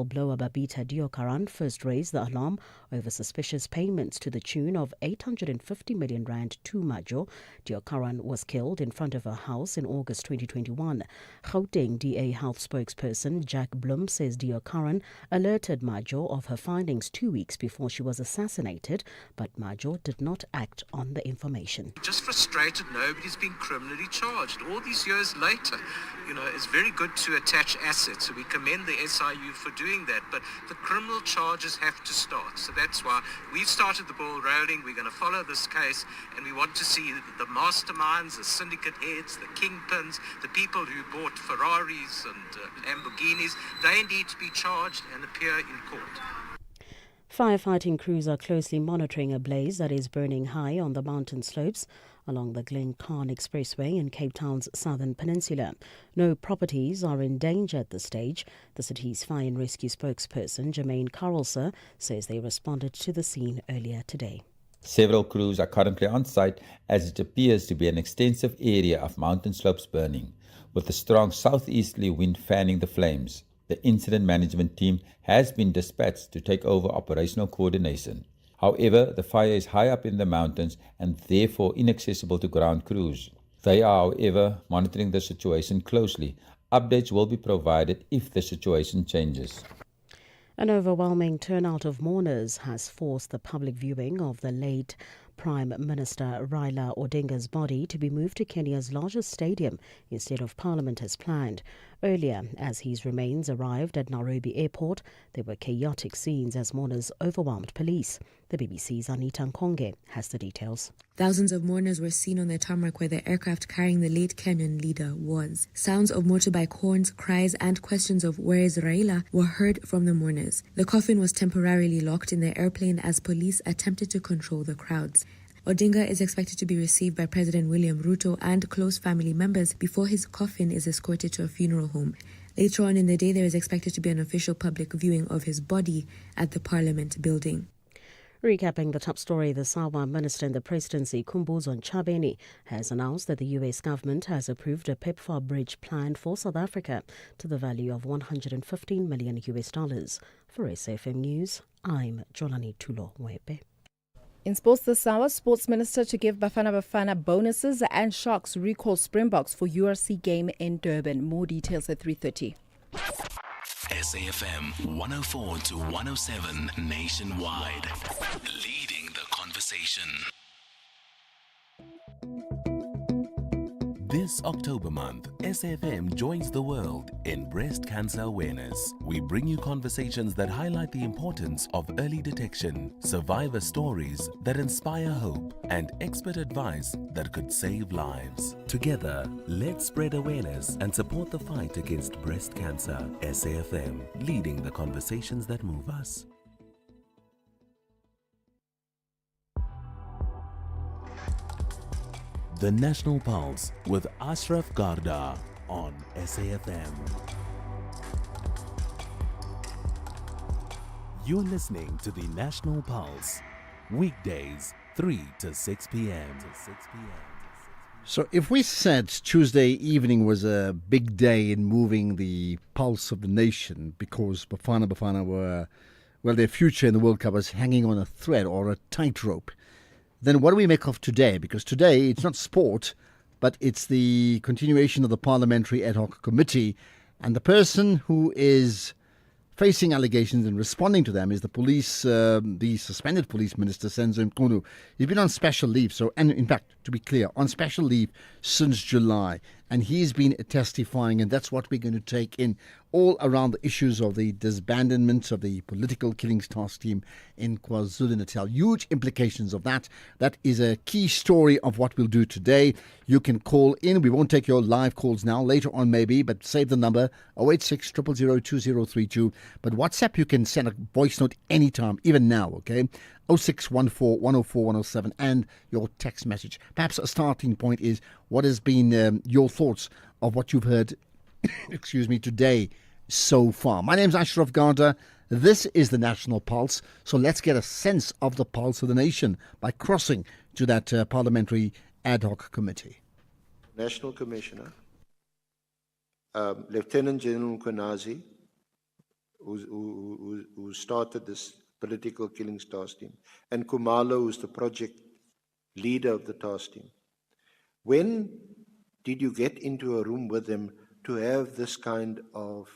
Blower Babita Deokaran first raised the alarm over suspicious payments to the tune of 850 million rand to Majo. Deokaran was killed in front of her house in August 2021. Gauteng DA Health spokesperson Jack Blum says Deokaran alerted Majo of her findings 2 weeks before she was assassinated, but Majo did not act on the information. Just frustrated nobody's been criminally charged. All these years later, it's very good to attach assets. So we commend the SIU for doing that, but the criminal charges have to start. So that's why we've started the ball rolling. We're going to follow this case, and we want to see the masterminds, the syndicate heads, the kingpins, the people who bought Ferraris and Lamborghinis. They need to be charged and appear in court. Firefighting crews are closely monitoring a blaze that is burning high on the mountain slopes along the Glen Khan Expressway in Cape Town's southern peninsula. No properties are in danger at this stage. The city's fire and rescue spokesperson, Jermaine Carlser, says they responded to the scene earlier today. Several crews are currently on site as it appears to be an extensive area of mountain slopes burning, with a strong southeasterly wind fanning the flames. The incident management team has been dispatched to take over operational coordination. However, the fire is high up in the mountains and therefore inaccessible to ground crews. They are, however, monitoring the situation closely. Updates will be provided if the situation changes. An overwhelming turnout of mourners has forced the public viewing of the late Prime Minister Raila Odinga's body to be moved to Kenya's largest stadium instead of Parliament as planned. Earlier, as his remains arrived at Nairobi Airport, there were chaotic scenes as mourners overwhelmed police. The BBC's Anita Nkonge has the details. Thousands of mourners were seen on the tarmac where the aircraft carrying the late Kenyan leader was. Sounds of motorbike horns, cries and questions of "where is Raila" were heard from the mourners. The coffin was temporarily locked in the airplane as police attempted to control the crowds. Odinga is expected to be received by President William Ruto and close family members before his coffin is escorted to a funeral home. Later on in the day, there is expected to be an official public viewing of his body at the Parliament building. Recapping the top story, the SAWA Minister in the Presidency, Khumbudzo Ntshavheni, has announced that the US government has approved a PEPFAR bridge plan for South Africa to the value of $115 million. For SAFM News, I'm Jolani Tulo-Webe. In sports this hour, Sports Minister to give Bafana Bafana bonuses and Sharks recall Springboks for URC game in Durban. More details at 3:30. SAFM 104 to 107 nationwide. Leading the conversation. This October month, SAFM joins the world in breast cancer awareness. We bring you conversations that highlight the importance of early detection, survivor stories that inspire hope, and expert advice that could save lives. Together, let's spread awareness and support the fight against breast cancer. SAFM, leading the conversations that move us. The National Pulse with Ashraf Garda on SAFM. You're listening to the National Pulse, weekdays 3 to 6 p.m. So if we said Tuesday evening was a big day in moving the pulse of the nation because Bafana were, well, their future in the World Cup was hanging on a thread or a tightrope, then what do we make of today? Because today it's not sport, but it's the continuation of the Parliamentary Ad Hoc Committee. And the person who is facing allegations and responding to them is the suspended police minister, Senzo Mchunu. He's been on special leave. And in fact, to be clear, on special leave since July. And he's been testifying, and that's what we're going to take in all around the issues of the disbandment of the political killings task team in KwaZulu-Natal. Huge implications of that. That is a key story of what we'll do today. You can call in. We won't take your live calls now, later on maybe, but save the number 086 000 2032. But WhatsApp, you can send a voice note anytime, even now, okay? 0614 104 107 and your text message. Perhaps a starting point is what has been your thoughts of what you've heard today so far. My name's Ashraf Garda. This is the National Pulse. So let's get a sense of the pulse of the nation by crossing to that Parliamentary Ad Hoc Committee. National Commissioner, Lieutenant General Mkhwanazi, who started this political killings task team, and Kumalo, who's the project leader of the task team. When did you get into a room with them to have this kind of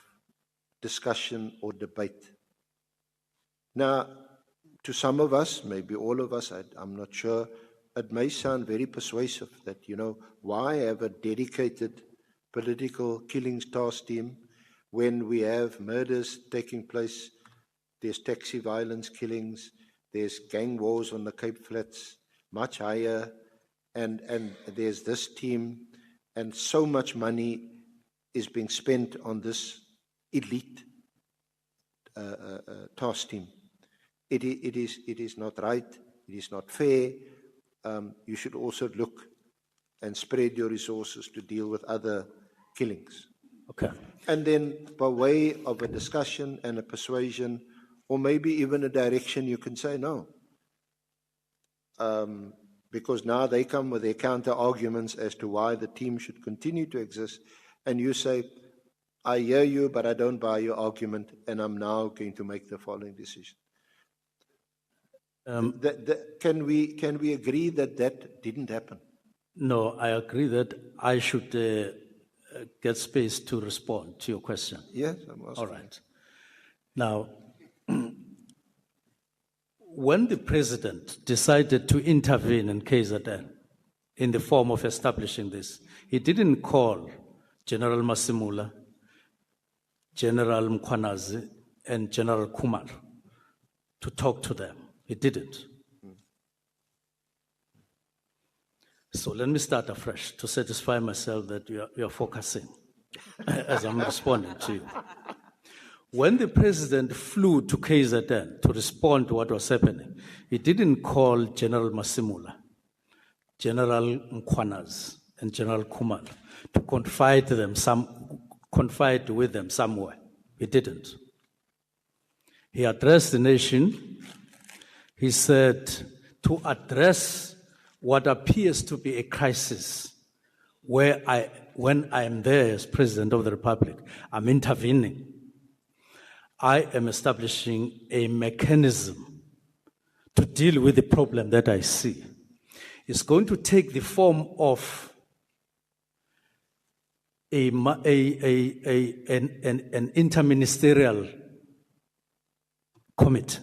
discussion or debate? Now, to some of us, maybe all of us, I'm not sure, it may sound very persuasive that, why have a dedicated political killings task team when we have murders taking place, there's taxi violence killings, there's gang wars on the Cape Flats, much higher, and there's this team, and so much money is being spent on this elite task team. It is not right, it is not fair. You should also look and spread your resources to deal with other killings. Okay. And then by way of a discussion and a persuasion, or maybe even a direction, you can say no. Because now they come with their counter arguments as to why the team should continue to exist. And you say, I hear you, but I don't buy your argument, and I'm now going to make the following decision. Can we agree that that didn't happen? No, I agree that I should get space to respond to your question. Yes, I'm asking. All right. Now, when the president decided to intervene in KZN in the form of establishing this, he didn't call General Masimula, General Mkhwanazi, and General Kumar to talk to them. He didn't. So let me start afresh to satisfy myself that you are focusing as I'm responding to you. When the president flew to KZN to respond to what was happening, he didn't call General Masimula, General Mkhwanazi, and General Kumar to confide with them somewhere. He didn't. He addressed the nation. He said, to address what appears to be a crisis, when I am there as President of the Republic, I'm intervening. I am establishing a mechanism to deal with the problem that I see. It's going to take the form of an interministerial committee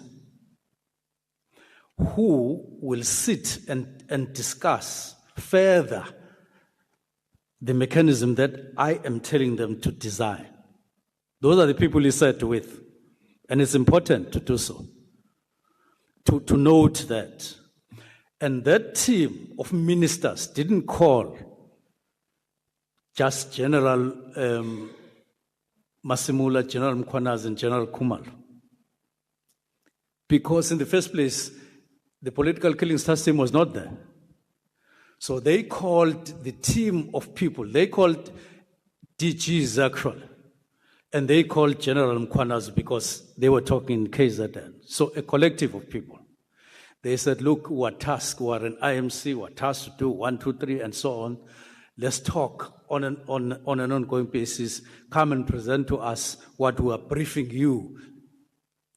who will sit and discuss further the mechanism that I am telling them to design. Those are the people he sat with, and it's important to do so, to note that. And that team of ministers didn't call just General Masimula, General Mkhwanazi, and General Kumar. Because in the first place, the political killings task team was not there. So they called the team of people, they called DGs actually, and they called General Mkhwanazi because they were talking in KZN. So a collective of people. They said, look, we're tasked, we're an IMC, we're tasked to do 1, 2, 3, and so on. Let's talk on an ongoing basis. Come and present to us what we are briefing you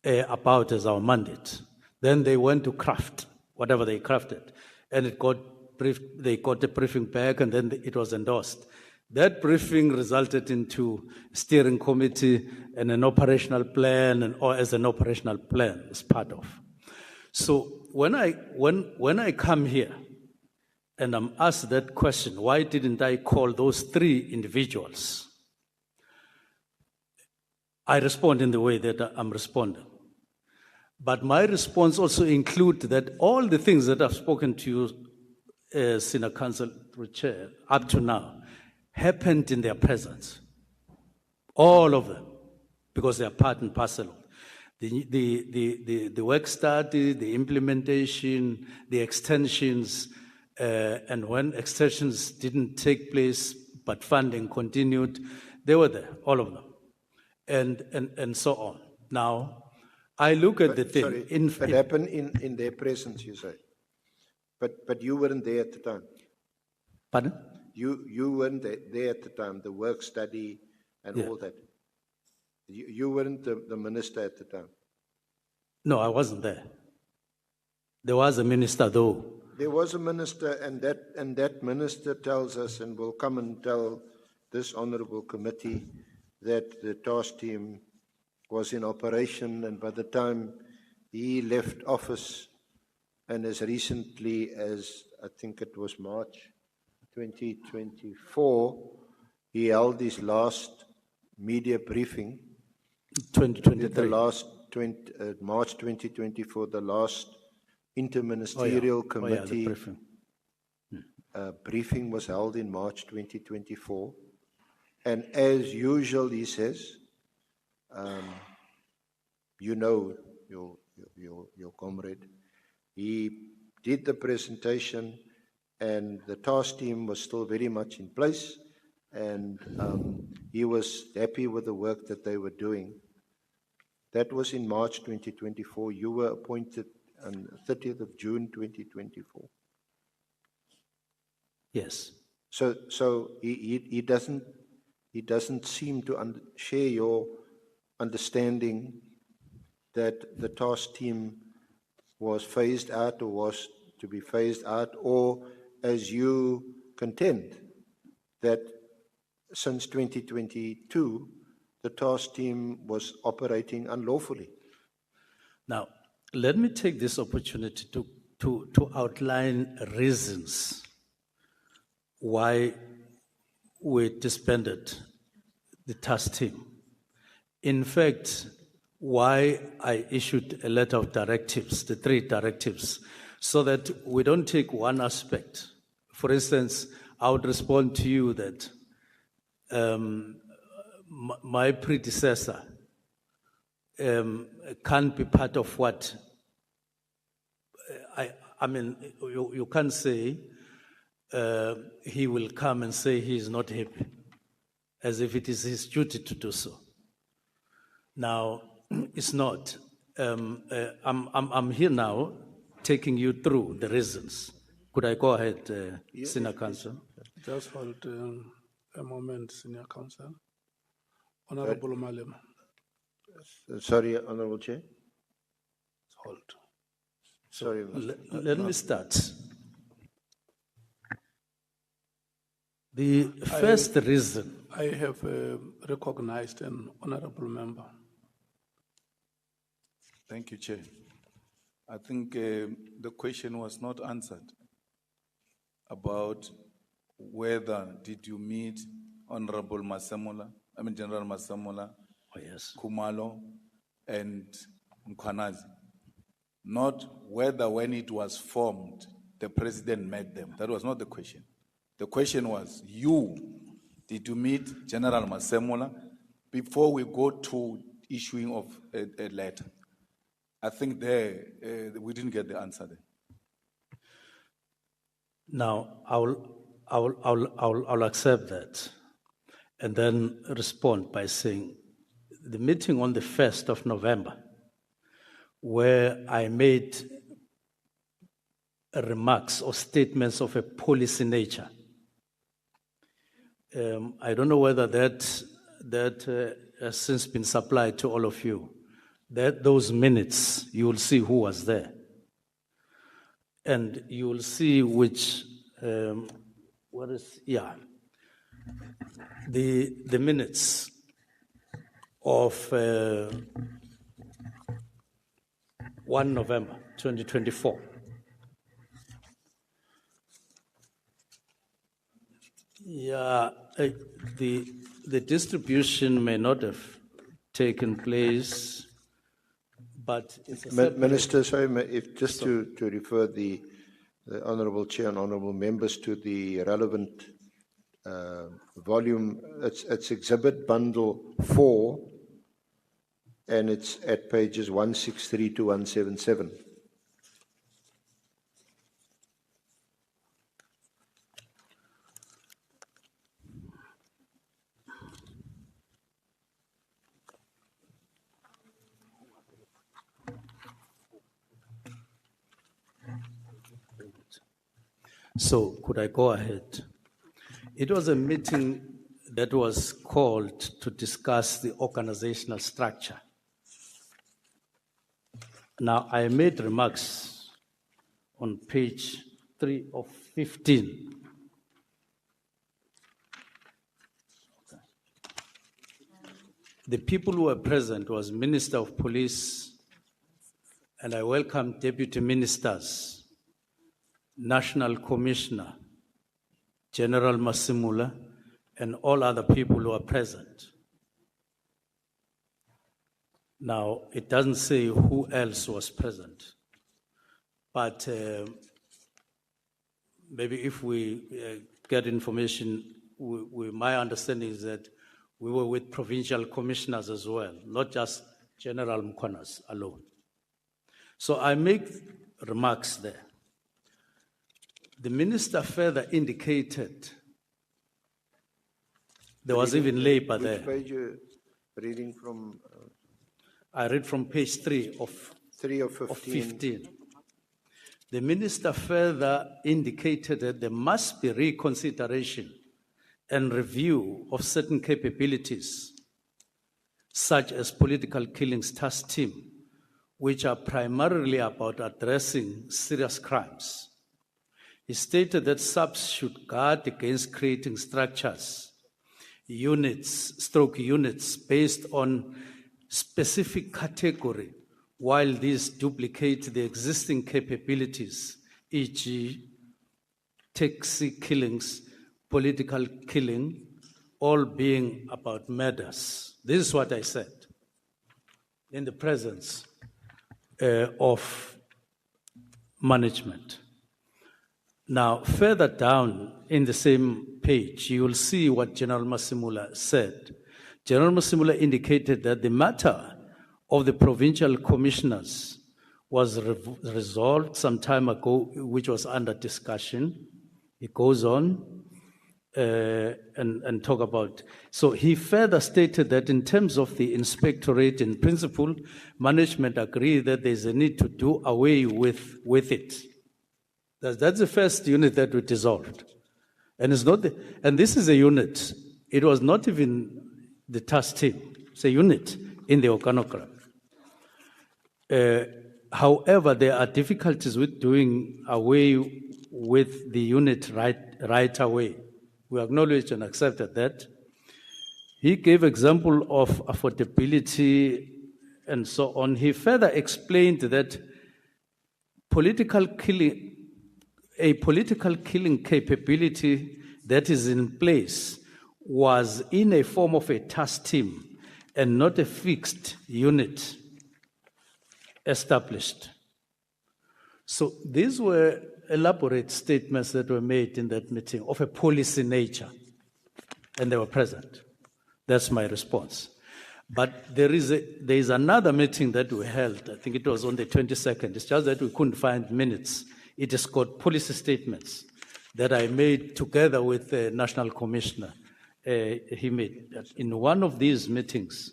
about as our mandate. Then they went to craft whatever they crafted, and it got briefed. They got a briefing back, and then it was endorsed. That briefing resulted into a steering committee and an operational plan, or as an operational plan as part of. So when I come here and I'm asked that question, why didn't I call those 3 individuals? I respond in the way that I'm responding. But my response also includes that all the things that I've spoken to you, Senior Council Chair, up to now, happened in their presence. All of them, because they are part and parcel. The work study, the implementation, the extensions, and when extensions didn't take place, but funding continued, they were there, all of them, and so on. Now, I look at the thing. Sorry, it happened in their presence, you say. But you weren't there at the time. Pardon? You weren't there at the time, the work study and all that. You weren't the minister at the time. No, I wasn't there. There was a minister, though. There was a minister, and that minister tells us, and will come and tell this honourable committee, that the task team was in operation, and by the time he left office, and as recently as I think it was March 2024, he held his last media briefing. 2023. The last March 2024, the last interministerial committee briefing. Briefing was held in March 2024, and as usual, he says, you know your comrade. He did the presentation, and the task team was still very much in place, and he was happy with the work that they were doing. That was in March 2024. You were appointed on 30th of June 2024. Yes. So he doesn't seem to share your understanding that the task team was phased out or was to be phased out, or as you contend that since 2022 the task team was operating unlawfully. Now, let me take this opportunity to outline reasons why we disbanded the task team. In fact, why I issued a letter of directives, the 3 directives, so that we don't take one aspect. For instance, I would respond to you that my predecessor can't be part of what I mean, you can't say he will come and say he is not happy, as if it is his duty to do so. Now, it's not. I'm here now taking you through the reasons. Could I go ahead, Senior Counsel? Just hold a moment, Senior Counsel. Honorable Malema. Sorry, Honorable Chair. Hold. Sorry. Let me start. The first reason. I have recognized an honorable member. Thank you, Chair. I think the question was not answered about whether did you meet Honorable Masemola, General Masemola, Oh, yes. Khumalo, and Mkhwanazi. Not whether when it was formed, the president met them. That was not the question. The question was, did you meet General Masemola before we go to issuing of a letter? I think there we didn't get the answer there. Now, I'll accept that and then respond by saying the meeting on the 1st of November, where I made remarks or statements of a policy nature. I don't know whether that has since been supplied to all of you. Those minutes, you will see who was there. And you will see which, the minutes of 1 November 2024. Yeah, the distribution may not have taken place, but it's a Minister, sorry, if just to refer the Honourable Chair and Honourable Members to the relevant volume, it's Exhibit Bundle 4, and it's at pages 163 to 177. So, could I go ahead? It was a meeting that was called to discuss the organizational structure. Now, I made remarks on page 3 of 15. The people who were present was Minister of Police, and I welcome Deputy Ministers, National Commissioner, General Masimula, and all other people who are present. Now, it doesn't say who else was present, but maybe if we get information, my understanding is that we were with provincial commissioners as well, not just General Mkhonazi alone. So I make remarks there. The minister further indicated there was even labor there. Which page you reading from? I read from page 3 of 15. The minister further indicated that there must be reconsideration and review of certain capabilities, such as political killings task team, which are primarily about addressing serious crimes. He stated that SAPS should guard against creating structures, units based on specific category, while these duplicate the existing capabilities, e.g. taxi killings, political killing, all being about murders. This is what I said in the presence of management. Now, further down in the same page, you will see what General Masimula said. General Masimula indicated that the matter of the provincial commissioners was resolved some time ago, which was under discussion. He goes on and talk about. So he further stated that in terms of the inspectorate, in principle, management agreed that there's a need to do away with it. That's the first unit that we dissolved. And it's not and this is a unit. It was not even the task team. It's a unit in the organogram. However, there are difficulties with doing away with the unit right away. We acknowledge and accepted that. He gave example of affordability and so on. He further explained that a political killing capability that is in place was in a form of a task team and not a fixed unit established. So these were elaborate statements that were made in that meeting of a policy nature, and they were present. That's my response. But there is another meeting that we held, I think it was on the 22nd. It's just that we couldn't find minutes. It is called policy statements that I made together with the National Commissioner. He made in one of these meetings.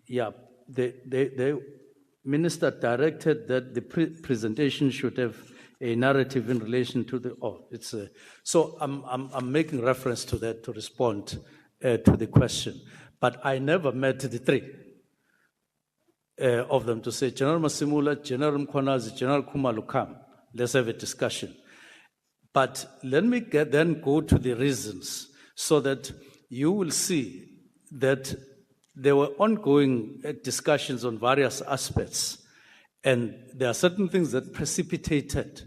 Yeah, the minister directed that the presentation should have a narrative in relation to the. So I'm making reference to that to respond to the question. But I never met the three of them to say, General Masimula, General Mkhonazi, General Khumalo, come, let's have a discussion. But let me then go to the reasons so that you will see that there were ongoing discussions on various aspects, and there are certain things that precipitated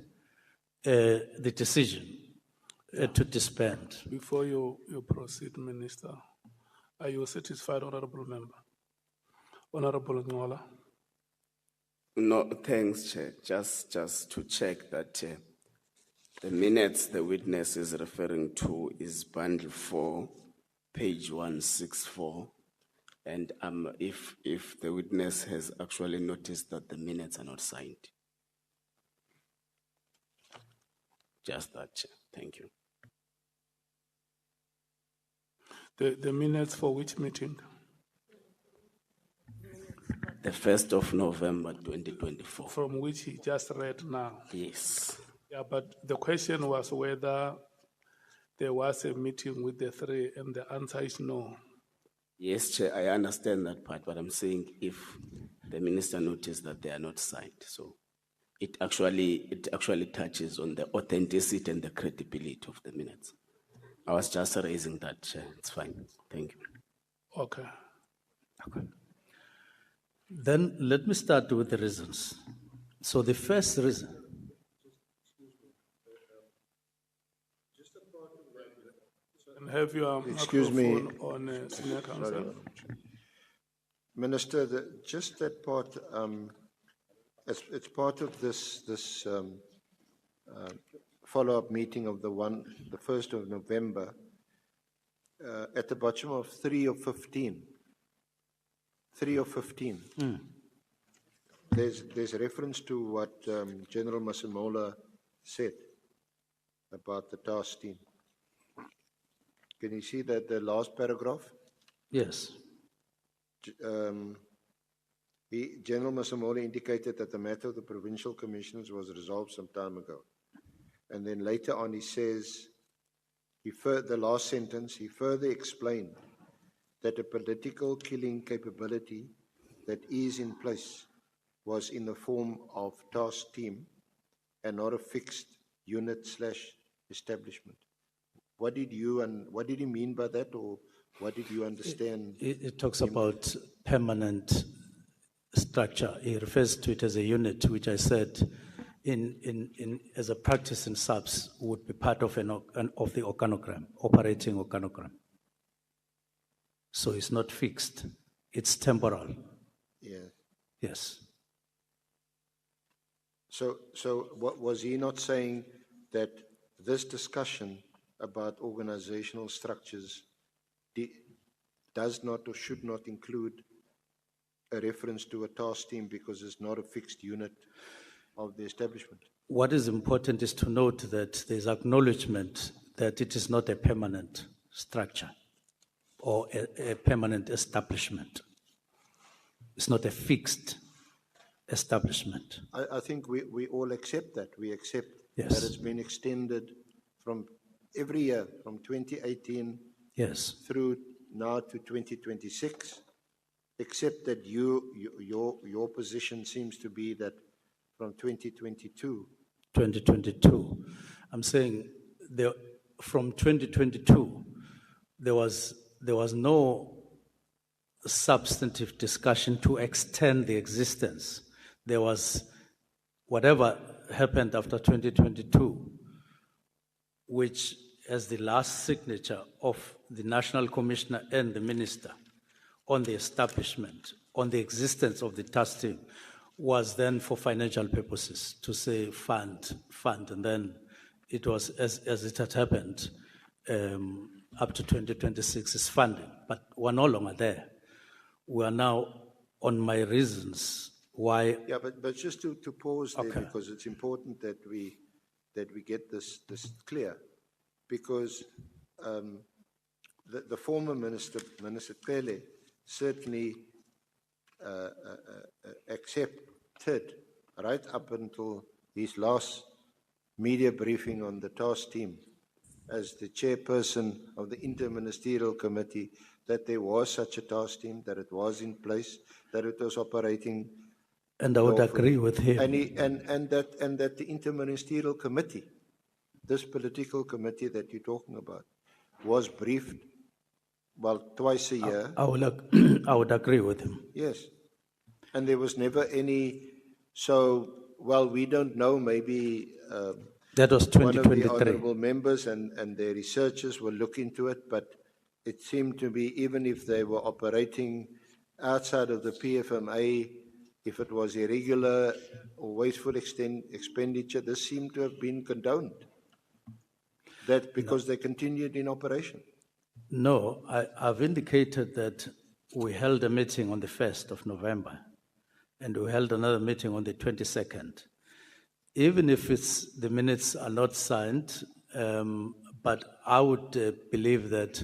the decision to disband. Before you proceed, Minister, are you satisfied, Honorable Member? Honorable Ngola? No, thanks, Chair. Just to check that the minutes the witness is referring to is bundle 4, page 164. And if the witness has actually noticed that the minutes are not signed. Just that, Chair. Thank you. The minutes for which meeting? The 1st of November, 2024. From which he just read now. Yes. Yeah, but the question was whether there was a meeting with the three, and the answer is no. Yes, Chair, I understand that part, but I'm saying if the minister noticed that they are not signed, so it actually touches on the authenticity and the credibility of the minutes. I was just raising that, Chair. It's fine. Thank you. Okay. Okay. Then let me start with the reasons. So the first reason. And have your Excuse me. microphone on, Senior Counsel. Minister, just that part, it's part of this follow-up meeting of the 1st of November, at the bottom of 3 of 15. 3 of 15. There's reference to what General Masemola said about the task team. Can you see that the last paragraph? Yes. General Masemola indicated that the matter of the provincial commissioners was resolved some time ago. And then later on he says, the last sentence, he further explained that a political killing capability that is in place was in the form of task team and not a fixed unit/establishment. What did he mean by that, or what did you understand? It talks about permanent structure. He refers to it as a unit, which I said as a practice in SAPS would be part of the organogram, operating organogram. So it's not fixed, it's temporal. Yeah. Yes. So what was he not saying that this discussion about organizational structures does not or should not include a reference to a task team because it's not a fixed unit of the establishment? What is important is to note that there's acknowledgement that it is not a permanent structure or a permanent establishment. It's not a fixed establishment. I think we all accept that. We accept Yes. that it's been extended from every year, from 2018 Yes. through now to 2026, except that your position seems to be that from 2022. 2022. I'm saying from 2022, there was no substantive discussion to extend the existence. There was whatever happened after 2022, which as the last signature of the National Commissioner and the Minister on the establishment, on the existence of the task team, was then for financial purposes, to say fund, and then it was, as it had happened, up to 2026 is funding, but we're no longer there. We are now on my reasons why. Yeah, but just to pause there, Okay. because it's important that we get this clear, because the former Minister Pele, certainly accepted right up until his last media briefing on the task team as the chairperson of the Interministerial Committee, that there was such a task team, that it was in place, that it was operating. And I would lawfully. agree with him. And that the Interministerial Committee, this political committee that you're talking about, was briefed, well, twice a year. I would agree with him. Yes. And there was never any, so, well, we don't know, maybe That was one of the 2023. honorable members and their researchers will look into it, but it seemed to be, even if they were operating outside of the PFMA, if it was irregular or wasteful expenditure, this seemed to have been condoned. That because they continued in operation. No, I've indicated that we held a meeting on the 1st of November, and we held another meeting on the 22nd. Even if the minutes are not signed, but I would believe that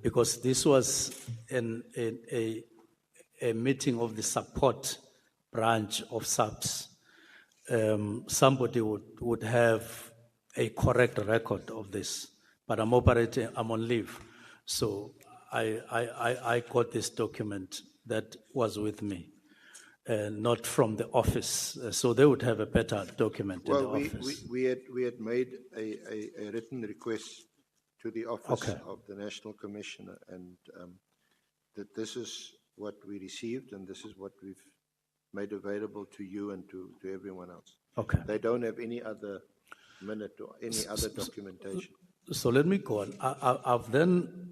because this was a meeting of the support branch of SAPS, somebody would have a correct record of this, but I'm on leave. So I got this document that was with me, not from the office. So they would have a better document in the office. We had made a written request to the office of the National Commissioner, and that this is what we received, and this is what we've made available to you and to everyone else. Okay. They don't have any other minute or any other documentation. So let me go on. I've then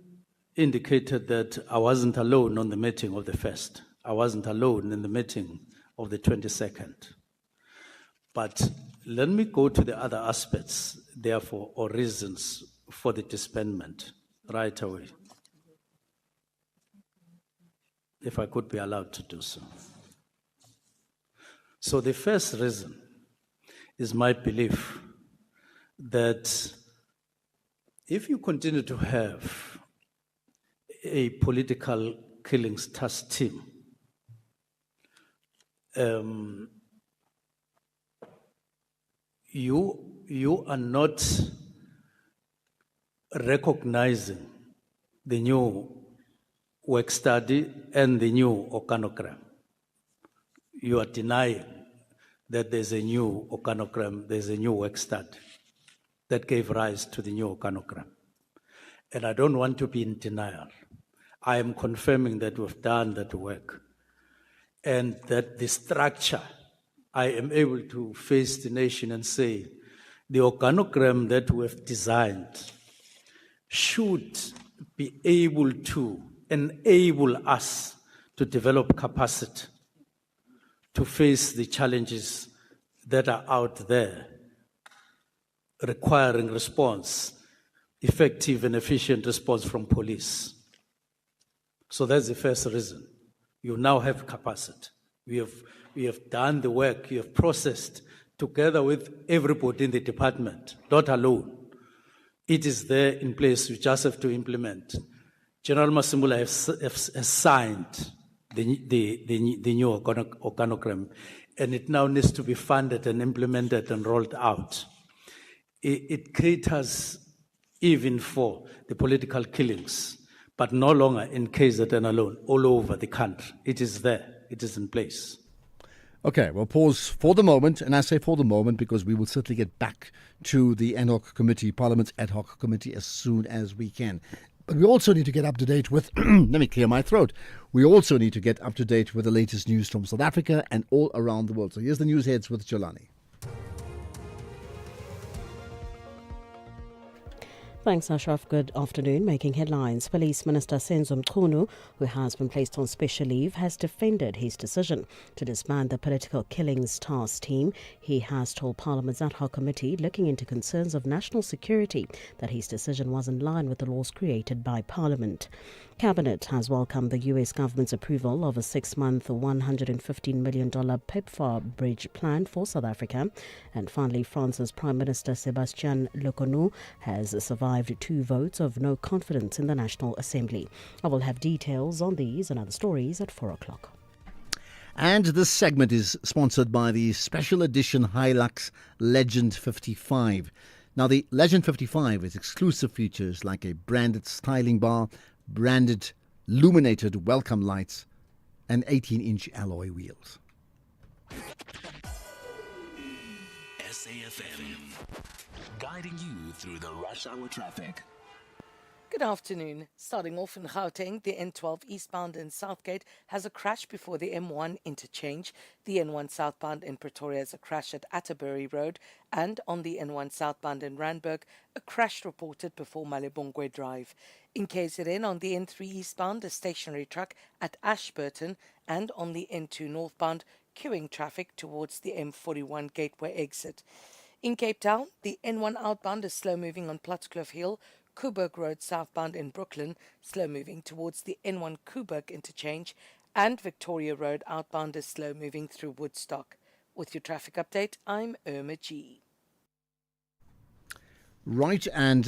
indicated that I wasn't alone on the meeting of the 1st. I wasn't alone in the meeting of the 22nd. But let me go to the other aspects, therefore, or reasons for the disbandment right away, if I could be allowed to do so. So the first reason is my belief that if you continue to have a political killings task team, you are not recognizing the new work study and the new organogram. You are denying that there's a new organogram, there's a new work study that gave rise to the new organogram. And I don't want to be in denial. I am confirming that we've done that work and that the structure, I am able to face the nation and say, the organogram that we've designed should be able to enable us to develop capacity to face the challenges that are out there, requiring response, effective and efficient response from police. So that's the first reason. You now have capacity. We have done the work, you have processed together with everybody in the department, not alone. It is there in place, you just have to implement. General Masimbula has signed the new organogram, and it now needs to be funded and implemented and rolled out. It caters even for the political killings, but no longer in KZN alone, all over the country. It is there, it is in place. Okay, we'll pause for the moment, and I say for the moment because we will certainly get back to the ad hoc committee, Parliament's ad hoc committee, as soon as we can. But we also need to get up to date with, let me clear my throat. We also need to get up to date with the latest news from South Africa and all around the world. So here's the news heads with Jolani. Thanks, Ashraf. Good afternoon. Making headlines, Police Minister Senzo Mchunu, who has been placed on special leave, has defended his decision to disband the political killings task team. He has told Parliament's ad hoc committee looking into concerns of national security that his decision was in line with the laws created by Parliament. Cabinet has welcomed the US government's approval of a 6-month, $115 million PEPFAR bridge plan for South Africa. And finally, France's Prime Minister Sébastien Lecornu has survived 2 votes of no confidence in the National Assembly. I will have details on these and other stories at 4 o'clock. And this segment is sponsored by the special edition Hilux Legend 55. Now, the Legend 55 is exclusive features like a branded styling bar, branded illuminated welcome lights, and 18-inch alloy wheels. SAFM, guiding you through the rush hour traffic. Good afternoon. Starting off in Gauteng, the N12 eastbound in Southgate has a crash before the M1 interchange. The N1 southbound in Pretoria has a crash at Atterbury Road. And on the N1 southbound in Randburg, a crash reported before Malebongwe Drive. In KZN, on the N3 eastbound, a stationary truck at Ashburton. And on the N2 northbound, queuing traffic towards the M41 Gateway exit. In Cape Town, the N1 outbound is slow moving on Plattskloof Hill. Coburg Road southbound in Brooklyn, slow moving towards the N1 Coburg interchange, and Victoria Road outbound is slow moving through Woodstock. With your traffic update, I'm Irma G. Right, and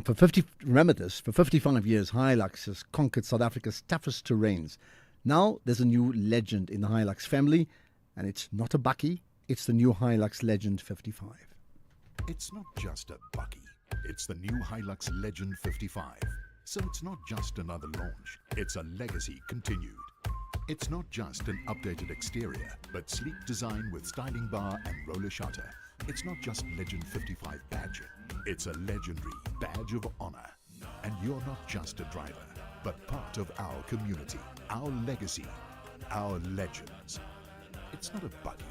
for 55 years, Hilux has conquered South Africa's toughest terrains. Now there's a new legend in the Hilux family, and it's not a bakkie, it's the new Hilux Legend 55. It's not just a buggy. It's the new Hilux Legend 55. So it's not just another launch. It's a legacy continued. It's not just an updated exterior, but sleek design with styling bar and roller shutter. It's not just Legend 55 badge. It's a legendary badge of honor. And you're not just a driver, but part of our community, our legacy, our legends. It's not a buggy.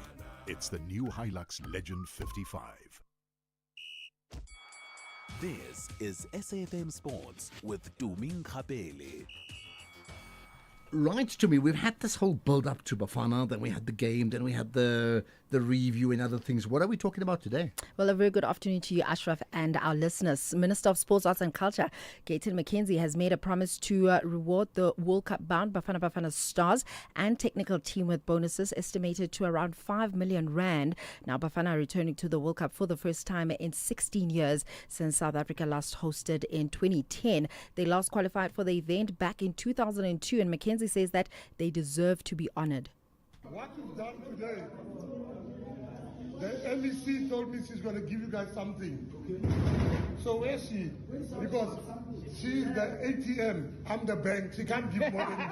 It's the new Hilux Legend 55. This is SAFM Sports with Tuming Kapele. Right, to me, we've had this whole build-up to Bafana, then we had the game, then we had the review and other things. What are we talking about today? Well, a very good afternoon to you, Ashraf, and our listeners. Minister of Sports, Arts and Culture, Gayton McKenzie, has made a promise to reward the World Cup-bound Bafana stars and technical team with bonuses estimated to around 5 million rand. Now, Bafana are returning to the World Cup for the first time in 16 years since South Africa last hosted in 2010. They last qualified for the event back in 2002, and McKenzie says that they deserve to be honoured. What you've done today, the NBC told me she's going to give you guys something. So where's she? Because she's the ATM, I'm the bank. She can't give more than me.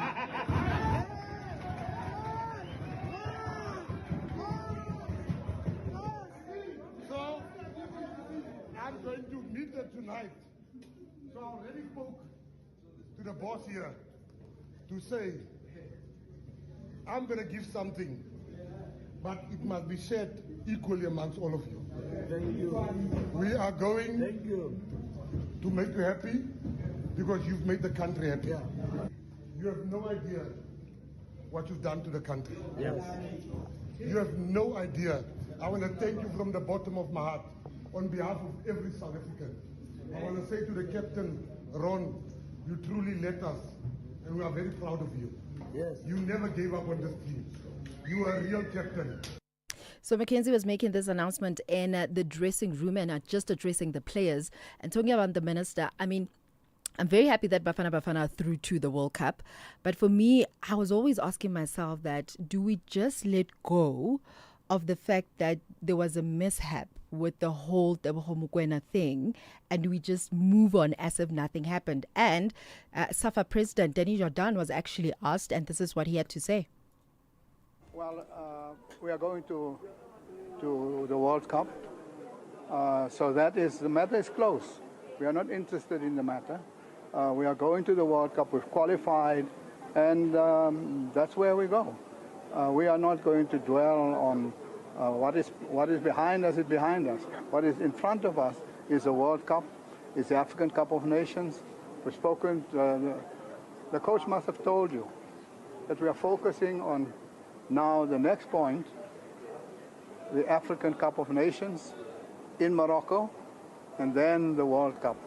So I'm going to meet her tonight. So I already spoke to the boss here to say, I'm going to give something, but it must be shared equally amongst all of you. Thank you. We are going to make you happy because you've made the country happy. Yeah. You have no idea what you've done to the country. Yes. You have no idea. I want to thank you from the bottom of my heart on behalf of every South African. I want to say to the captain, Ron, you truly led us, and we are very proud of you. Yes. You never gave up on this team. You are a real captain. So McKenzie was making this announcement in the dressing room and not just addressing the players. And talking about the minister, I mean, I'm very happy that Bafana are through to the World Cup. But for me, I was always asking myself that, do we just let go of the fact that there was a mishap with the whole Teboho Mokoena thing, and we just move on as if nothing happened? And SAFA President Danny Jordaan was actually asked, and this is what he had to say. Well, we are going to the World Cup, so the matter is closed. We are not interested in the matter. We are going to the World Cup. We've qualified, and that's where we go. We are not going to dwell on what is behind us is behind us. What is in front of us is the World Cup, is the African Cup of Nations. We've spoken, the coach must have told you that we are focusing on now the next point, the African Cup of Nations in Morocco, and then the World Cup.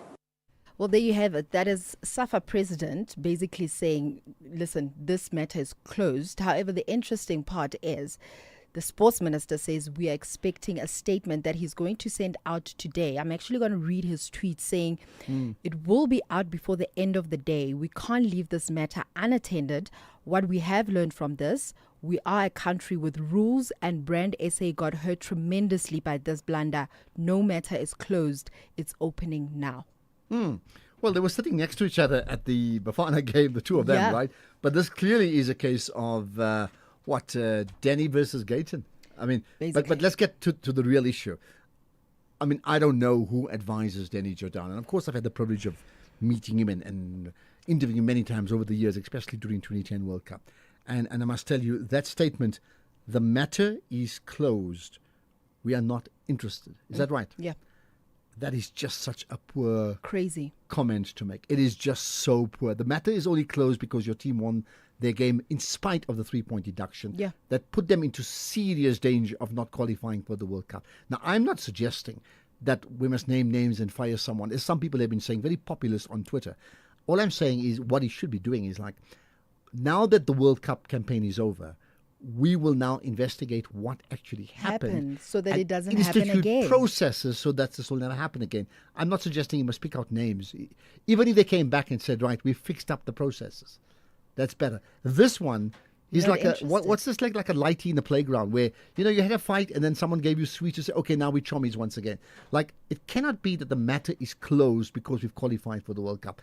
Well, there you have it. That is SAFA President basically saying, listen, this matter is closed. However, the interesting part is the sports minister says we are expecting a statement that he's going to send out today. I'm actually going to read his tweet saying it will be out before the end of the day. We can't leave this matter unattended. What we have learned from this, we are a country with rules, and Brand SA got hurt tremendously by this blunder. No matter is closed. It's opening now. Well, they were sitting next to each other at the Bafana game, the two of them, right? But this clearly is a case of Danny versus Gayton. I mean, but let's get to the real issue. I mean, I don't know who advises Danny Jordaan, and of course I've had the privilege of meeting him and interviewing him many times over the years, especially during 2010 World Cup. And I must tell you, that statement, the matter is closed. We are not interested. Is that right? Yeah. That is just such a poor, crazy comment to make. It is just so poor. The matter is only closed because your team won their game in spite of the 3-point deduction. Yeah. That put them into serious danger of not qualifying for the World Cup. Now, I'm not suggesting that we must name names and fire someone, as some people have been saying, very populist on Twitter. All I'm saying is what he should be doing is like, now that the World Cup campaign is over, we will now investigate what actually happened so that it doesn't happen again. Processes so that this will never happen again. I'm not suggesting you must pick out names. Even if they came back and said, right, we fixed up the processes, that's better. This one, He's Not like a interested. what's this like a lighty in the playground where you had a fight and then someone gave you sweets to say, okay, now we're chummies once again. Like, it cannot be that the matter is closed because we've qualified for the World Cup.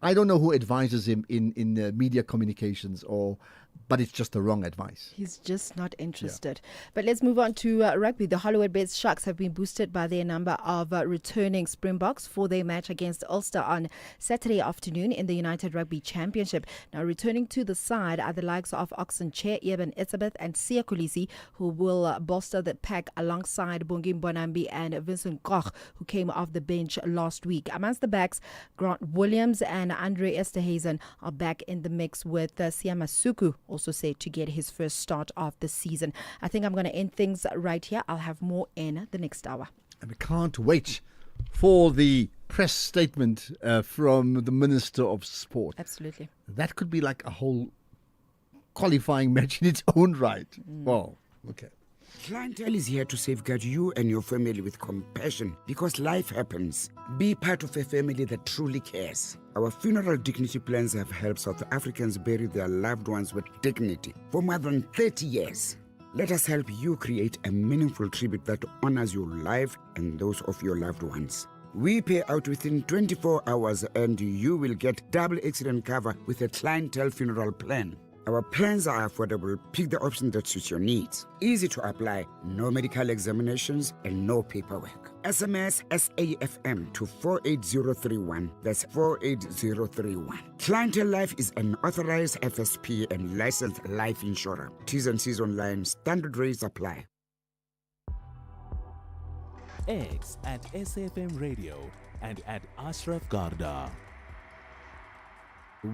I don't know who advises him in media communications, but it's just the wrong advice. He's just not interested. But let's move on to rugby. The Hollywood Bets Sharks have been boosted by their number of returning Springboks for their match against Ulster on Saturday afternoon in the United Rugby Championship. Now, returning to the side are the likes of Oxen Chair, Eben Etzebeth and Siya Kolisi, who will bolster the pack alongside Bongi Mbonambi and Vincent Koch, who came off the bench last week. Amongst the backs, Grant Williams and Andre Esterhazen are back in the mix, with Siama Suku also said to get his first start of the season. I think I'm going to end things right here. I'll have more in the next hour. And we can't wait for the press statement from the Minister of Sport. Absolutely. That could be like a whole qualifying match in its own right. Wow. Okay. Clientele is here to safeguard you and your family with compassion, because life happens. Be part of a family that truly cares. Our funeral dignity plans have helped South Africans bury their loved ones with dignity for more than 30 years. Let us help you create a meaningful tribute that honors your life and those of your loved ones. We pay out within 24 hours and you will get double accident cover with a Clientele funeral plan. Our plans are affordable. Pick the option that suits your needs. Easy to apply, no medical examinations and no paperwork. SMS SAFM to 48031. That's 48031. Clientele Life is an authorized FSP and licensed life insurer. T's and C's online. Standard rates apply. X at SAFM Radio and at Ashraf Garda.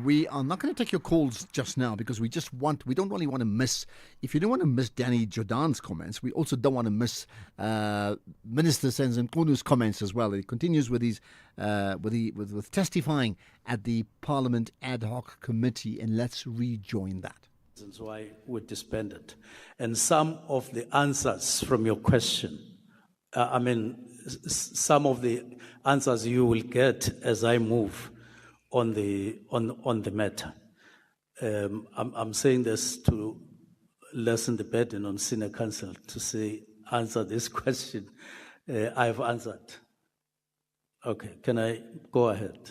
We are not going to take your calls just now because we don't really want to miss, if you don't want to miss Danny Jordan's comments, we also don't want to miss Minister Senzo Mkunu's comments as well. He continues with his with testifying at the Parliament Ad Hoc Committee, and let's rejoin that. Reasons why we disbanded. And some of the answers from your question, some of the answers you will get as I move on the matter. I'm saying this to lessen the burden on senior counsel to say, answer this question. I've answered. Okay, can I go ahead?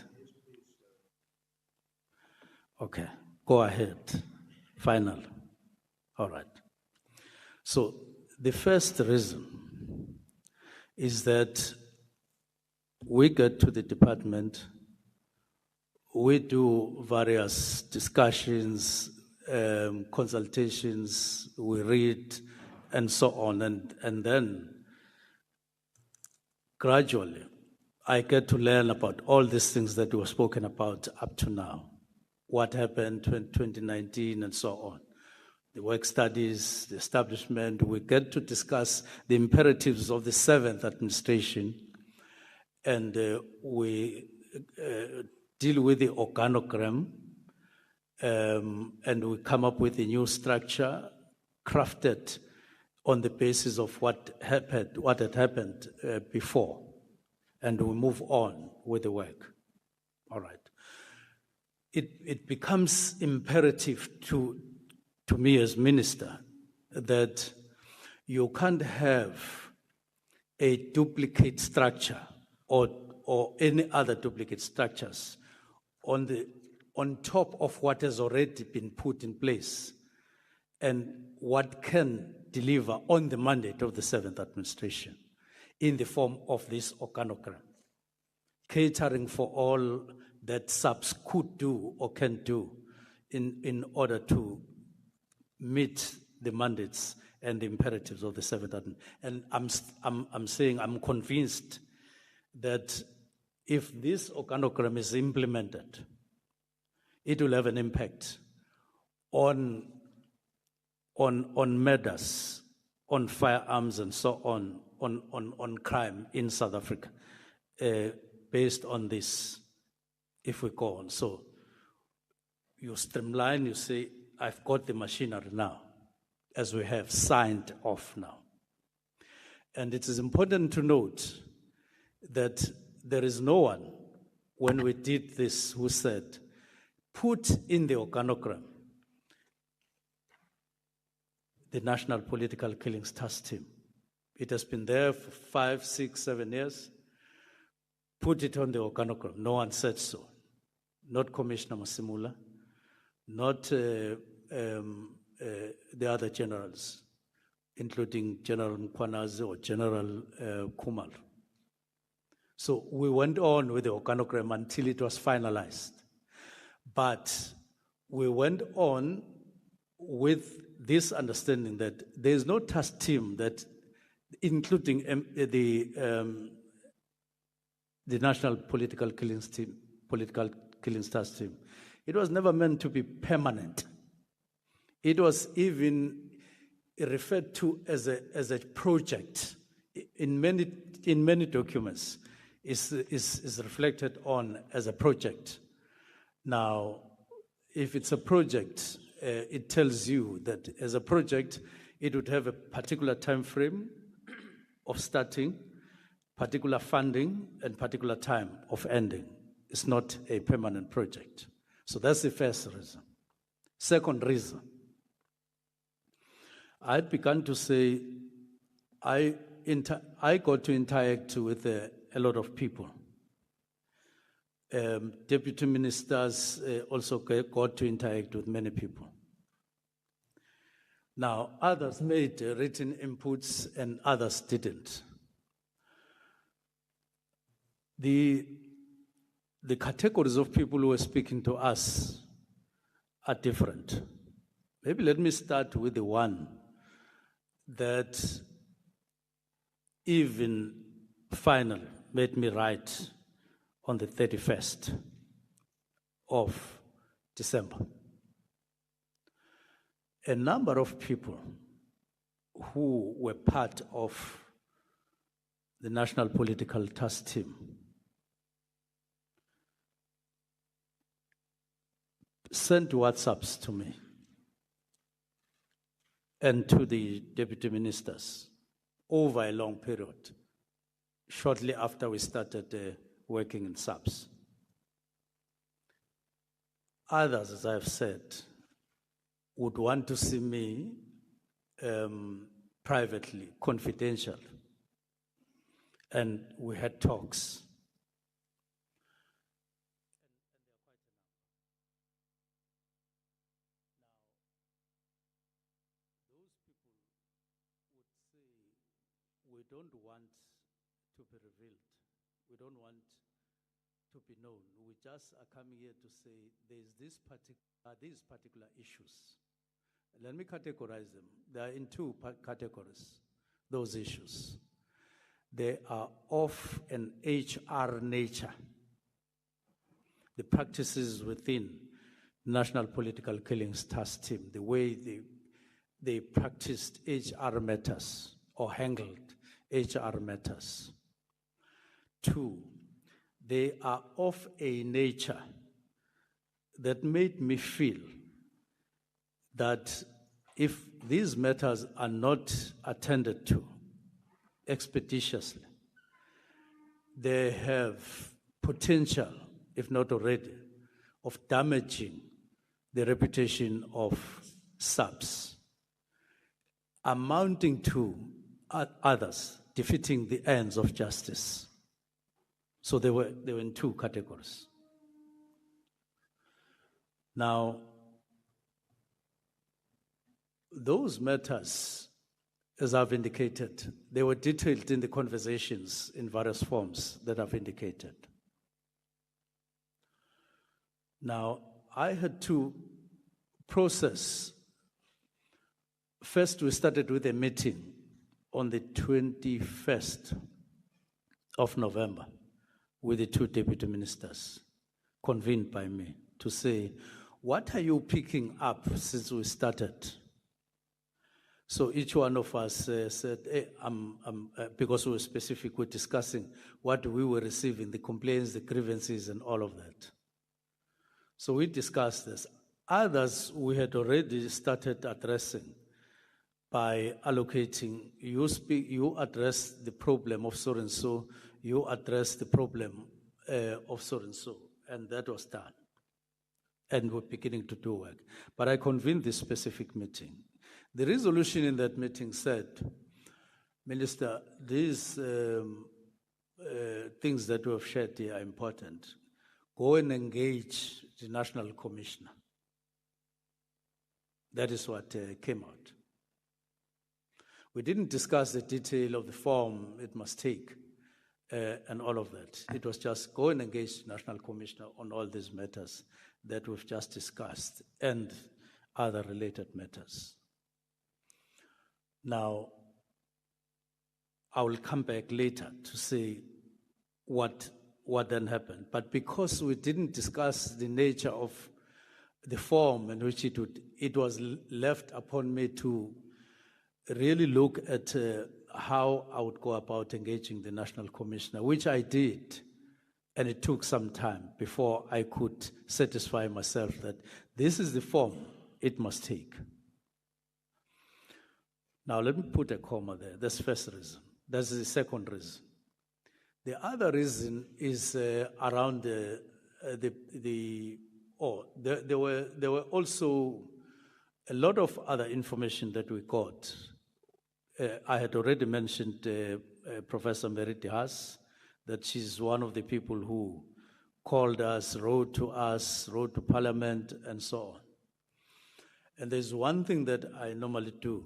Okay, go ahead. Final. All right. So the first reason is that we get to the department, we do various discussions, consultations, we read, and so on. And then gradually, I get to learn about all these things that were spoken about up to now. What happened in 2019 and so on. The work studies, the establishment, we get to discuss the imperatives of the 7th administration, and we deal with the organogram, and we come up with a new structure crafted on the basis of what had happened before, and we move on with the work. All right. It becomes imperative to me as minister that you can't have a duplicate structure or any other duplicate structures on top of what has already been put in place and what can deliver on the mandate of the 7th administration in the form of this organogram, catering for all that SAPS could do or can do in order to meet the mandates and the imperatives of the 7th administration. And I'm saying I'm convinced that if this organogram is implemented, it will have an impact on murders, on firearms and so on crime in South Africa, based on this, if we go on. So you streamline, you say, I've got the machinery now, as we have signed off now. And it is important to note that there is no one, when we did this, who said, put in the organogram the National Political Killings Task Team. It has been there for 5, 6, 7 years. Put it on the organogram. No one said so. Not Commissioner Masimula, not the other generals, including General Mkwanazi or General Kumar. So we went on with the organogram until it was finalized. But we went on with this understanding that there is no task team that, including the National Political Killings Team, Political Killings Task Team, it was never meant to be permanent. It was even referred to as a project. In many documents, is reflected on as a project. Now, if it's a project, it tells you that as a project, it would have a particular time frame of starting, particular funding, and particular time of ending. It's not a permanent project. So that's the first reason. Second reason, I began to say I got to interact with a lot of people. Deputy ministers also got to interact with many people. Now, others made written inputs and others didn't. The categories of people who were speaking to us are different. Maybe let me start with the one that even finally made me write on the 31st of December. A number of people who were part of the National Political Task Team sent WhatsApps to me and to the deputy ministers over a long period, shortly after we started working in SAPS. Others, as I've said, would want to see me privately, confidential, and we had talks. We don't want to be revealed. We don't want to be known. We just are coming here to say there's these particular issues. Let me categorize them. They are in two categories, those issues. They are of an HR nature. The practices within National Political Killings Task Team, the way they practiced HR matters or handled HR matters. Two, they are of a nature that made me feel that if these matters are not attended to expeditiously, they have potential, if not already, of damaging the reputation of SAPS, amounting to others defeating the ends of justice. So they were in two categories. Now, those matters, as I've indicated, they were detailed in the conversations in various forms that I've indicated. Now, I had to process. First, we started with a meeting on the 21st of November with the two deputy ministers, convened by me, to say, what are you picking up since we started? So each one of us said, hey, because we were specific, we're discussing what we were receiving, the complaints, the grievances, and all of that. So we discussed this. Others we had already started addressing by allocating, you address the problem of so-and-so, you address the problem of so-and-so, and that was done. And we're beginning to do work. But I convened this specific meeting. The resolution in that meeting said, Minister, these things that we have shared here are important. Go and engage the National Commissioner. That is what came out. We didn't discuss the detail of the form it must take and all of that. It was just go and engage the National Commissioner on all these matters that we've just discussed and other related matters. Now, I will come back later to say what then happened. But because we didn't discuss the nature of the form in which it was left upon me to really look at how I would go about engaging the National Commissioner, which I did. And it took some time before I could satisfy myself that this is the form it must take. Now, let me put a comma there. That's the first reason. That's the second reason. The other reason is around there were also a lot of other information that we got. I had already mentioned Professor Meriti Haas, that she's one of the people who called us, wrote to Parliament, and so on. And there's one thing that I normally do.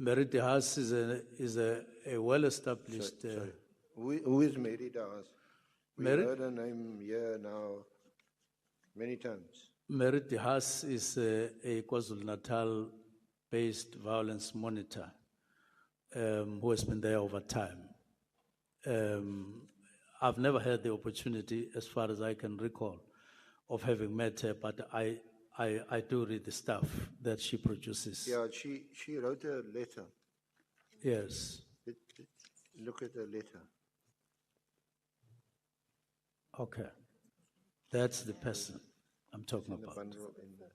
Meriti Haas is a well-established... Sorry. Who is Meriti Haas? We've heard her name here now many times. Meriti Haas is a KwaZulu-Natal-based violence monitor who has been there over time. I've never had the opportunity, as far as I can recall, of having met her, but I do read the stuff that she produces. Yeah, she wrote a letter. Yes. Look at the letter. Okay. That's the person I'm talking in about. The bundle in the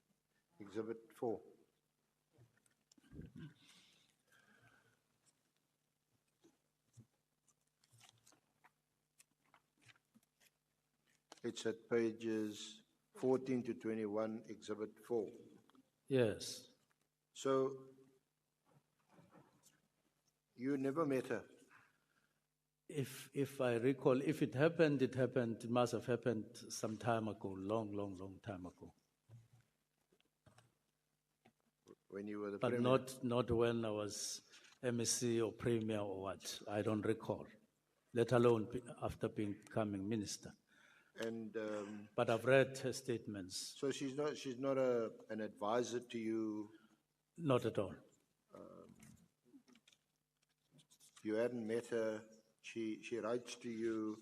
Exhibit 4. It's at pages 14 to 21, Exhibit 4. Yes. So, you never met her? If I recall, if it happened, it happened. It must have happened some time ago, long time ago. When you were the But Premier? not when I was MEC or Premier or what. I don't recall, let alone after becoming Minister. And but I've read her statements. So she's not an advisor to you? Not at all. You hadn't met her. She writes to you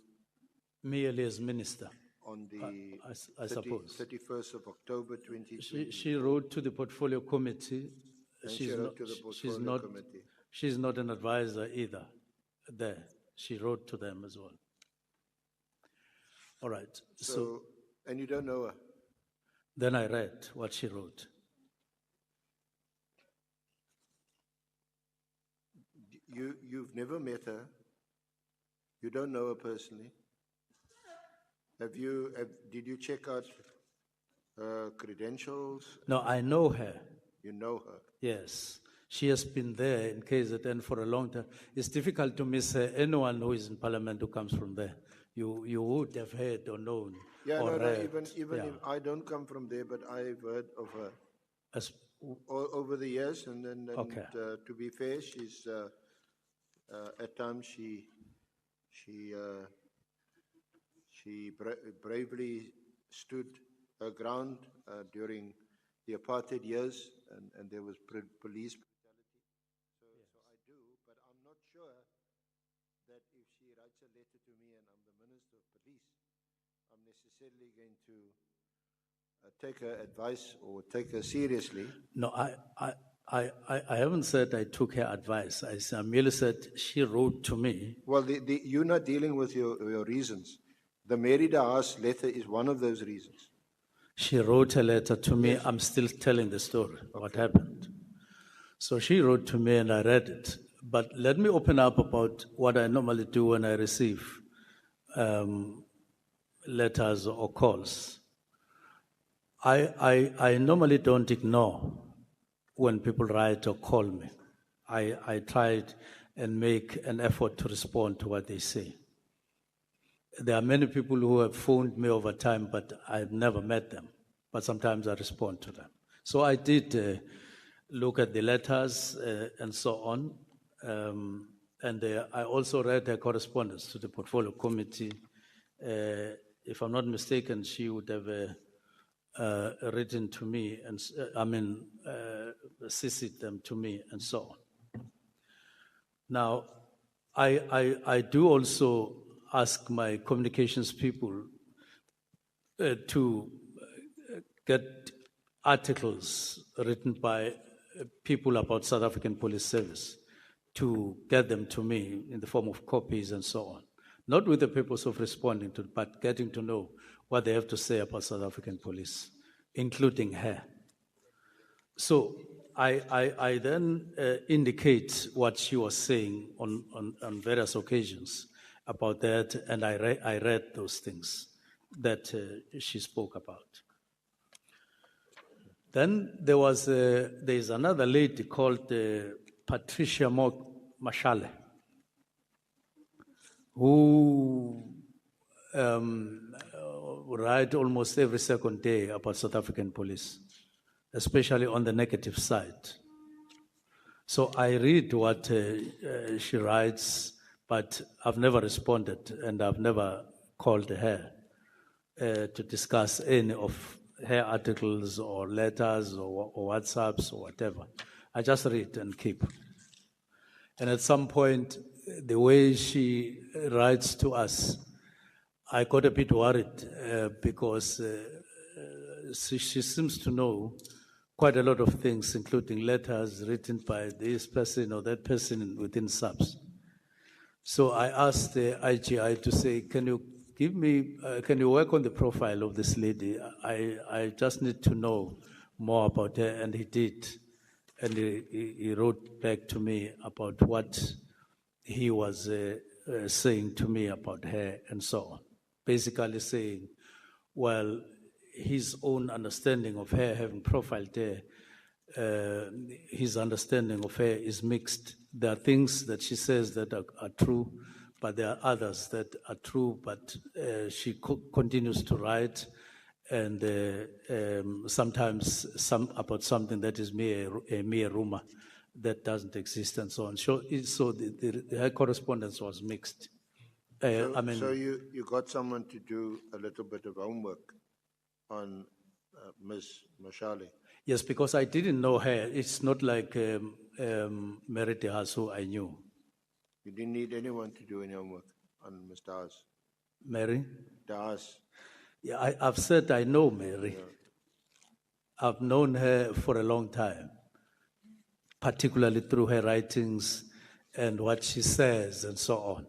merely as Minister. On the I suppose 31st of October 2020. She wrote to the Portfolio Committee. And she wrote to the Portfolio Committee. She's not an advisor either. There, she wrote to them as well. All right. So and you don't know her? Then I read what she wrote. You've never met her. You don't know her personally. Did you check out her credentials? No, I know her. You know her? Yes. She has been there in KZN for a long time. It's difficult to miss anyone who is in Parliament who comes from there. You would have heard or known or read. Even if I don't come from there, but I've heard of her over the years. And Okay. To be fair, she's at times she bravely stood her ground during the apartheid years, and there was police brutality. So I do, but I'm not sure that if she writes a letter to me and I'm the Minister of Police, I'm necessarily going to take her advice or take her seriously. No, I haven't said I took her advice. I merely said she wrote to me. Well, you're not dealing with your reasons. The Meriti Haas letter is one of those reasons. She wrote a letter to me. I'm still telling the story, what happened. So she wrote to me and I read it. But let me open up about what I normally do when I receive letters or calls. I normally don't ignore when people write or call me. I tried and make an effort to respond to what they say. There are many people who have phoned me over time, but I've never met them. But sometimes I respond to them. So I did look at the letters and so on. I also read her correspondence to the Portfolio Committee. If I'm not mistaken, she would have written to me, and CC'd them to me, and so on. Now, I do also ask my communications people to get articles written by people about South African Police Service, to get them to me in the form of copies and so on. Not with the purpose of responding to, but getting to know what they have to say about South African police, including her. So I then indicate what she was saying on various occasions about that, and I read those things that she spoke about. Then there is another lady called Patricia Mashale, who write almost every second day about South African police, especially on the negative side. So I read what she writes, but I've never responded, and I've never called her to discuss any of her articles or letters or WhatsApps or whatever. I just read and keep. And at some point, the way she writes to us, I got a bit worried because she seems to know quite a lot of things, including letters written by this person or that person within SAPS. So I asked the IGI to say, can you give me, can you work on the profile of this lady? I just need to know more about her, and he did. And he wrote back to me about what he was saying to me about her and so on. Basically saying, well, his own understanding of her, having profiled her, his understanding of her is mixed. There are things that she says that are true, but there are others that are true, but she continues to write, and sometimes about something that is a mere rumor that doesn't exist, and so on. So her correspondence was mixed. So you got someone to do a little bit of homework on Ms. Mashale? Yes, because I didn't know her. It's not like Mary Dehas, who I knew. You didn't need anyone to do any homework on Ms. Dehas? Mary? Dehas. Yeah, I've said I know Mary. Yeah. I've known her for a long time, particularly through her writings and what she says and so on.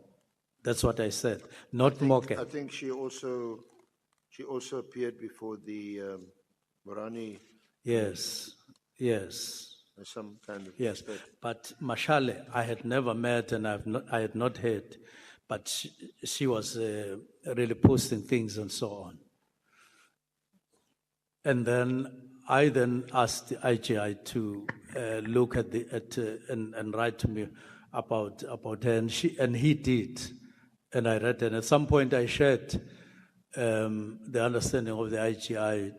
That's what I said, not Moke. I think she also appeared before the Morani. Yes. Some kind of yes, but Mashale, I had never met and I had not heard, but she was really posting things and so on. And then I asked the IGI to look at and write to me about her, and he did, and I read it. And at some point, I shared the understanding of the IGI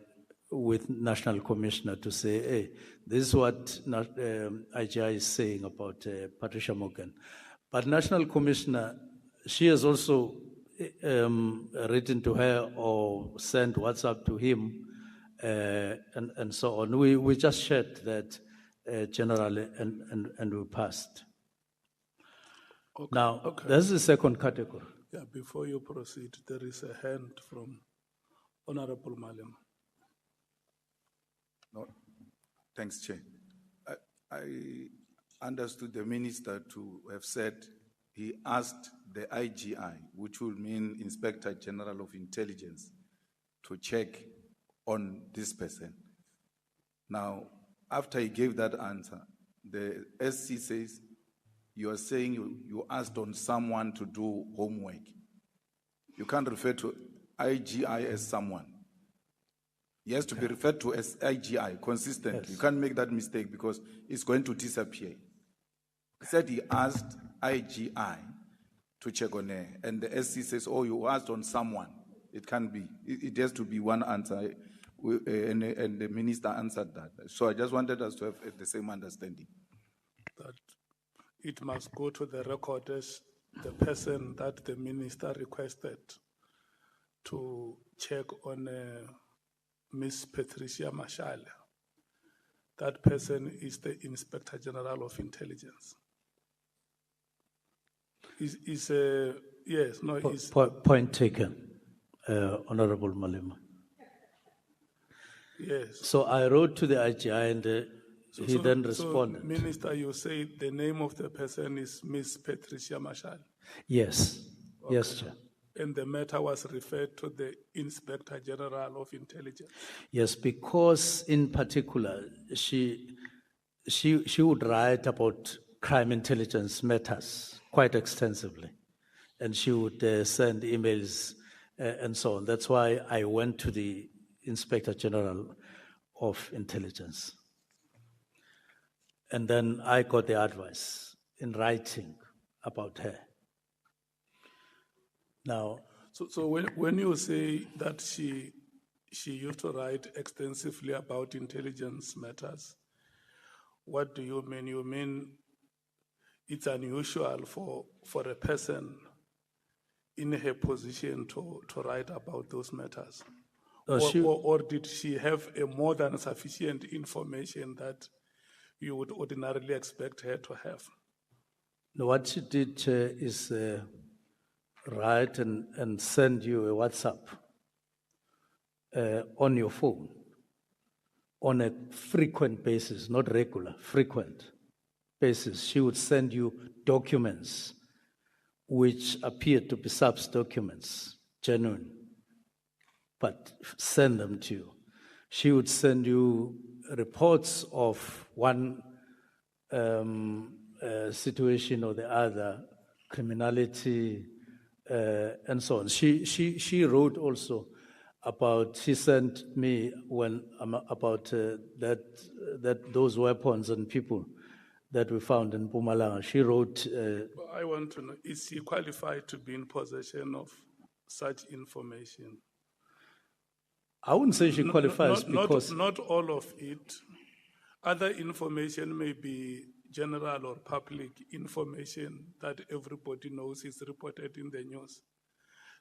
with National Commissioner to say, hey, this is what IGI is saying about Patricia Morgan. But National Commissioner, she has also written to her or sent WhatsApp to him and so on. We just shared that generally and we passed. Okay, now, there's the second category. Yeah, before you proceed, there is a hand from Honorable Malema. No, thanks, Chair. I understood the minister to have said he asked the IGI, which will mean Inspector General of Intelligence, to check on this person. Now, after he gave that answer, the SC says, you are saying you asked on someone to do homework. You can't refer to IGI as someone. He has to be referred to as IGI consistently. Yes. You can't make that mistake because it's going to disappear. He said he asked IGI to check on her, and the SC says, oh, you asked on someone. It can't be. It has to be one answer, and the minister answered that. So I just wanted us to have the same understanding. That it must go to the record as the person that the minister requested to check on Miss Patricia Mashale. That person is the Inspector General of Intelligence. Point taken, Honorable Malema. Yes. So I wrote to the IGI and he then responded. So, Minister, you say the name of the person is Miss Patricia Mashale. Yes. Okay. Yes, Chair. And the matter was referred to the Inspector General of Intelligence. Yes, because in particular, she would write about crime intelligence matters quite extensively, and she would send emails and so on. That's why I went to the Inspector General of Intelligence. And then I got the advice in writing about her. Now, so when you say that she used to write extensively about intelligence matters, what do you mean? You mean it's unusual for a person in her position to write about those matters? Or did she have a more than sufficient information that you would ordinarily expect her to have? No, what she did is write and send you a WhatsApp on your phone on a frequent basis, not regular, frequent basis. She would send you documents which appeared to be SAPS documents, genuine, but send them to you. She would send you reports of one situation or the other, criminality, and so on. She wrote also about, she sent me about those weapons and people that we found in Mpumalanga. She wrote. I want to know, is she qualified to be in possession of such information? I wouldn't say she qualifies because not all of it. Other information may be general or public information that everybody knows is reported in the news.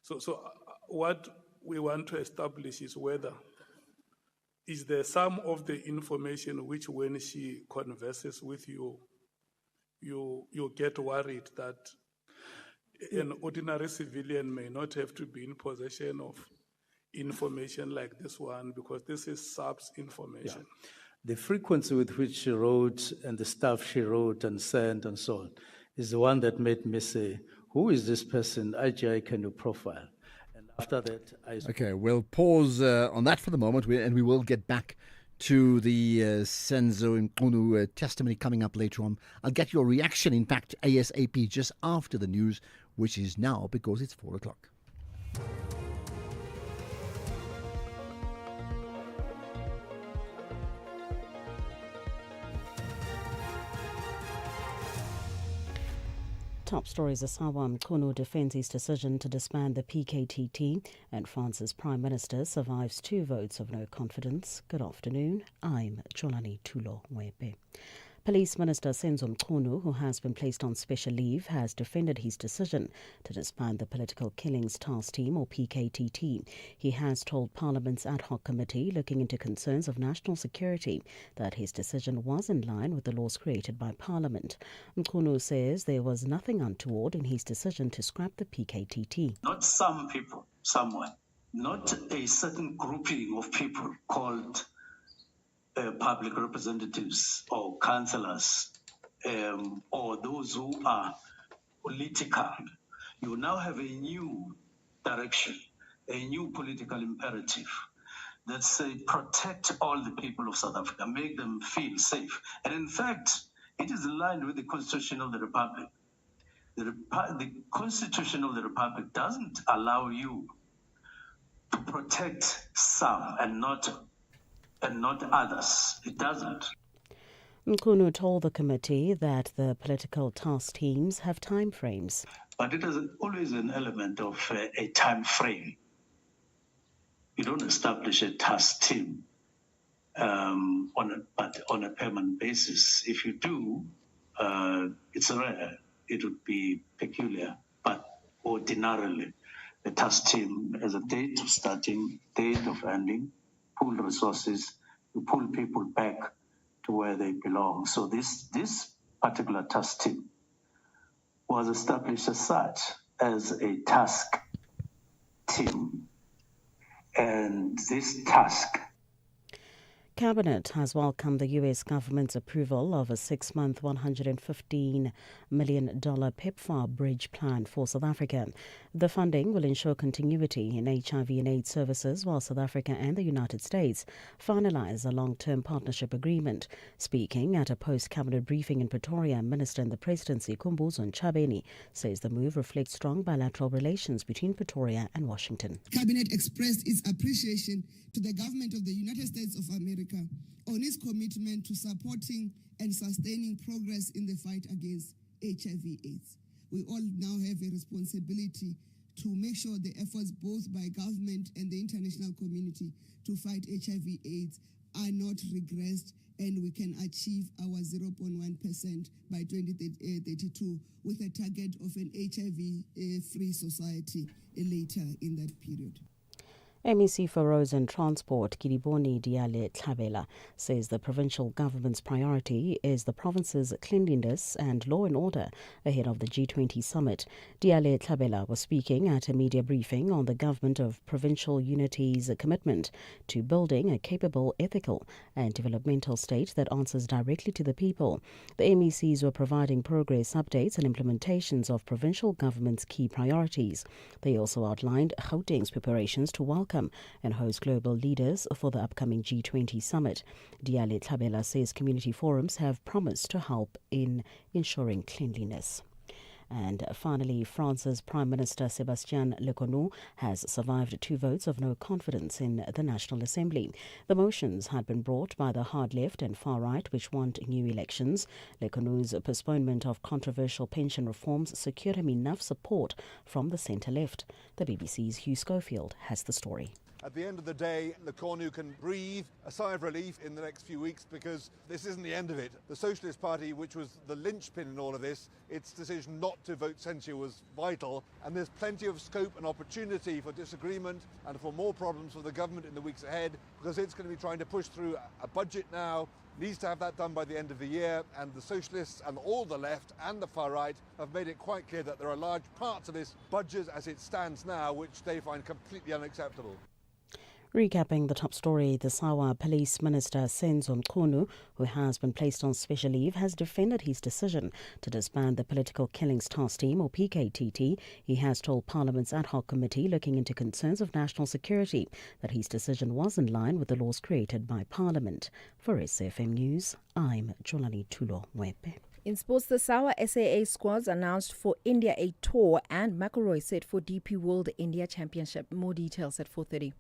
So what we want to establish is whether is there some of the information which when she converses with you, you get worried that an ordinary civilian may not have to be in possession of information like this one because this is SAPS information. Yeah. The frequency with which she wrote and the stuff she wrote and sent and so on is the one that made me say, who is this person? IGI, can you profile? And after that, Okay, we'll pause on that for the moment, and we will get back to the Senzo Mchunu testimony coming up later on. I'll get your reaction, in fact, ASAP, just after the news, which is now because it's 4 o'clock. Top stories. Asawa Mchunu defends his decision to disband the PKTT, and France's Prime Minister survives 2 votes of no confidence. Good afternoon. I'm Cholani Tulo Webe. Police Minister Senzo Mchunu, who has been placed on special leave, has defended his decision to disband the Political Killings Task Team, or PKTT. He has told Parliament's ad hoc committee looking into concerns of national security that his decision was in line with the laws created by Parliament. Mchunu says there was nothing untoward in his decision to scrap the PKTT. Not some people somewhere, not a certain grouping of people called public representatives or councillors or those who are political. You now have a new direction, a new political imperative that say protect all the people of South Africa, make them feel safe. And in fact, it is in line with the Constitution of the Republic. The Constitution of the Republic doesn't allow you to protect some and not and not others. It doesn't. Nkunu told the committee that the political task teams have time frames. But it is always an element of a time frame. You don't establish a task team on a permanent basis. If you do, it's rare. It would be peculiar. But ordinarily, the task team has a date of starting, date of ending, pool resources, you pull people back to where they belong. So this particular task team was established as such, as a task team. And this task. Cabinet has welcomed the U.S. government's approval of a 6-month, $115 million PEPFAR bridge plan for South Africa. The funding will ensure continuity in HIV and AIDS services while South Africa and the United States finalize a long-term partnership agreement. Speaking at a post-cabinet briefing in Pretoria, Minister in the Presidency, Khumbudzo Ntshavheni, says the move reflects strong bilateral relations between Pretoria and Washington. Cabinet expressed its appreciation to the government of the United States of America on its commitment to supporting and sustaining progress in the fight against HIV/AIDS. We all now have a responsibility to make sure the efforts both by government and the international community to fight HIV/AIDS are not regressed, and we can achieve our 0.1% by 2032 with a target of an HIV-free society later in that period. MEC for Roads and Transport, Kidiboni Diale Tlhabela, says the provincial government's priority is the province's cleanliness and law and order ahead of the G20 summit. Diale Tlhabela was speaking at a media briefing on the Government of Provincial Unity's commitment to building a capable, ethical and developmental state that answers directly to the people. The MECs were providing progress updates and implementations of provincial government's key priorities. They also outlined Gauteng's preparations to welcome and host global leaders for the upcoming G20 summit. Diale Tlhabela says community forums have promised to help in ensuring cleanliness. And finally, France's Prime Minister Sébastien Lecornu has survived 2 votes of no confidence in the National Assembly. The motions had been brought by the hard left and far right, which want new elections. Lecornu's postponement of controversial pension reforms secured him enough support from the centre left. The BBC's Hugh Schofield has the story. At the end of the day, Lecornu can breathe a sigh of relief in the next few weeks because this isn't the end of it. The Socialist Party, which was the linchpin in all of this, its decision not to vote censure was vital, and there's plenty of scope and opportunity for disagreement and for more problems for the government in the weeks ahead, because it's going to be trying to push through a budget now, needs to have that done by the end of the year, and the Socialists and all the left and the far right have made it quite clear that there are large parts of this budget as it stands now which they find completely unacceptable. Recapping the top story, the Sawa Police Minister Senzo Mchunu, who has been placed on special leave, has defended his decision to disband the Political Killings Task Team, or PKTT. He has told Parliament's ad hoc committee looking into concerns of national security that his decision was in line with the laws created by Parliament. For SAFM News, I'm Jolani Tulo Mwepe. In sports, the Sawa SAA squads announced for India a tour, and McIlroy set for DP World India Championship. More details at 4:30.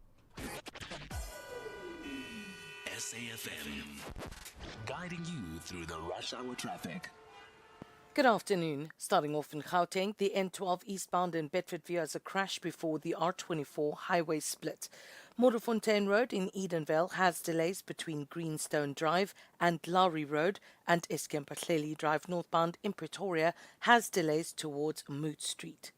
SAFM, guiding you through the rush hour traffic. Good afternoon. Starting off in Gauteng, the N12 eastbound in Bedfordview has a crash before the R24 highway split. Modderfontein Road in Edenvale has delays between Greenstone Drive and Lowry Road, and Eskempatleli Drive northbound in Pretoria has delays towards Moot Street.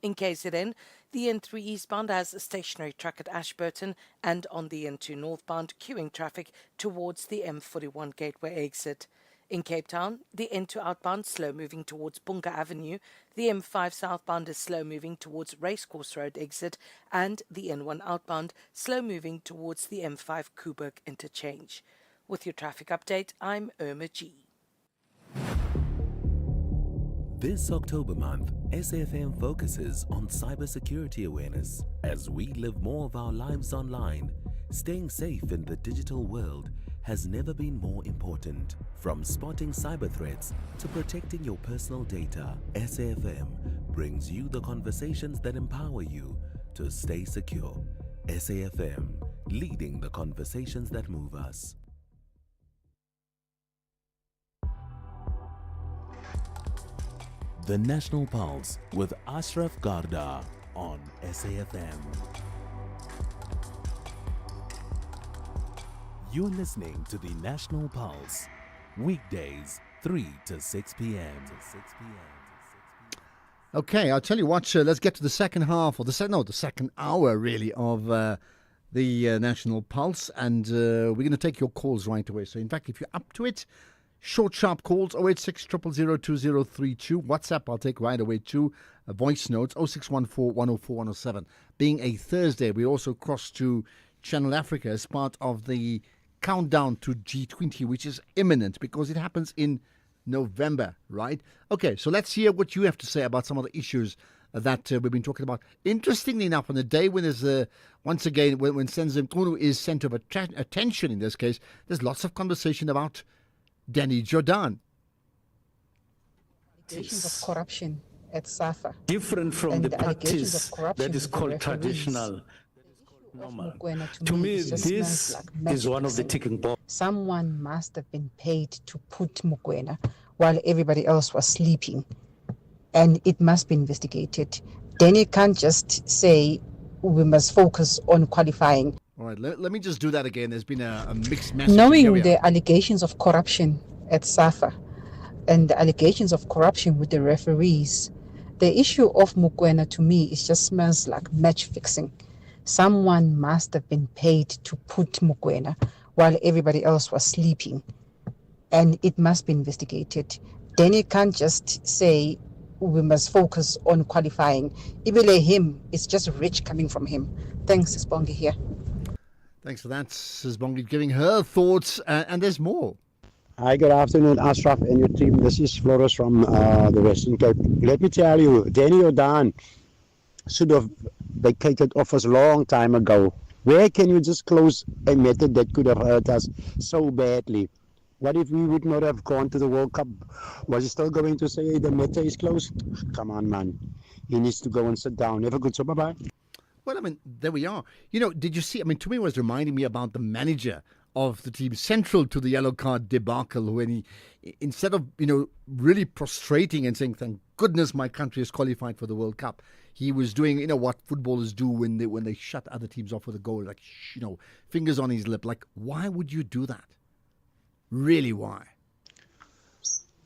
In KZN, the N3 eastbound has a stationary track at Ashburton, and on the N2 northbound, queuing traffic towards the M41 Gateway exit. In Cape Town, the N2 outbound slow moving towards Bunga Avenue, the M5 southbound is slow moving towards Racecourse Road exit, and the N1 outbound slow moving towards the M5 Kuburg interchange. With your traffic update, I'm Irma G. This October month, SAFM focuses on cybersecurity awareness. As we live more of our lives online, staying safe in the digital world has never been more important. From spotting cyber threats to protecting your personal data, SAFM brings you the conversations that empower you to stay secure. SAFM, leading the conversations that move us. The National Pulse with Ashraf Garda on SAFM. You're listening to the National Pulse, weekdays 3 to 6 p.m. Okay, I'll tell you what, let's get to the second half, or the second hour, really, of the National Pulse, and we're going to take your calls right away. So, in fact, if you're up to it, short, sharp calls, 086 000 2032. WhatsApp, I'll take right away too. Voice notes, 0614 104 107. Being a Thursday, we also cross to Channel Africa as part of the countdown to G20, which is imminent because it happens in November, right? Okay, so let's hear what you have to say about some of the issues that we've been talking about. Interestingly enough, on the day when there's, once again, when Senzo Mchunu is centre of attention in this case, there's lots of conversation about Danny Jordaan. Allegations of corruption at SAFA. Different from the practice that is called traditional. Normal. To me, this is one of the ticking bombs. Someone must have been paid to put Mokoena while everybody else was sleeping. And it must be investigated. Danny can't just say we must focus on qualifying. All right, let me just do that again. There's been a mixed message. Knowing the allegations of corruption at SAFA and the allegations of corruption with the referees, the issue of Mokoena to me is just smells like match fixing. Someone must have been paid to put Mokoena while everybody else was sleeping. And it must be investigated. Danny can't just say we must focus on qualifying. Ibile him, it's just rich coming from him. Thanks, Sisbongi here. Thanks for that, Sisbongi, giving her thoughts, and there's more. Hi, good afternoon, Ashraf and your team. This is Flores from the Western Cape. Let me tell you, Danny Jordaan should have vacated office a long time ago. Where can you just close a method that could have hurt us so badly? What if we would not have gone to the World Cup? Was he still going to say the matter is closed? Come on, man. He needs to go and sit down. Have a good summer. Bye. Well, I mean, there we are. You know, did you see? I mean, to me, it was reminding me about the manager of the team central to the yellow card debacle, when he, instead of, really prostrating and saying, thank goodness my country is qualified for the World Cup, he was doing, what footballers do when they shut other teams off with a goal, like, fingers on his lip. Like, why would you do that? Really, why?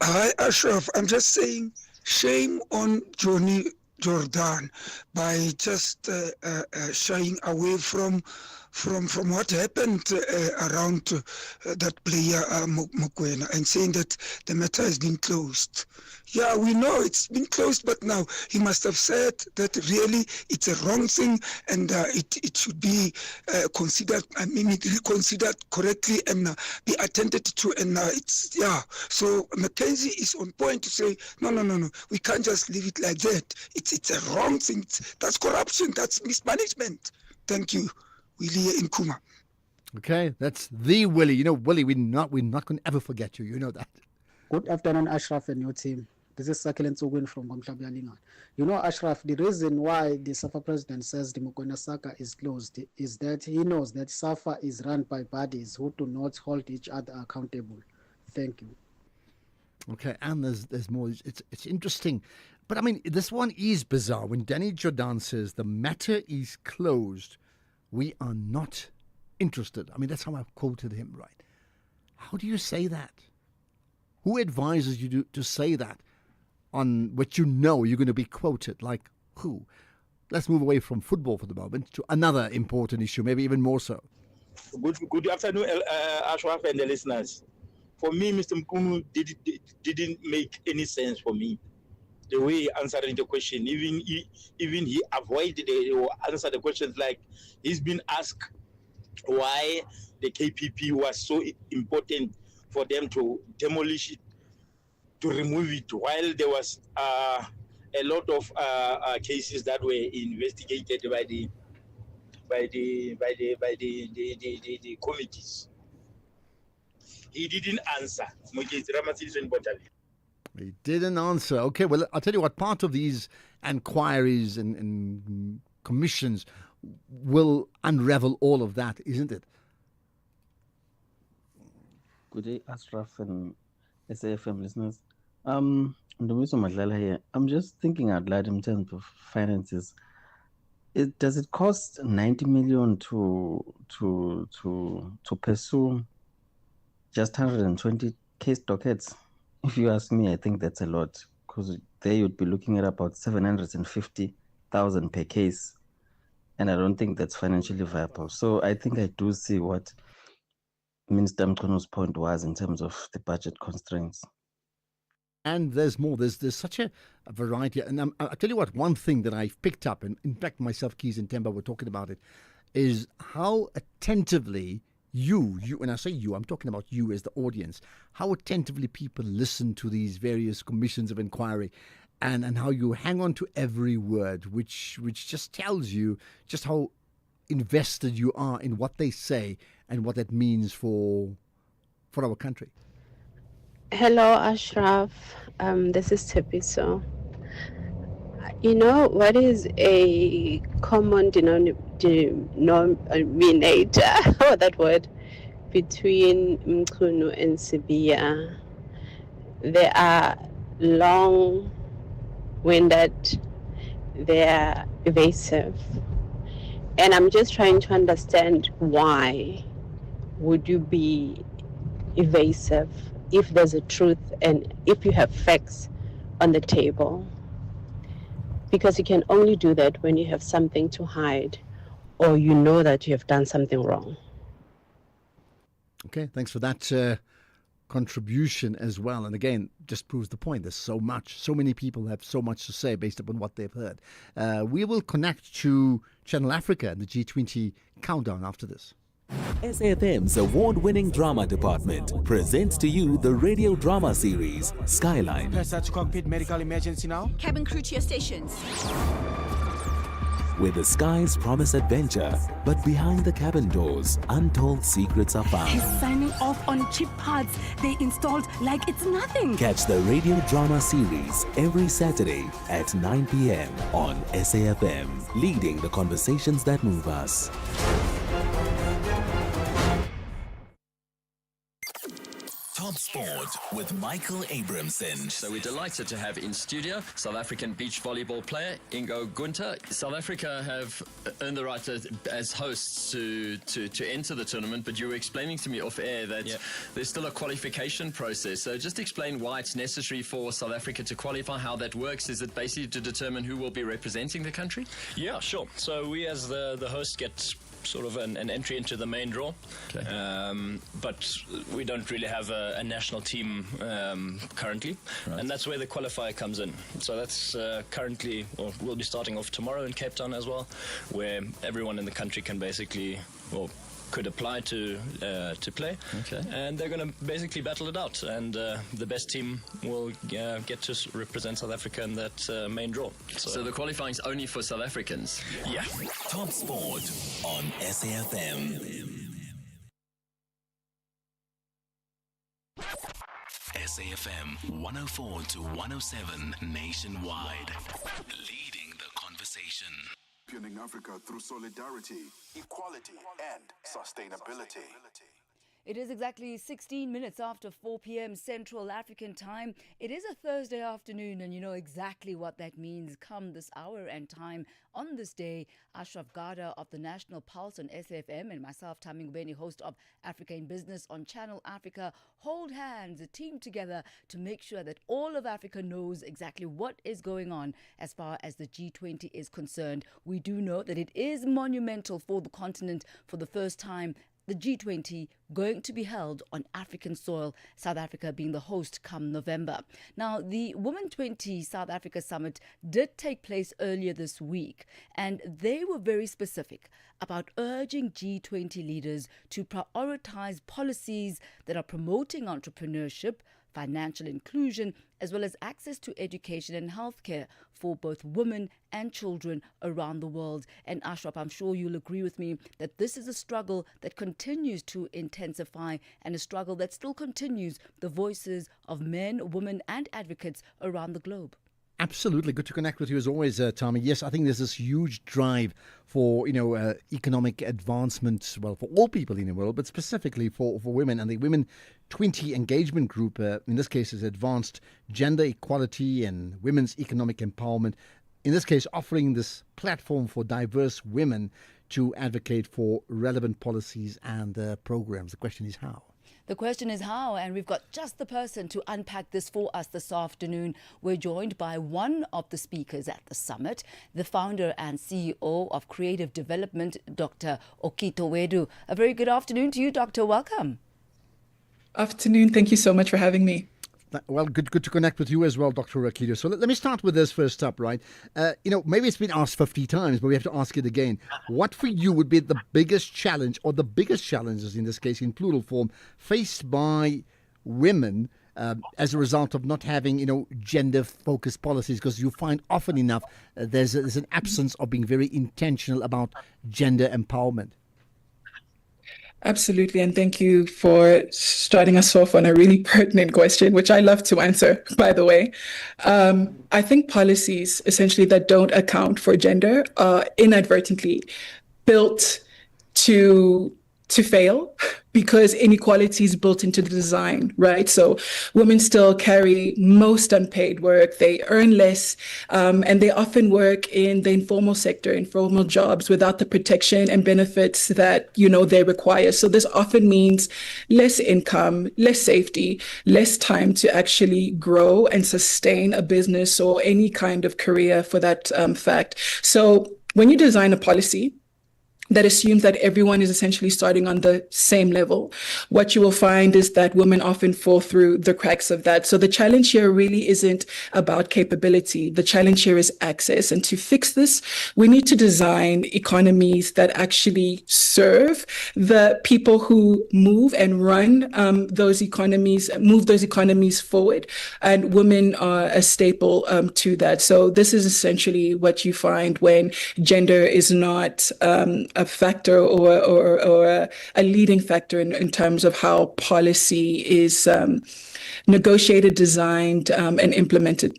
Hi, Ashraf. I'm just saying, shame on Johnny Jordaan by just shying away from what happened around that player Mokoena, and saying that the matter has been closed. Yeah, we know it's been closed, but now he must have said that really it's a wrong thing, and it should be considered, reconsidered correctly and be attended to. And so Mackenzie is on point to say no, we can't just leave it like that. It's a wrong thing. That's corruption. That's mismanagement. Thank you. Willie in Kuma. Okay, that's the Willie. Willie, we're not going to ever forget you. You know that. Good afternoon, Ashraf and your team. This is Sakil Nsugwin from Gomshabialinga. Ashraf, the reason why the SAFA president says the Mokoena Soccer is closed is that he knows that SAFA is run by bodies who do not hold each other accountable. Thank you. Okay, and there's more. It's interesting. But I mean, this one is bizarre. When Danny Jordaan says the matter is closed, we are not interested. I mean, that's how I've quoted him, right? How do you say that? Who advises you to say that on what you're going to be quoted? Like who? Let's move away from football for the moment to another important issue, maybe even more so. Good afternoon, Ashraf and the listeners. For me, Mr. Mchunu didn't make any sense for me. The way he answered the question, even he avoided or answered the questions, like he's been asked why the KPP was so important for them to demolish it, to remove it, while there was a lot of cases that were investigated by the committees. He didn't answer. He didn't answer. Okay, well, I'll tell you what, part of these inquiries and commissions will unravel all of that, isn't it? Good day, Ashraf and SAFM listeners. Ndumiso Madlala here. I'm just thinking out loud in terms of finances. Does it cost 90 million to pursue just 120 case dockets? If you ask me, I think that's a lot, because there you'd be looking at about 750,000 per case, and I don't think that's financially viable. So I think I do see what Minister Mchono's point was in terms of the budget constraints. And there's more. There's such a variety. And I'll tell you what, one thing that I've picked up, and in fact myself, Keys and Temba were talking about it, is how attentively you, when I say you, I'm talking about you as the audience, how attentively people listen to these various commissions of inquiry, and how you hang on to every word, which just tells you just how invested you are in what they say and what that means for our country. Hello, Ashraf. This is Tepiso. You know, what is a common denominator, or that word, between Mchunu and Sibiya? They are long-winded, they are evasive. And I'm just trying to understand, why would you be evasive if there's a truth and if you have facts on the table? Because you can only do that when you have something to hide, or you know that you have done something wrong. Okay, thanks for that contribution as well. And again, just proves the point. There's so much. So many people have so much to say based upon what they've heard. We will connect to Channel Africa and the G20 countdown after this. SAFM's award-winning drama department presents to you the radio drama series Skyline. Press to cockpit, medical emergency now. Cabin crew to your stations. Where the skies promise adventure, but behind the cabin doors, untold secrets are found. He's signing off on cheap parts they installed like it's nothing. Catch the radio drama series every Saturday at 9 p.m. on SAFM, leading the conversations that move us. Top Sport with Michael Abramson. So we're delighted to have in studio South African beach volleyball player Ingo Gunter. South Africa have earned the right as hosts to enter the tournament, but you were explaining to me off air that there's still a qualification process. So just explain why it's necessary for South Africa to qualify, how that works. Is it basically to determine who will be representing the country? Yeah, sure. So we as the host get sort of an entry into the main draw, but we don't really have a national team currently, and that's where the qualifier comes in. So that's currently, or we'll be starting off tomorrow in Cape Town as well, where everyone in the country can basically, could apply to play, and they're going to basically battle it out, and the best team will get to represent South Africa in that main draw. So the qualifying is only for South Africans? Yeah. Top Sport on SAFM. SAFM 104 to 107 nationwide. Leading the conversation. Championing Africa through solidarity, equality, and sustainability. It is exactly 16 minutes after 4 p.m. Central African time. It is a Thursday afternoon, and you know exactly what that means. Come this hour and time on this day, Ashraf Garda of the National Pulse on SAFM and myself, Tami Ngubeni, host of Africa in Business on Channel Africa, hold hands, a team together to make sure that all of Africa knows exactly what is going on as far as the G20 is concerned. We do know that it is monumental for the continent. For the first time, the G20 going to be held on African soil, South Africa being the host come November. Now, the Women 20 South Africa Summit did take place earlier this week, and they were very specific about urging G20 leaders to prioritize policies that are promoting entrepreneurship, financial inclusion, as well as access to education and healthcare for both women and children around the world. And Ashraf, I'm sure you'll agree with me that this is a struggle that continues to intensify, and a struggle that still continues the voices of men, women, and advocates around the globe. Absolutely. Good to connect with you as always, Tommy. Yes, I think there's this huge drive for, economic advancement, well, for all people in the world, but specifically for women. And the Women 20 Engagement Group, in this case, is Advanced Gender Equality and Women's Economic Empowerment. In this case, offering this platform for diverse women to advocate for relevant policies and programs. The question is how? The question is how, and we've got just the person to unpack this for us this afternoon. We're joined by one of the speakers at the summit, the founder and CEO of Creative Development, Dr. Okito Wedu. A very good afternoon to you, Doctor. Welcome. Afternoon. Thank you so much for having me. Well, good to connect with you as well, Dr. Okito. So let me start with this first up, right? Maybe it's been asked 50 times, but we have to ask it again. What for you would be the biggest challenge, or the biggest challenges in this case in plural form, faced by women as a result of not having, gender-focused policies? Because you find often enough there's an absence of being very intentional about gender empowerment. Absolutely. And thank you for starting us off on a really pertinent question, which I love to answer, by the way. I think policies essentially that don't account for gender are inadvertently built to fail because inequality is built into the design, right? So women still carry most unpaid work. They earn less, and they often work in the informal sector, informal jobs without the protection and benefits that, they require. So this often means less income, less safety, less time to actually grow and sustain a business or any kind of career for that fact. So when you design a policy that assumes that everyone is essentially starting on the same level, what you will find is that women often fall through the cracks of that. So the challenge here really isn't about capability. The challenge here is access. And to fix this, we need to design economies that actually serve the people who move and run those economies forward. And women are a staple to that. So this is essentially what you find when gender is not a factor or a leading factor in terms of how policy is negotiated, designed, and implemented.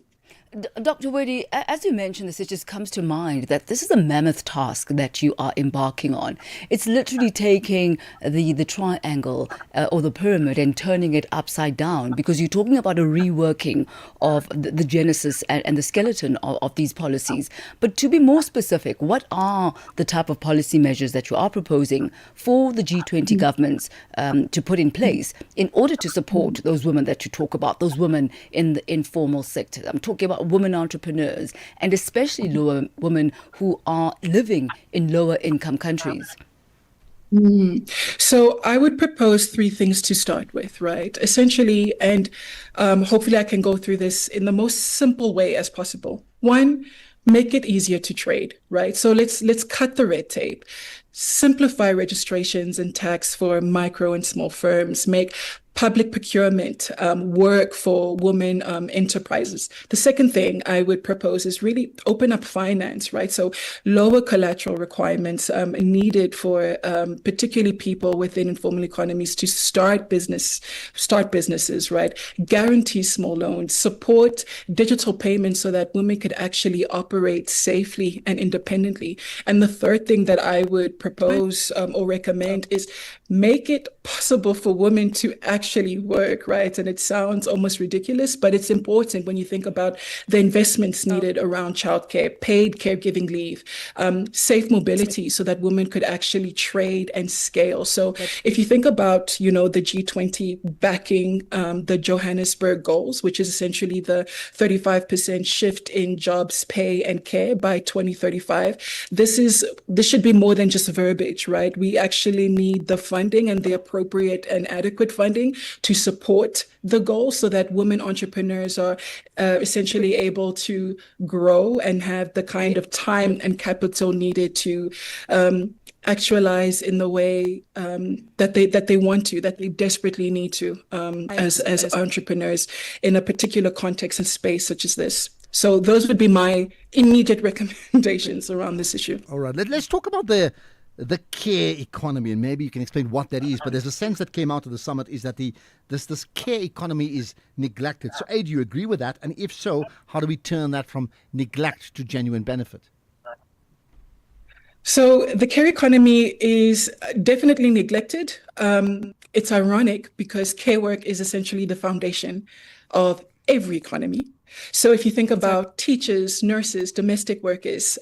Dr. Wedu, as you mentioned this, it just comes to mind that this is a mammoth task that you are embarking on. It's literally taking the triangle or the pyramid and turning it upside down, because you're talking about a reworking of the genesis and the skeleton of these policies. But to be more specific, what are the type of policy measures that you are proposing for the G20 governments to put in place in order to support those women that you talk about, those women in the informal sector? I'm talking about women entrepreneurs, and especially women who are living in lower income countries. So I would propose three things to start with, right? Essentially, and hopefully I can go through this in the most simple way as possible. One, make it easier to trade, right? So let's cut the red tape. Simplify registrations and tax for micro and small firms. Make public procurement work for women enterprises. The second thing I would propose is really open up finance, right? So lower collateral requirements needed for particularly people within informal economies to start businesses, right? Guarantee small loans, support digital payments so that women could actually operate safely and independently. And the third thing that I would propose or recommend is make it possible for women to actually work, right? And it sounds almost ridiculous, but it's important when you think about the investments needed around childcare, paid caregiving leave, safe mobility so that women could actually trade and scale. So if you think about, the G20 backing the Johannesburg goals, which is essentially the 35% shift in jobs, pay, and care by 2035, this should be more than just verbiage, right? We actually need the funding and the appropriate and adequate funding to support the goal so that women entrepreneurs are essentially able to grow and have the kind of time and capital needed to actualize in the way that they desperately need to as entrepreneurs in a particular context and space such as this. So those would be my immediate recommendations around this issue. All right, let's talk about the the care economy, and maybe you can explain what that is. But there's a sense that came out of the summit is that this care economy is neglected. So, A, do you agree with that? And if so, how do we turn that from neglect to genuine benefit? So the care economy is definitely neglected. It's ironic because care work is essentially the foundation of every economy. So if you think about teachers, nurses, domestic workers,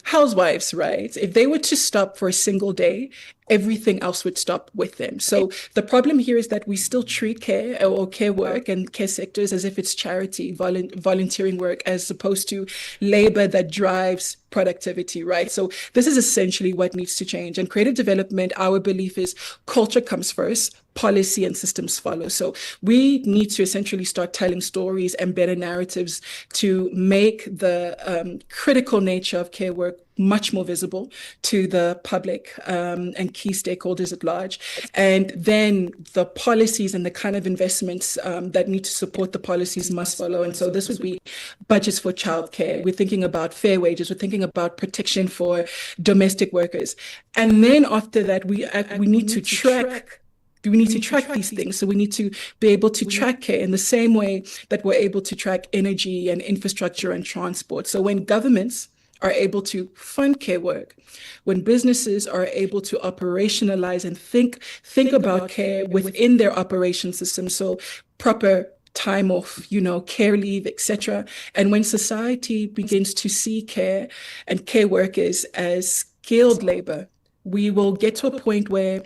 housewives, right? If they were to stop for a single day, everything else would stop with them. So the problem here is that we still treat care or care work and care sectors as if it's charity, volunteering work, as opposed to labor that drives productivity, right? So this is essentially what needs to change. And creative development, our belief is culture comes first, policy and systems follow. So we need to essentially start telling stories and better narratives to make the critical nature of care work much more visible to the public and key stakeholders at large. And then the policies and the kind of investments that need to support the policies must follow. And so this would be budgets for childcare. We're thinking about fair wages. We're thinking about protection for domestic workers. And then after that, we need to track. We need to track these things. So we need to be able to track care in the same way that we're able to track energy and infrastructure and transport. So when governments are able to fund care work, when businesses are able to operationalize and think about care within their operation system, so proper time off, care leave, etc. And when society begins to see care and care workers as skilled labor, we will get to a point where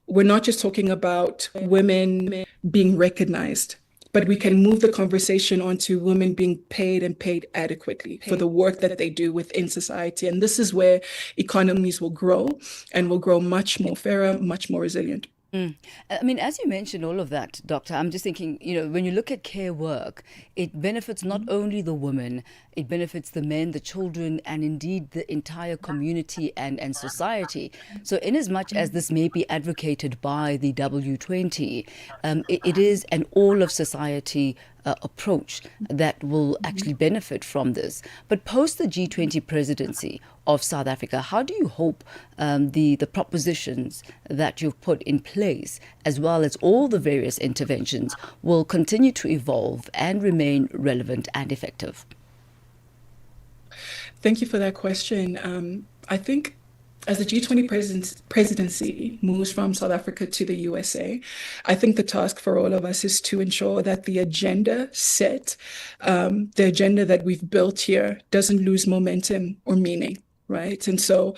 we're not just talking about women being recognized, but we can move the conversation onto women being paid and paid adequately for the work that they do within society. And this is where economies will grow and will grow much more fairer, much more resilient. I mean, as you mentioned all of that, Doctor, I'm just thinking, when you look at care work, it benefits not only the women, it benefits the men, the children, and indeed the entire community and society. So in as much as this may be advocated by the W20, it is an all of society approach that will actually benefit from this. But post the G20 presidency of South Africa, how do you hope the propositions that you've put in place, as well as all the various interventions, will continue to evolve and remain relevant and effective? Thank you for that question. I think as the G20 presidency moves from South Africa to the USA, I think the task for all of us is to ensure that the agenda set, the agenda that we've built here, doesn't lose momentum or meaning, right? And so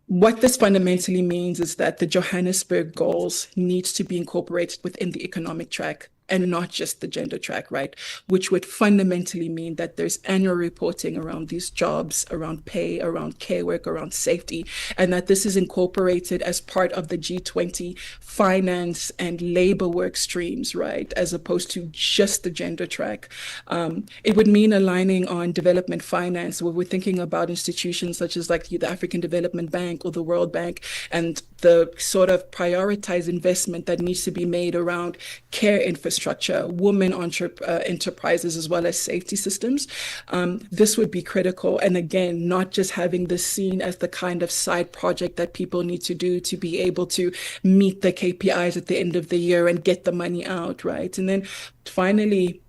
what this fundamentally means is that the Johannesburg goals needs to be incorporated within the economic track and not just the gender track, right? Which would fundamentally mean that there's annual reporting around these jobs, around pay, around care work, around safety, and that this is incorporated as part of the G20 finance and labor work streams, right? As opposed to just the gender track. It would mean aligning on development finance, where we're thinking about institutions such as like the African Development Bank or the World Bank, and the sort of prioritized investment that needs to be made around care infrastructure, women enterprises, as well as safety systems. This would be critical. And again, not just having this seen as the kind of side project that people need to do to be able to meet the KPIs at the end of the year and get the money out, right? And then finally,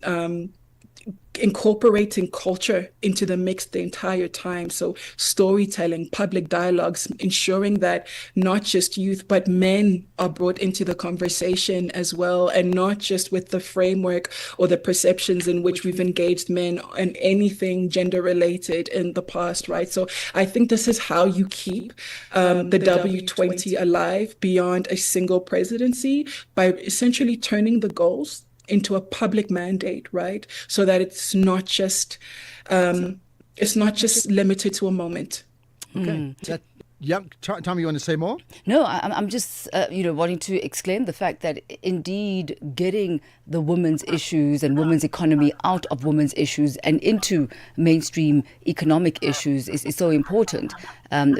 incorporating culture into the mix the entire time. So storytelling, public dialogues, ensuring that not just youth, but men are brought into the conversation as well, and not just with the framework or the perceptions in which we've engaged men in anything gender related in the past, right? So I think this is how you keep the W20 alive beyond a single presidency, by essentially turning the goals into a public mandate, right? So that it's not just limited to a moment. Okay. Tommy, you want to say more? No, I'm just, wanting to exclaim the fact that indeed getting the women's issues and women's economy out of women's issues and into mainstream economic issues is so important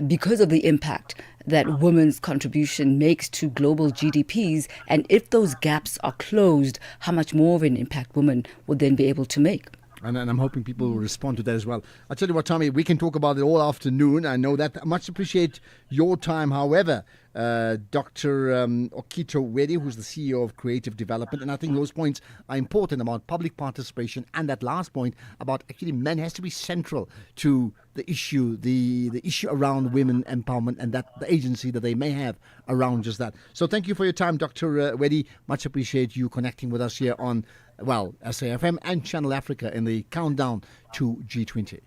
because of the impact that women's contribution makes to global GDPs. And if those gaps are closed, how much more of an impact women would then be able to make? And I'm hoping people will respond to that as well. I'll tell you what, Tommy, we can talk about it all afternoon. I know that. I much appreciate your time. However, Dr. Okito Wedi, who's the CEO of Creative Development, and I think those points are important about public participation, and that last point about actually men has to be central to the issue, the issue around women empowerment and that the agency that they may have around just that. So thank you for your time, Dr. Wedi. Much appreciate you connecting with us here on SAFM and Channel Africa in the countdown to G20.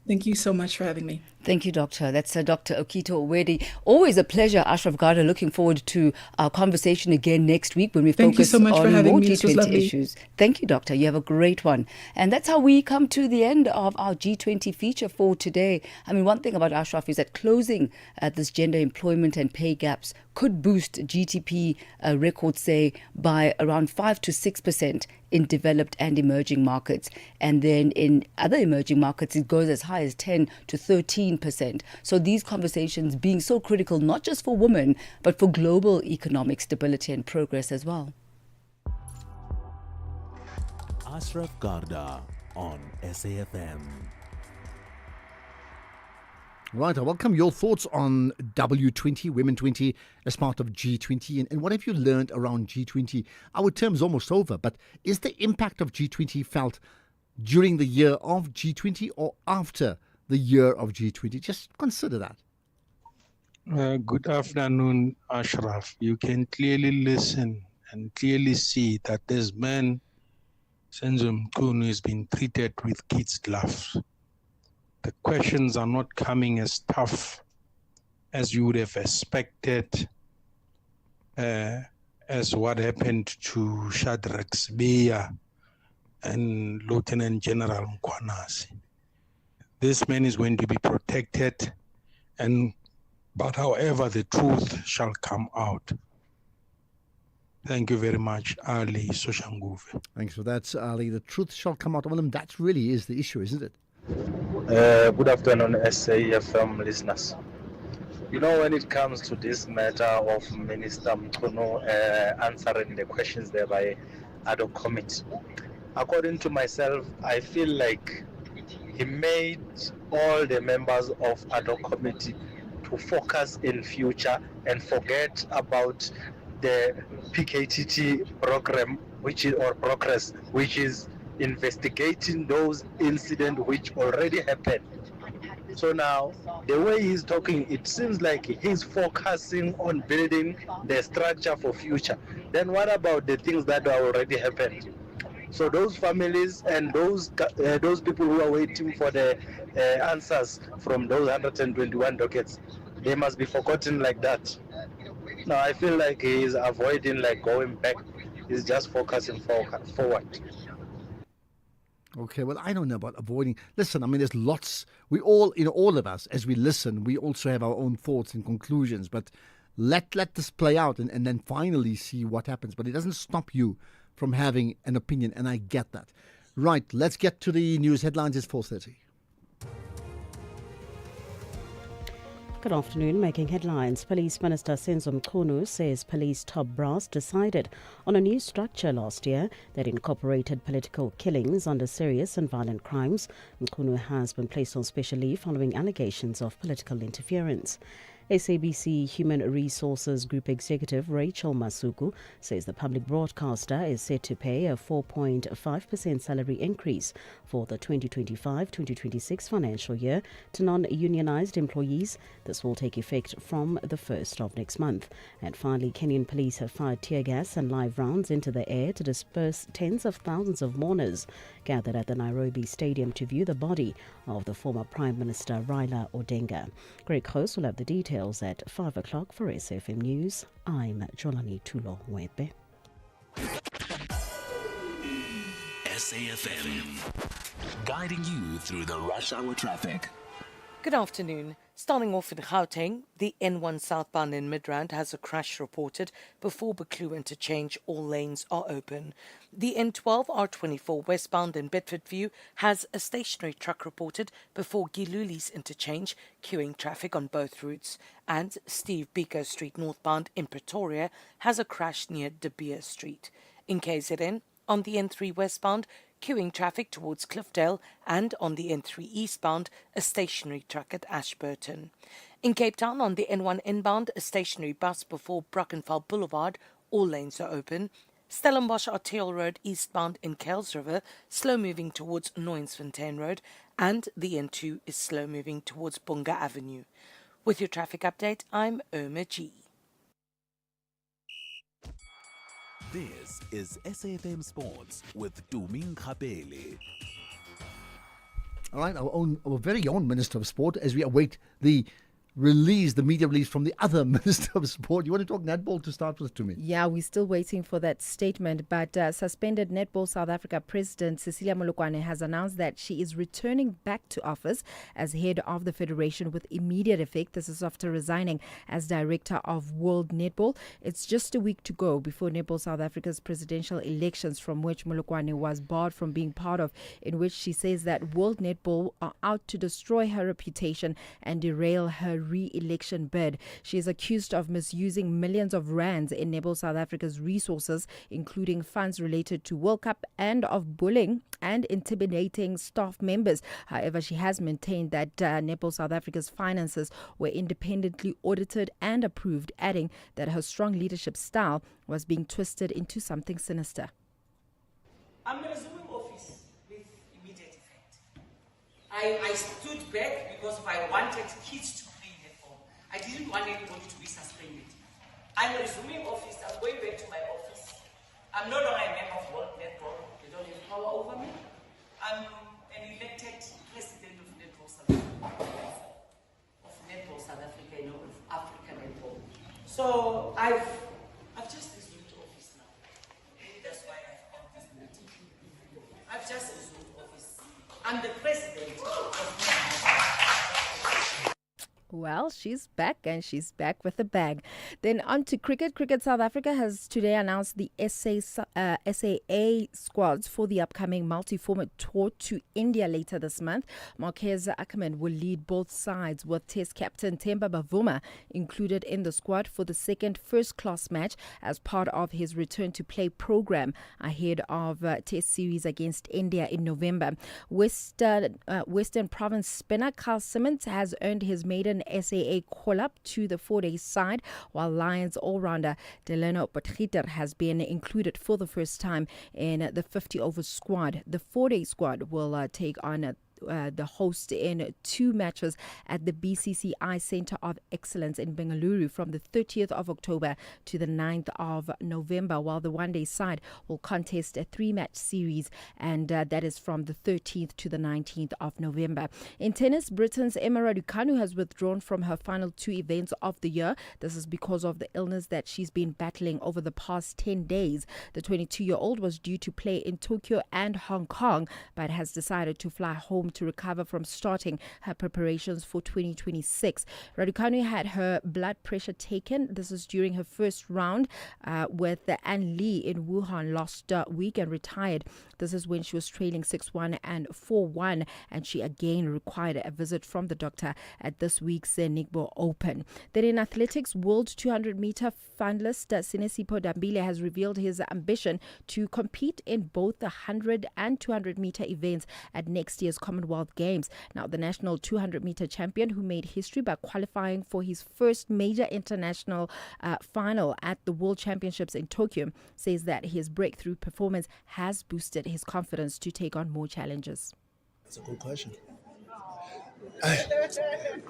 Thank you so much for having me. Thank you, Doctor. That's Dr. Okito Wedi. Always a pleasure, Ashraf Garda. Looking forward to our conversation again next week when we focus on more G20 issues. Thank you, Doctor. You have a great one. And that's how we come to the end of our G20 feature for today. I mean, one thing about Ashraf is that closing this gender employment and pay gaps could boost GDP records, say, by around 5 to 6% in developed and emerging markets. And then in other emerging markets, it goes as high as 10 to 13%. So these conversations being so critical, not just for women, but for global economic stability and progress as well. Ashraf Garda on SAFM. Right, I welcome your thoughts on W20, Women 20, as part of G20. And what have you learned around G20? Our term's almost over, but is the impact of G20 felt during the year of G20 or after the year of G20? Just consider that. Good afternoon, Ashraf. You can clearly listen and clearly see that this man, Senzo Mchunu, has been treated with kids' gloves. The questions are not coming as tough as you would have expected, as what happened to Shadrach Sibiya and Lieutenant General Mkhwanazi. This man is going to be protected, but however, the truth shall come out. Thank you very much, Ali Soshanguve. Thanks for that, Ali. The truth shall come out. Well, that really is the issue, isn't it? Good afternoon, SAFM listeners. You know, when it comes to this matter of Minister Mchunu answering the questions there by ad hoc committee, according to myself, I feel like he made all the members of ad hoc committee to focus in future and forget about the PKTT program, progress, which is investigating those incidents which already happened. So now, the way he's talking, it seems like he's focusing on building the structure for future. Then what about the things that are already happened? So those families and those people who are waiting for the answers from those 121 dockets, they must be forgotten like that. Now I feel like he is avoiding going back. He's just focusing forward. Okay, well, I don't know about avoiding. Listen, I mean, there's lots. We all, all of us, as we listen, we also have our own thoughts and conclusions. But let this play out and then finally see what happens. But it doesn't stop you from having an opinion, and I get that. Right, let's get to the news headlines. It's 4:30. Good afternoon. Making headlines, Police Minister Senzo Mchunu says police top brass decided on a new structure last year that incorporated political killings under serious and violent crimes. Mchunu has been placed on special leave following allegations of political interference. SABC Human Resources Group Executive Rachel Masuku says the public broadcaster is set to pay a 4.5% salary increase for the 2025-2026 financial year to non-unionized employees. This will take effect from the 1st of next month. And finally, Kenyan police have fired tear gas and live rounds into the air to disperse tens of thousands of mourners gathered at the Nairobi Stadium to view the body of the former Prime Minister Raila Odinga. Greg Host will have the details at 5 o'clock for SAFM News. I'm Jolani Tulo Webe. SAFM, guiding you through the rush hour traffic. Good afternoon. Starting off in Gauteng, the N1 southbound in Midrand has a crash reported before Buccleuch interchange. All lanes are open. The N12 R24 westbound in Bedfordview has a stationary truck reported before Giluli's interchange, queuing traffic on both routes. And Steve Biko Street northbound in Pretoria has a crash near De Beer Street. In KZN, on the N3 westbound, queuing traffic towards Cliffdale, and on the N3 eastbound, a stationary truck at Ashburton. In Cape Town, on the N1 inbound, a stationary bus before Brackenfell Boulevard, all lanes are open. Stellenbosch Arterial Road eastbound in Kells River, slow moving towards Nooinsfontein Road, and the N2 is slow moving towards Bunga Avenue. With your traffic update, I'm Irma G. This is SAFM Sports with Tuming Khapele. All right, our very own Minister of Sport, as we await the media release from the other Minister of Sport. You want to talk netball to start with, to me? Yeah, we're still waiting for that statement, but suspended Netball South Africa President Cecilia Molokwane has announced that she is returning back to office as head of the federation with immediate effect. This is after resigning as director of World Netball. It's just a week to go before Netball South Africa's presidential elections, from which Molokwane was barred from being part of, in which she says that World Netball are out to destroy her reputation and derail her re-election bid. She is accused of misusing millions of rands in Netball South Africa's resources, including funds related to World Cup, and of bullying and intimidating staff members. However, she has maintained that Netball South Africa's finances were independently audited and approved, adding that her strong leadership style was being twisted into something sinister. I'm resuming office with immediate effect. I stood back because I wanted kids to play netball. I didn't want anybody to be suspended. I'm resuming office. I'm going back to my office. I'm no longer a member of World Netball. They don't have power over me. I'm an elected president of Netball South Africa, you know, of African Netball. So I've just resumed office now. Maybe that's why I've called this meeting. I've just resumed office. I'm the president of Well, she's back, and she's back with a bag. Then on to cricket. Cricket South Africa has today announced the SAA squads for the upcoming multi-format tour to India later this month. Marquez Ackerman will lead both sides, with Test captain Themba Bavuma included in the squad for the second first-class match as part of his return to play program ahead of Test series against India in November. Western Province spinner Carl Simmons has earned his maiden SAA call-up to the 4-day side, while Lions all-rounder Delano Potgieter has been included for the first time in the 50-over squad. The 4-day squad will take on the host in 2 matches at the BCCI Centre of Excellence in Bengaluru from the 30th of October to the 9th of November, while the 1-day side will contest a 3-match series, and that is from the 13th to the 19th of November. In tennis, Britain's Emma Raducanu has withdrawn from her final 2 events of the year. This is because of the illness that she's been battling over the past 10 days. The 22-year-old was due to play in Tokyo and Hong Kong, but has decided to fly home to recover from starting her preparations for 2026. Raducanu had her blood pressure taken. This is during her first round with Ann Lee in Wuhan last week, and retired. This is when she was trailing 6-1 and 4-1, and she again required a visit from the doctor at this week's Nigbo Open. Then in athletics, World 200-meter finalist Sinesipho Dambile has revealed his ambition to compete in both the 100 and 200-meter events at next year's Commonwealth Games. Now, the national 200-meter champion, who made history by qualifying for his first major international final at the World Championships in Tokyo, says that his breakthrough performance has boosted his confidence to take on more challenges. That's a good question.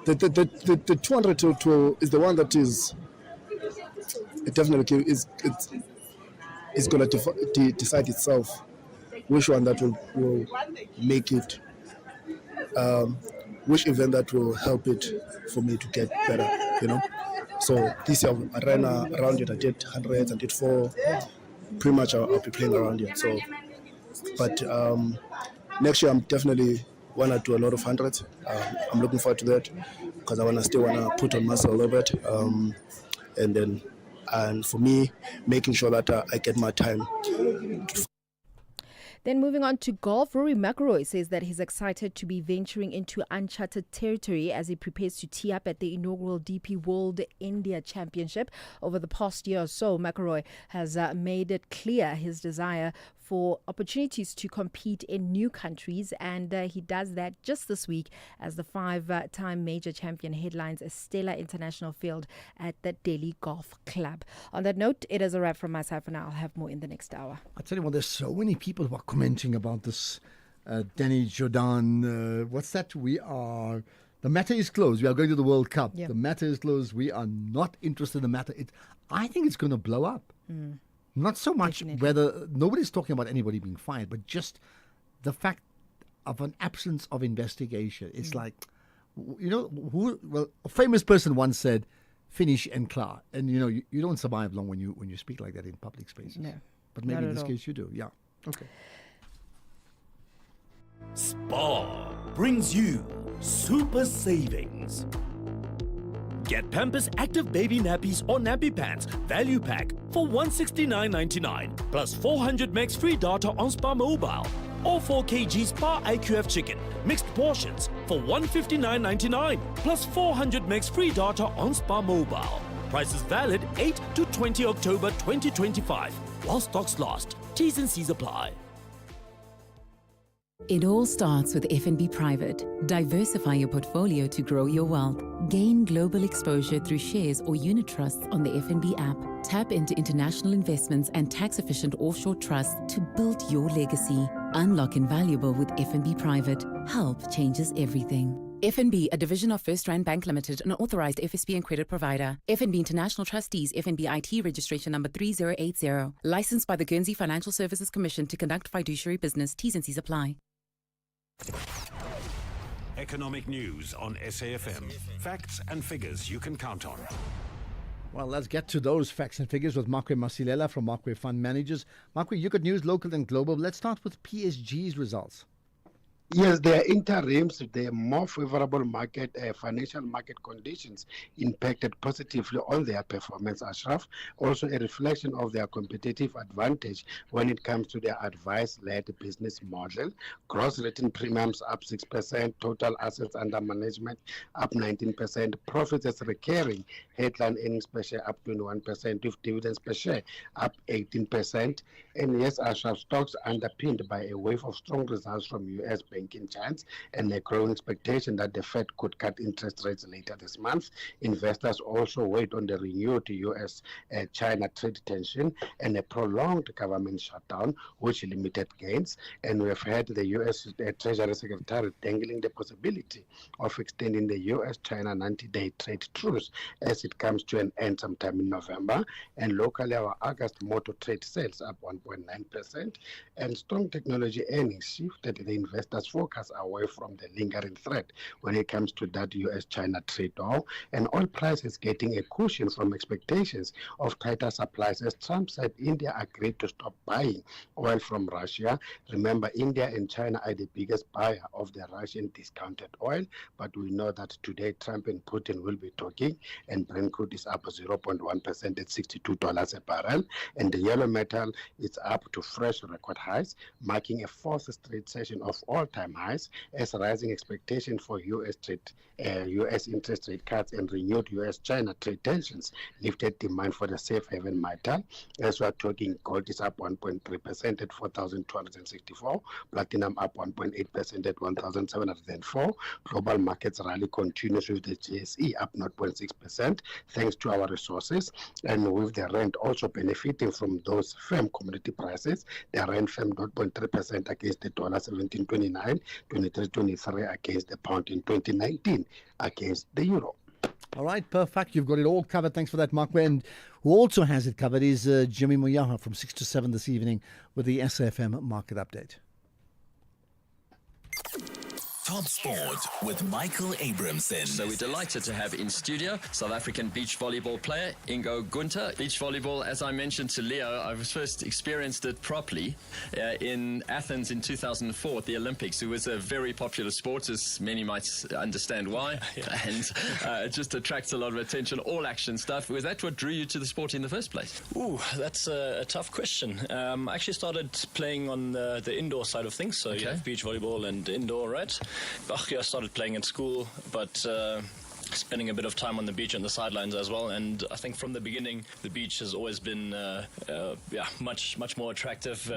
The 200 to is the one that is, it definitely is going to decide itself which one that will make it, which event that will help it for me to get better, you know. So this year I ran around it. I did 100s, I did 4. Pretty much I'll be playing around it. So, but next year I'm definitely want to do a lot of 100s. I'm looking forward to that because I still want to put on muscle a little bit, and for me, making sure that I get my time. Then moving on to golf, Rory McIlroy says that he's excited to be venturing into uncharted territory as he prepares to tee up at the inaugural DP World India Championship. Over the past year or so, McIlroy has made it clear his desire for opportunities to compete in new countries, and he does that just this week as the 5-time major champion headlines a stellar international field at the Delhi Golf Club. On that note, it is a wrap from my side for now. I'll have more in the next hour. I tell you what, there's so many people who are commenting about this Danny Jordan. What's that? The matter is closed. We are going to the World Cup. Yeah. The matter is closed. We are not interested in the matter. I think it's going to blow up. Not so much whether nobody's talking about anybody being fired, but just the fact of an absence of investigation. It's like, a famous person once said, "Finish and clear." And you don't survive long when you speak like that in public spaces. No, but maybe in this case you do. Yeah. Okay. Spar brings you super savings. Get Pampers Active Baby Nappies or Nappy Pants Value Pack for $169.99 plus 400 megs free data on Spar Mobile. Or 4 kg Spar IQF Chicken Mixed Portions for $159.99 plus 400 megs free data on Spar Mobile. Prices valid 8 to 20 October 2025 while stocks last. T's and C's apply. It all starts with FNB Private. Diversify your portfolio to grow your wealth. Gain global exposure through shares or unit trusts on the FNB app. Tap into international investments and tax-efficient offshore trusts to build your legacy. Unlock invaluable with FNB Private. Help changes everything. FNB, a division of First Rand Bank Limited, an authorized FSB and credit provider. FNB International Trustees, FNB IT registration number 3080. Licensed by the Guernsey Financial Services Commission to conduct fiduciary business. T's and C's apply. Economic news on SAFM. Facts and figures you can count on. Well, let's get to those facts and figures with Makwe Masilela from Makwe Fund Managers. Makwe, you got news local and global. Let's start with PSG's results. Yes, their interims, the more favorable financial market conditions impacted positively on their performance, Ashraf. Also a reflection of their competitive advantage when it comes to their advice-led business model. Gross written premiums up 6%, total assets under management up 19%, profits as recurring, headline earnings per share up 21%, with dividends per share up 18%. And yes, Ashraf, stocks underpinned by a wave of strong results from U.S. banking giants and a growing expectation that the Fed could cut interest rates later this month. Investors also wait on the renewed U.S.-China trade tension and a prolonged government shutdown, which limited gains. And we have had the U.S. Treasury Secretary dangling the possibility of extending the U.S.-China 90-day trade truce as it comes to an end sometime in November. And locally, our August motor trade sales up 1.9%, and strong technology earnings shifted the investors' focus away from the lingering threat when it comes to that U.S.-China trade war. And oil prices getting a cushion from expectations of tighter supplies as Trump said India agreed to stop buying oil from Russia. Remember, India and China are the biggest buyer of the Russian discounted oil, but we know that today Trump and Putin will be talking, and Brent crude is up 0.1% at $62 a barrel, and the yellow metal is up to fresh record highs, marking a fourth straight session of all-time highs as rising expectation for U.S. interest rate cuts and renewed U.S.-China trade tensions lifted demand for the safe haven metal. As we are talking, gold is up 1.3% at 4,264, platinum up 1.8% at 1,704. Global markets rally continues with the JSE up 0.6% thanks to our resources, and with the rand also benefiting from those firm commodity prices. The rand firm 0.3% against the dollar 17.29, 23.23 against the pound in 2019 against the euro. All right, perfect. You've got it all covered. Thanks for that, Makwe. And who also has it covered is Jimmy Moyaha from 6 to 7 this evening with the SAFM Market Update. Top Sport with Michael Abramson. So we're delighted to have in studio South African beach volleyball player Ingo Gunter. Beach volleyball, as I mentioned to Leo, I first experienced it properly in Athens in 2004 at the Olympics. It was a very popular sport, as many might understand why, and it just attracts a lot of attention, all action stuff. Was that what drew you to the sport in the first place? Ooh, that's a tough question. I actually started playing on the indoor side of things, so you have beach volleyball and indoor, right? I started playing in school, but spending a bit of time on the beach and the sidelines as well. And I think from the beginning, the beach has always been much more attractive.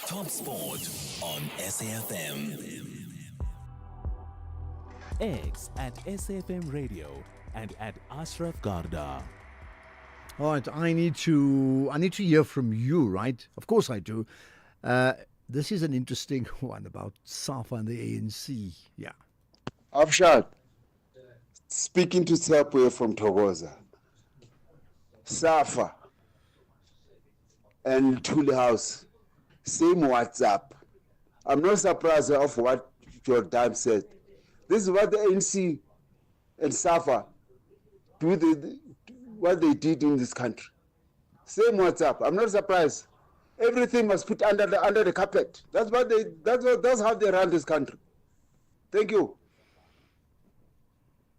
Top Sport on SAFM. X at SAFM Radio and at Ashraf Garda. All right, I need to hear from you, right? Of course I do. This is an interesting one about SAFA and the ANC. Yeah. Afshad, speaking to Sapwe from Togoza. SAFA and Tuli House, same WhatsApp. I'm not surprised of what your dad said. This is what the ANC and SAFA do, what they did in this country. Same WhatsApp. I'm not surprised. Everything was put under the carpet. That's how they run this country. Thank you.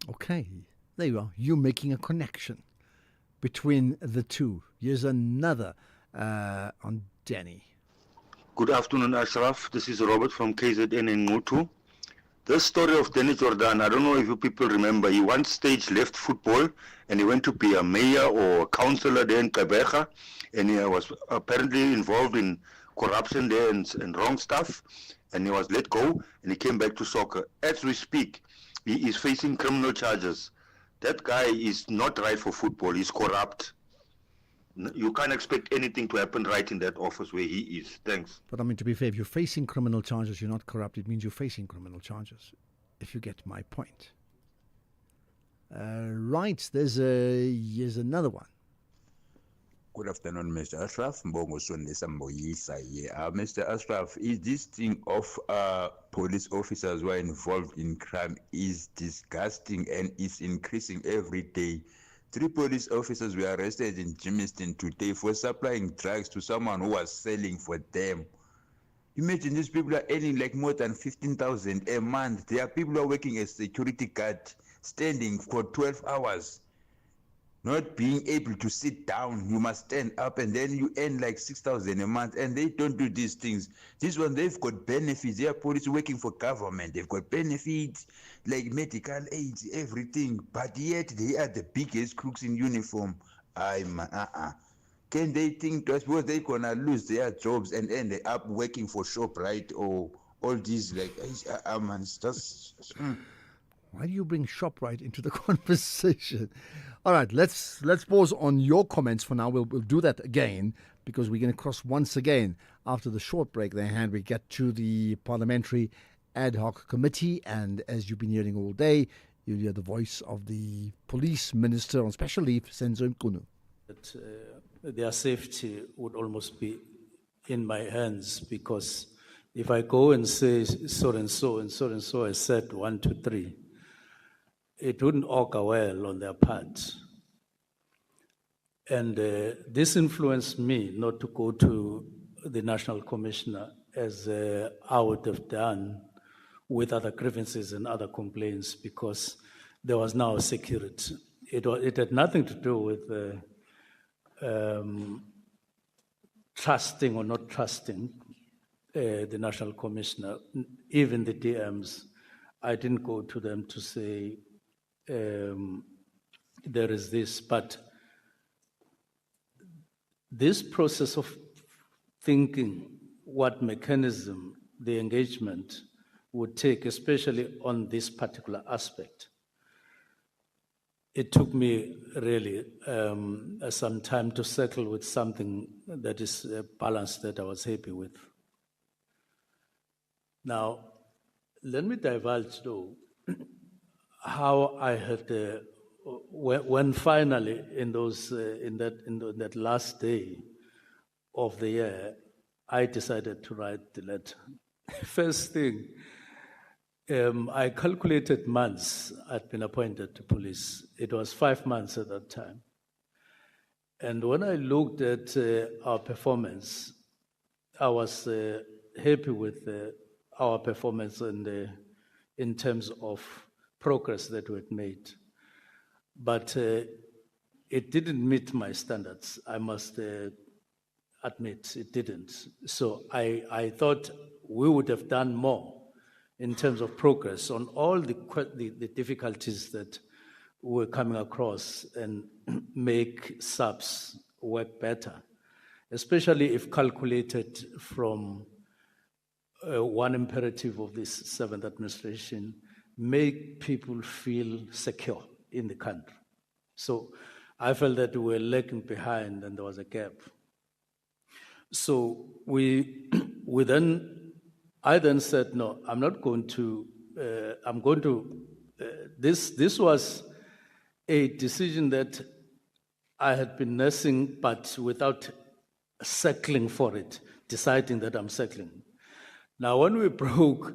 Okay, there you are. You making a connection between the two. Here's another on Danny. Good afternoon, Ashraf. This is Robert from KZN in Mutu. This story of Danny Jordan, I don't know if you people remember, he one stage left football and he went to be a mayor or a councillor there in Gqeberha, and he was apparently involved in corruption there and wrong stuff, and he was let go and he came back to soccer. As we speak, he is facing criminal charges. That guy is not right for football. He's corrupt. You can't expect anything to happen right in that office where he is. Thanks. But I mean, to be fair, if you're facing criminal charges, you're not corrupt. It means you're facing criminal charges, if you get my point. Right, here's another one. Good afternoon, Mr. Ashraf. Mr. Ashraf, is this thing of police officers who are involved in crime is disgusting and is increasing every day. 3 police officers were arrested in Germiston today for supplying drugs to someone who was selling for them. Imagine these people are earning like more than 15,000 a month. There are people who are working as security guard, standing for 12 hours. Not being able to sit down, you must stand up, and then you earn like 6,000 a month, and they don't do these things. This one, they've got benefits. They are police working for government. They've got benefits like medical aids, everything, but yet they are the biggest crooks in uniform. Can they think twice because they're gonna lose their jobs and end up working for ShopRite or all these like man, it's just. Why do you bring ShopRite into the conversation? All right, let's pause on your comments for now. We'll do that again because we're going to cross once again after the short break there, and we get to the Parliamentary Ad Hoc Committee. And as you've been hearing all day, you'll hear the voice of the Police Minister on special leave, Senzo Mchunu. That their safety would almost be in my hands, because if I go and say so and so and so and so, I said 1, 2, 3. It wouldn't augur well on their part. And this influenced me not to go to the National Commissioner as I would have done with other grievances and other complaints, because there was now security. It had nothing to do with trusting or not trusting the National Commissioner. Even the DMs, I didn't go to them to say, there is this, but this process of thinking what mechanism the engagement would take, especially on this particular aspect, it took me really some time to settle with something that is balanced, that I was happy with. Now, let me divulge though how I had, when finally in that last day of the year, I decided to write the letter. First thing, I calculated months I'd been appointed to police. It was 5 months at that time. And when I looked at our performance, I was happy with our performance in terms of progress that we had made. But it didn't meet my standards, I must admit, it didn't. So I thought we would have done more in terms of progress on all the difficulties that we're coming across and make subs work better, especially if calculated from one imperative of this seventh administration, make people feel secure in the country. So I felt that we were lagging behind and there was a gap. So I then said, no, I'm not going to, this was a decision that I had been nursing, but without settling for it, deciding that I'm settling. Now, when we broke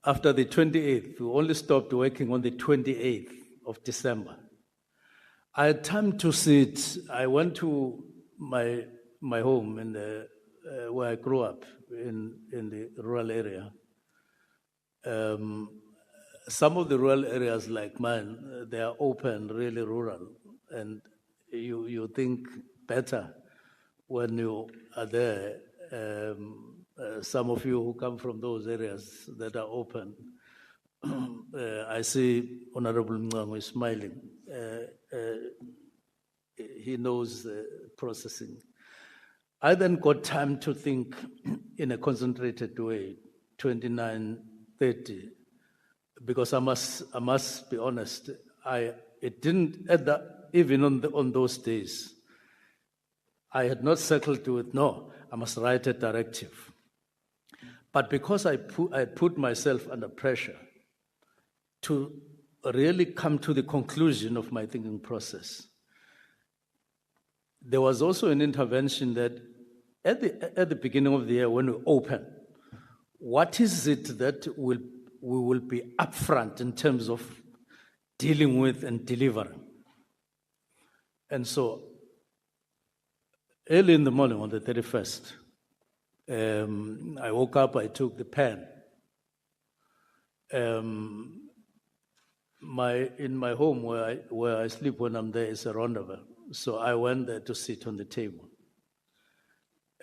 after the 28th, we only stopped working on the 28th of December. I had time to sit. I went to my home in where I grew up in the rural area. Some of the rural areas like mine, they are open, really rural, and you think better when you are there. Some of you who come from those areas that are open, I see Honorable Mngangwe smiling. He knows processing. I then got time to think in a concentrated way, 29, 30, because I must be honest, it didn't, even on those days, I had not settled with, no, I must write a directive. But because I put myself under pressure to really come to the conclusion of my thinking process, there was also an intervention that at the beginning of the year when we open, what is it that we will be upfront in terms of dealing with and delivering? And so early in the morning on the 31st, I woke up, I took the pen. In my home where I sleep when I'm there is a roundabout. So I went there to sit on the table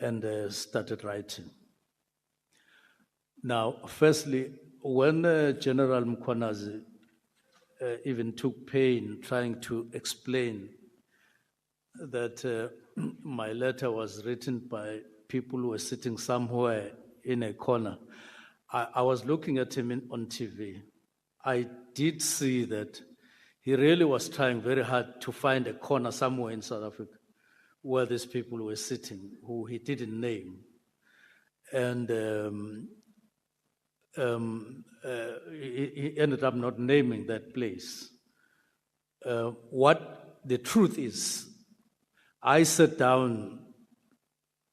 and started writing. Now, firstly, when General Mkhwanazi even took pain trying to explain that my letter was written by people who were sitting somewhere in a corner, I was looking at him on TV. I did see that he really was trying very hard to find a corner somewhere in South Africa where these people were sitting, who he didn't name. And he ended up not naming that place. What the truth is, I sat down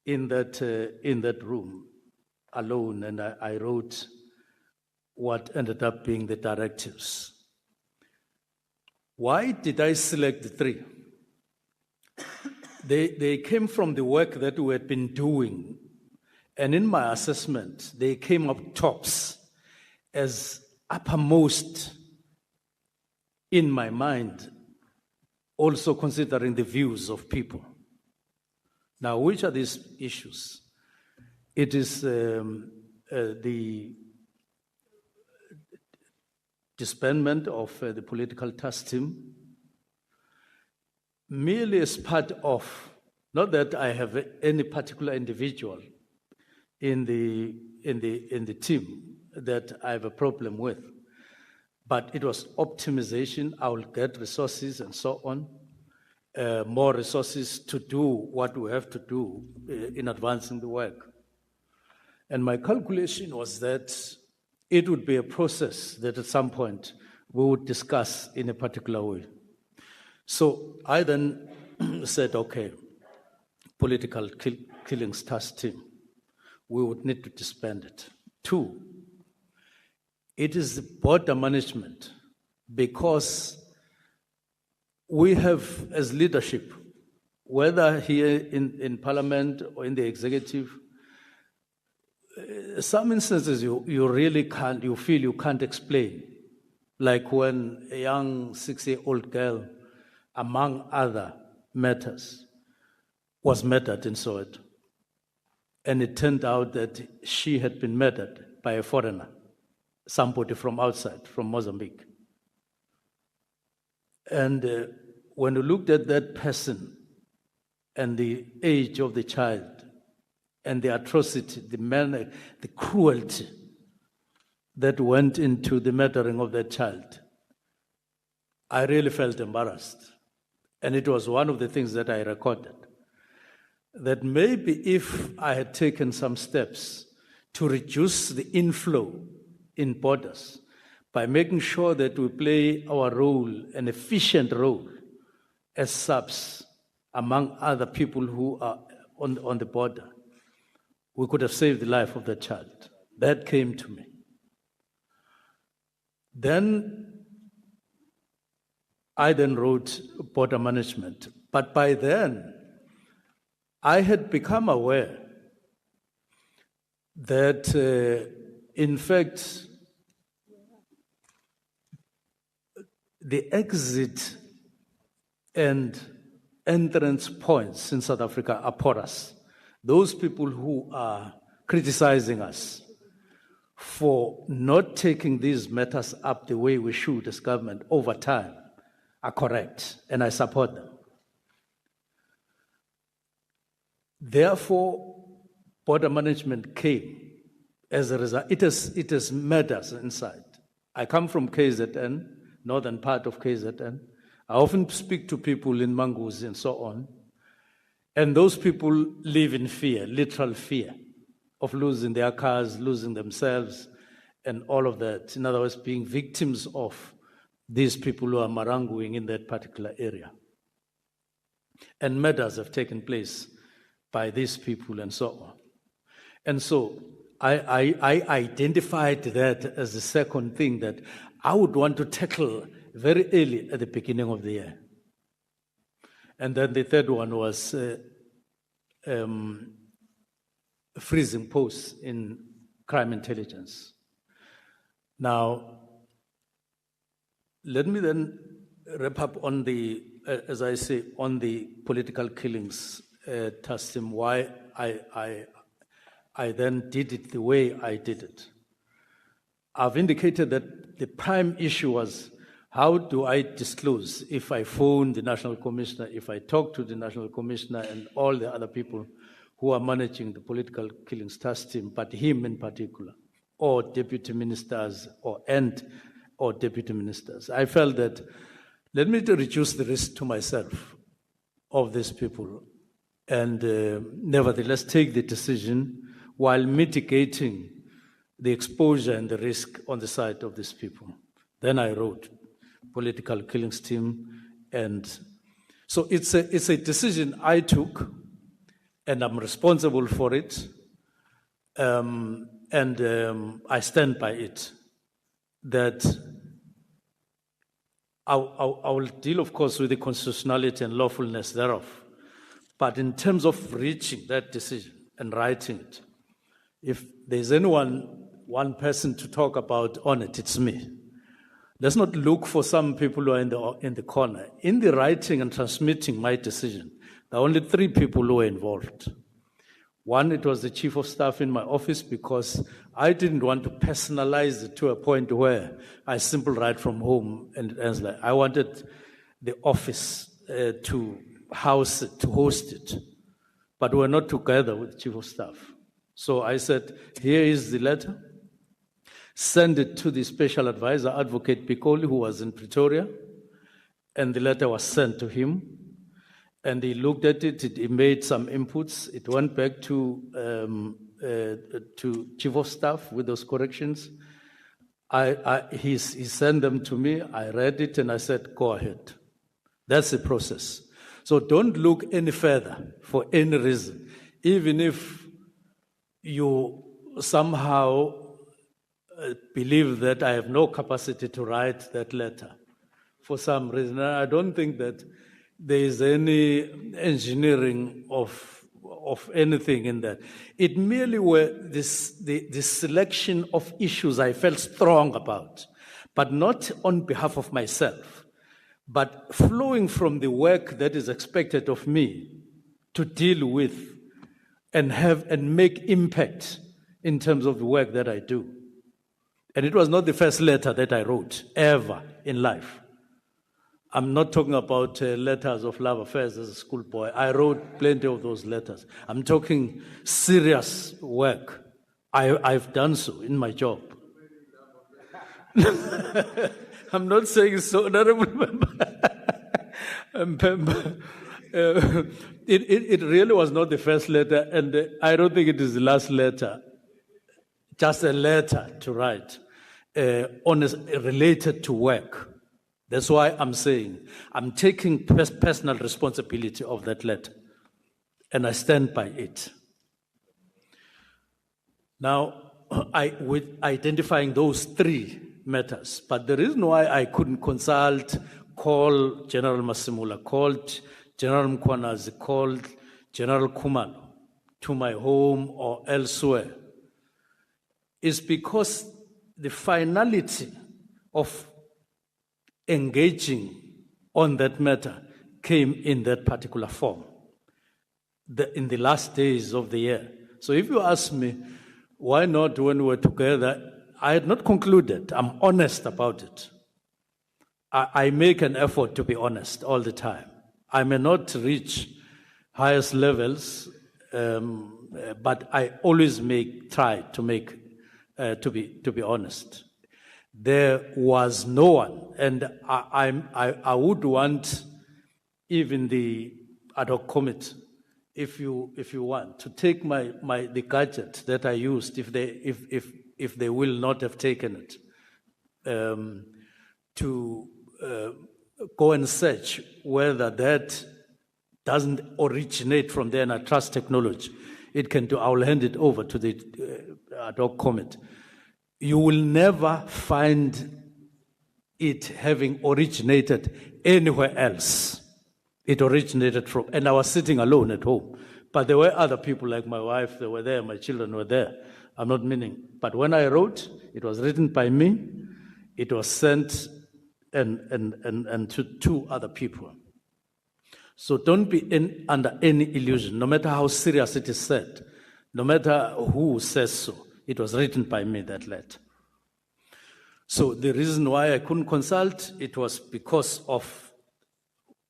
in that room alone and I wrote what ended up being the directives. Why did I select the three? They came from the work that we had been doing, and in my assessment, they came up tops as uppermost in my mind, also considering the views of people. Now, which are these issues? It is the disbandment of the political task team, merely as part of, not that I have any particular individual in the team that I have a problem with, but it was optimization. I will get resources and so on, more resources to do what we have to do in advancing the work. And my calculation was that it would be a process that at some point we would discuss in a particular way. So I then said, okay, political killings task team, we would need to disband it. 2, it is the border management, because we have, as leadership, whether here in Parliament or in the executive, some instances you really can't, you feel you can't explain. Like when a young 6-year-old girl, among other matters, was murdered in Soweto. And it turned out that she had been murdered by a foreigner, somebody from outside, from Mozambique. And when we looked at that person and the age of the child and the atrocity, the manner, the cruelty that went into the murdering of that child, I really felt embarrassed. And it was one of the things that I recorded. That maybe if I had taken some steps to reduce the inflow in borders by making sure that we play our role, an efficient role, as subs among other people who are on the border, we could have saved the life of that child. That came to me. Then I then wrote border management. But by then, I had become aware that, in fact, the exit and entrance points in South Africa are porous. Those people who are criticizing us for not taking these matters up the way we should as government over time are correct, and I support them. Therefore, border management came as a result. It is matters inside. I come from KZN, northern part of KZN. I often speak to people in Manguzi and so on, and those people live in fear, literal fear, of losing their cars, losing themselves, and all of that. In other words, being victims of these people who are maranguing in that particular area. And murders have taken place by these people and so on. And so I identified that as the second thing that I would want to tackle very early at the beginning of the year. And then the third one was freezing posts in crime intelligence. Now, let me then wrap up on the, as I say, on the political killings, Tassim, why I then did it the way I did it. I've indicated that the prime issue was, how do I disclose if I phone the National Commissioner, if I talk to the National Commissioner and all the other people who are managing the political killings task team, but him in particular, or deputy ministers or deputy ministers. I felt that, let me reduce the risk to myself of these people and nevertheless take the decision while mitigating the exposure and the risk on the side of these people. Then I wrote political killings team, and so it's a decision I took, and I'm responsible for it, and I stand by it. That I will deal, of course, with the constitutionality and lawfulness thereof, but in terms of reaching that decision and writing it, if there's one person to talk about on it, it's me. Let's not look for some people who are in the corner. In the writing and transmitting my decision, there are only 3 people who were involved. One, it was the chief of staff in my office, because I didn't want to personalize it to a point where I simply write from home and like, I wanted the office to house it, to host it, but we're not together with the chief of staff. So I said, here is the letter. Send it to the special advisor, Advocate Pikoli, who was in Pretoria, and the letter was sent to him. And he looked at it, he made some inputs. It went back to chief of staff with those corrections. He sent them to me, I read it, and I said, go ahead. That's the process. So don't look any further for any reason, even if you somehow believe that I have no capacity to write that letter for some reason. I don't think that there is any engineering of anything in that. It merely were the selection of issues I felt strong about, but not on behalf of myself, but flowing from the work that is expected of me to deal with and have and make impact in terms of the work that I do. And it was not the first letter that I wrote ever in life. I'm not talking about letters of love affairs as a schoolboy. I wrote plenty of those letters. I'm talking serious work. I've done so in my job. I'm not saying so, honorable member. It really was not the first letter, and I don't think it is the last letter. Just a letter to write related to work. That's why I'm saying I'm taking personal responsibility of that letter, and I stand by it. Now, with identifying those three matters, but the reason why I couldn't call General Masimula, called General Mkwanazi, called General Kumalo to my home or elsewhere is because the finality of engaging on that matter came in that particular form in the last days of the year. So if you ask me, why not when we were together, I had not concluded. I'm honest about it. I make an effort to be honest all the time. I may not reach highest levels, but I always try to be honest. There was no one, and I would want even the ad hoc committee, if you want, to take the gadget that I used, if they will not have taken it, to go and search whether that doesn't originate from there, and I trust technology. I will hand it over to the ad hoc committee. You will never find it having originated anywhere else. It originated from, and I was sitting alone at home. But there were other people like my wife, they were there, my children were there. I'm not meaning. But when I wrote, it was written by me, it was sent and to two other people. So don't be under any illusion, no matter how serious it is said, no matter who says so. It was written by me, that letter. So the reason why I couldn't consult, it was because of,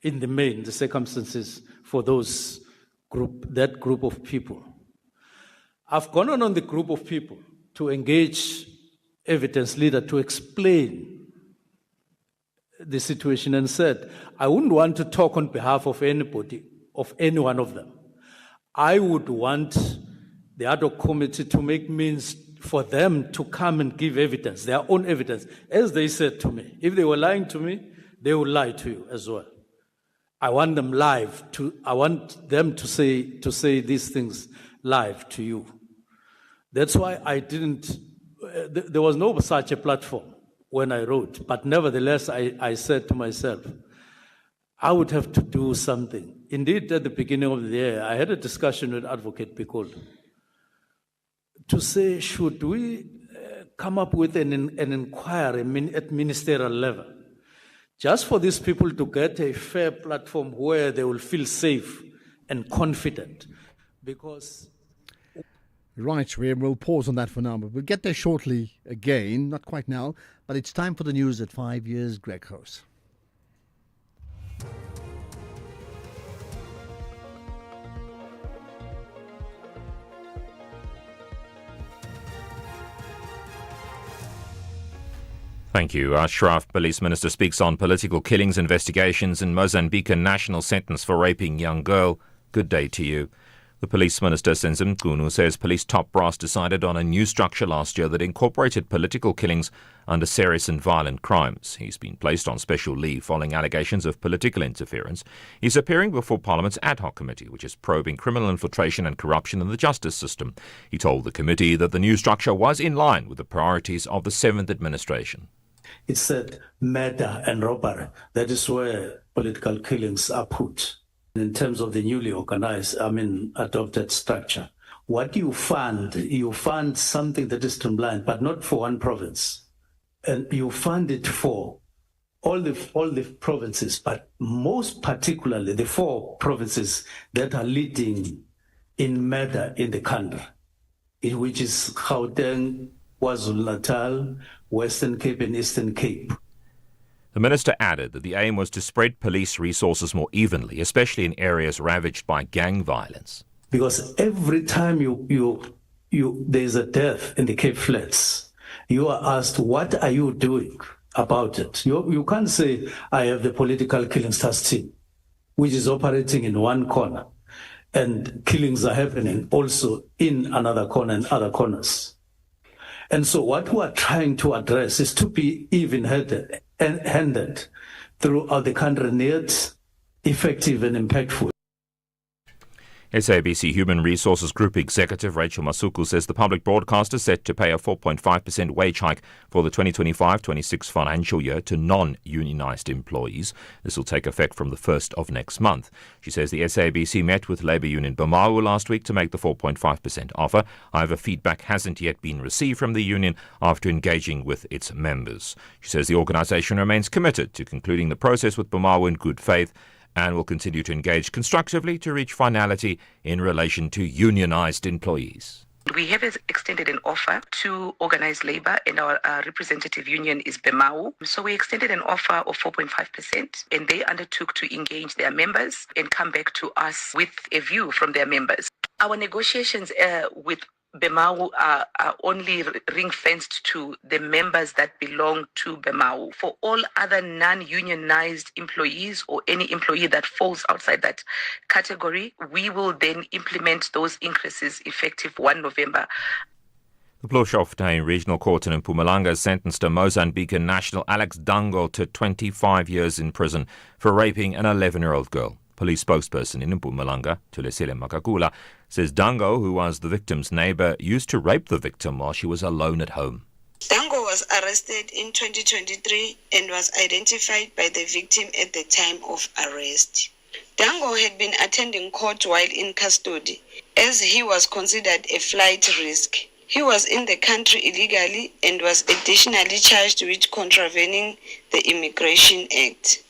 in the main, the circumstances for that group of people. I've gone on the group of people to engage evidence leader to explain the situation and said, I wouldn't want to talk on behalf of anybody, of any one of them. I would want the ad hoc committee to make means for them to come and give evidence, their own evidence, as they said to me. If they were lying to me, they would lie to you as well. I want them to say these things live to you. That's why I didn't, there was no such a platform when I wrote, but nevertheless, I said to myself, I would have to do something. Indeed, at the beginning of the year, I had a discussion with Advocate Piccolo to say, should we come up with an inquiry at ministerial level, just for these people to get a fair platform where they will feel safe and confident, because... Right, we'll pause on that for now, but we'll get there shortly again, not quite now, but it's time for the news at 5 years. Greg House. Thank you. Ashraf, Police Minister, speaks on political killings investigations in Mozambique and national sentence for raping young girl. Good day to you. The Police Minister, Senzo Mchunu, says police top brass decided on a new structure last year that incorporated political killings under serious and violent crimes. He's been placed on special leave following allegations of political interference. He's appearing before Parliament's ad hoc committee, which is probing criminal infiltration and corruption in the justice system. He told the committee that the new structure was in line with the priorities of the 7th administration. It said murder and robbery. That is where political killings are put. In terms of the newly adopted structure, what you fund something that is streamlined, but not for one province. And you fund it for all the provinces, but most particularly the 4 provinces that are leading in murder in the country, which is Gauteng, KwaZulu-Natal, Western Cape and Eastern Cape. The minister added that the aim was to spread police resources more evenly, especially in areas ravaged by gang violence. Because every time there's a death in the Cape Flats, you are asked, what are you doing about it? You can't say, I have the political killings task team, which is operating in one corner, and killings are happening also in another corner and other corners. And so what we are trying to address is to be even-handed throughout the country, needs effective and impactful. SABC Human Resources Group Executive Rachel Masuku says the public broadcaster is set to pay a 4.5% wage hike for the 2025-26 financial year to non-unionised employees. This will take effect from the 1st of next month. She says the SABC met with Labour Union BMAU last week to make the 4.5% offer. However, feedback hasn't yet been received from the union after engaging with its members. She says the organisation remains committed to concluding the process with BMAU in good faith and will continue to engage constructively to reach finality in relation to unionised employees. We have extended an offer to organised labour, and our representative union is BMAU. So we extended an offer of 4.5%, and they undertook to engage their members and come back to us with a view from their members. Our negotiations with BMAU are only ring-fenced to the members that belong to BMAU. For all other non-unionized employees or any employee that falls outside that category, we will then implement those increases effective 1 November. The Bloemfontein Regional Court in Mpumalanga sentenced a Mozambican national, Alex Dango, to 25 years in prison for raping an 11-year-old girl. Police spokesperson in Mpumalanga, Tulesile Makakula, says Dango, who was the victim's neighbour, used to rape the victim while she was alone at home. Dango was arrested in 2023 and was identified by the victim at the time of arrest. Dango had been attending court while in custody, as he was considered a flight risk. He was in the country illegally and was additionally charged with contravening the Immigration Act.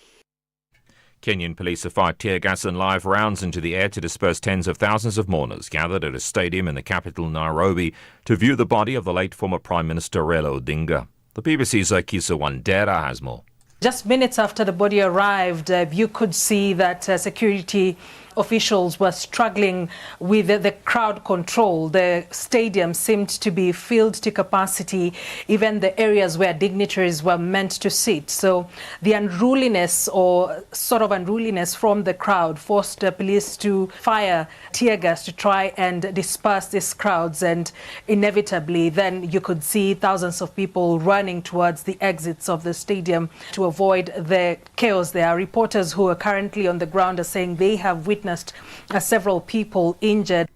Kenyan police have fired tear gas and live rounds into the air to disperse tens of thousands of mourners gathered at a stadium in the capital Nairobi to view the body of the late former Prime Minister Raila Odinga. The BBC's Kisa Wandera has more. Just minutes after the body arrived, you could see that security officials were struggling with the crowd control. The stadium seemed to be filled to capacity, even the areas where dignitaries were meant to sit. So the unruliness or sort of unruliness from the crowd forced the police to fire tear gas to try and disperse these crowds. And inevitably, then you could see thousands of people running towards the exits of the stadium to avoid the chaos. There are reporters who are currently on the ground are saying they have witnessed several people injured.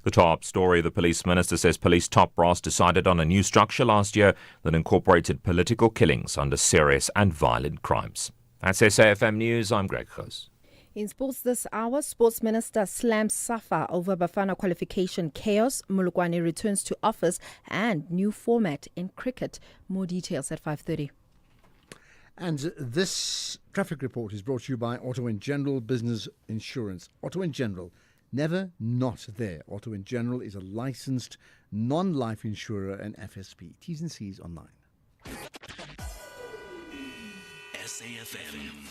The top story, the police minister says police top brass decided on a new structure last year that incorporated political killings under serious and violent crimes. That's SAFM News. I'm Greg Khos. In sports this hour, Sports Minister slams SAFA over Bafana qualification chaos. Mulukwane returns to office and new format in cricket. More details at 5:30. And this traffic report is brought to you by Auto & General Business Insurance. Auto & General, never not there. Auto & General is a licensed non-life insurer and FSP. T's and C's online. SAFM,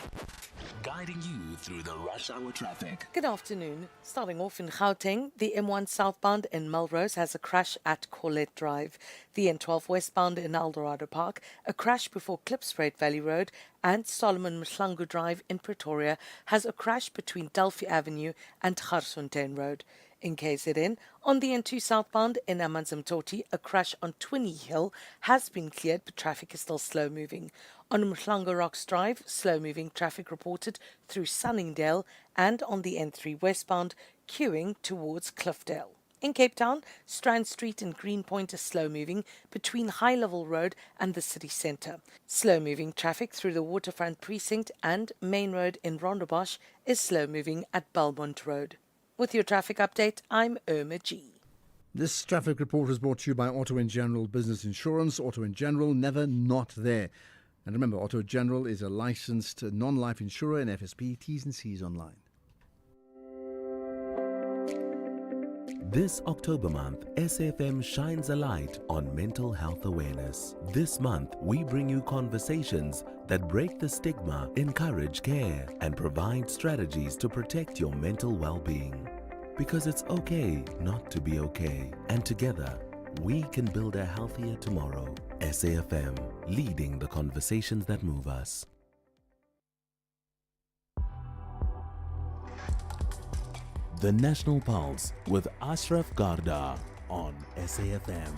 guiding you through the rush hour traffic. Good afternoon. Starting off in Gauteng, the M1 southbound in Melrose has a crash at Colette Drive. The N12 westbound in Eldorado Park, a crash before Klipspruit Valley Road, and Solomon Mhlangu Drive in Pretoria has a crash between Delphi Avenue and Garsfontein Road. In KZN, on the N2 southbound in Amanzimtoti, a crash on Twinney Hill has been cleared, but traffic is still slow moving. On Mhlanga Rocks Drive, slow moving traffic reported through Sunningdale, and on the N3 westbound, queuing towards Cliffdale. In Cape Town, Strand Street and Greenpoint is slow moving between High Level Road and the city centre. Slow moving traffic through the Waterfront Precinct and Main Road in Rondebosch is slow moving at Belmont Road. With your traffic update, I'm Irma G. This traffic report is brought to you by Auto & General Business Insurance. Auto & General, never not there. And remember, Auto & General is a licensed non-life insurer and FSP. T's and C's online. This October month, SAFM shines a light on mental health awareness. This month, we bring you conversations that break the stigma, encourage care, and provide strategies to protect your mental well-being. Because it's okay not to be okay. And together, we can build a healthier tomorrow. SAFM, leading the conversations that move us. The National Pulse with Ashraf Garda on SAFM.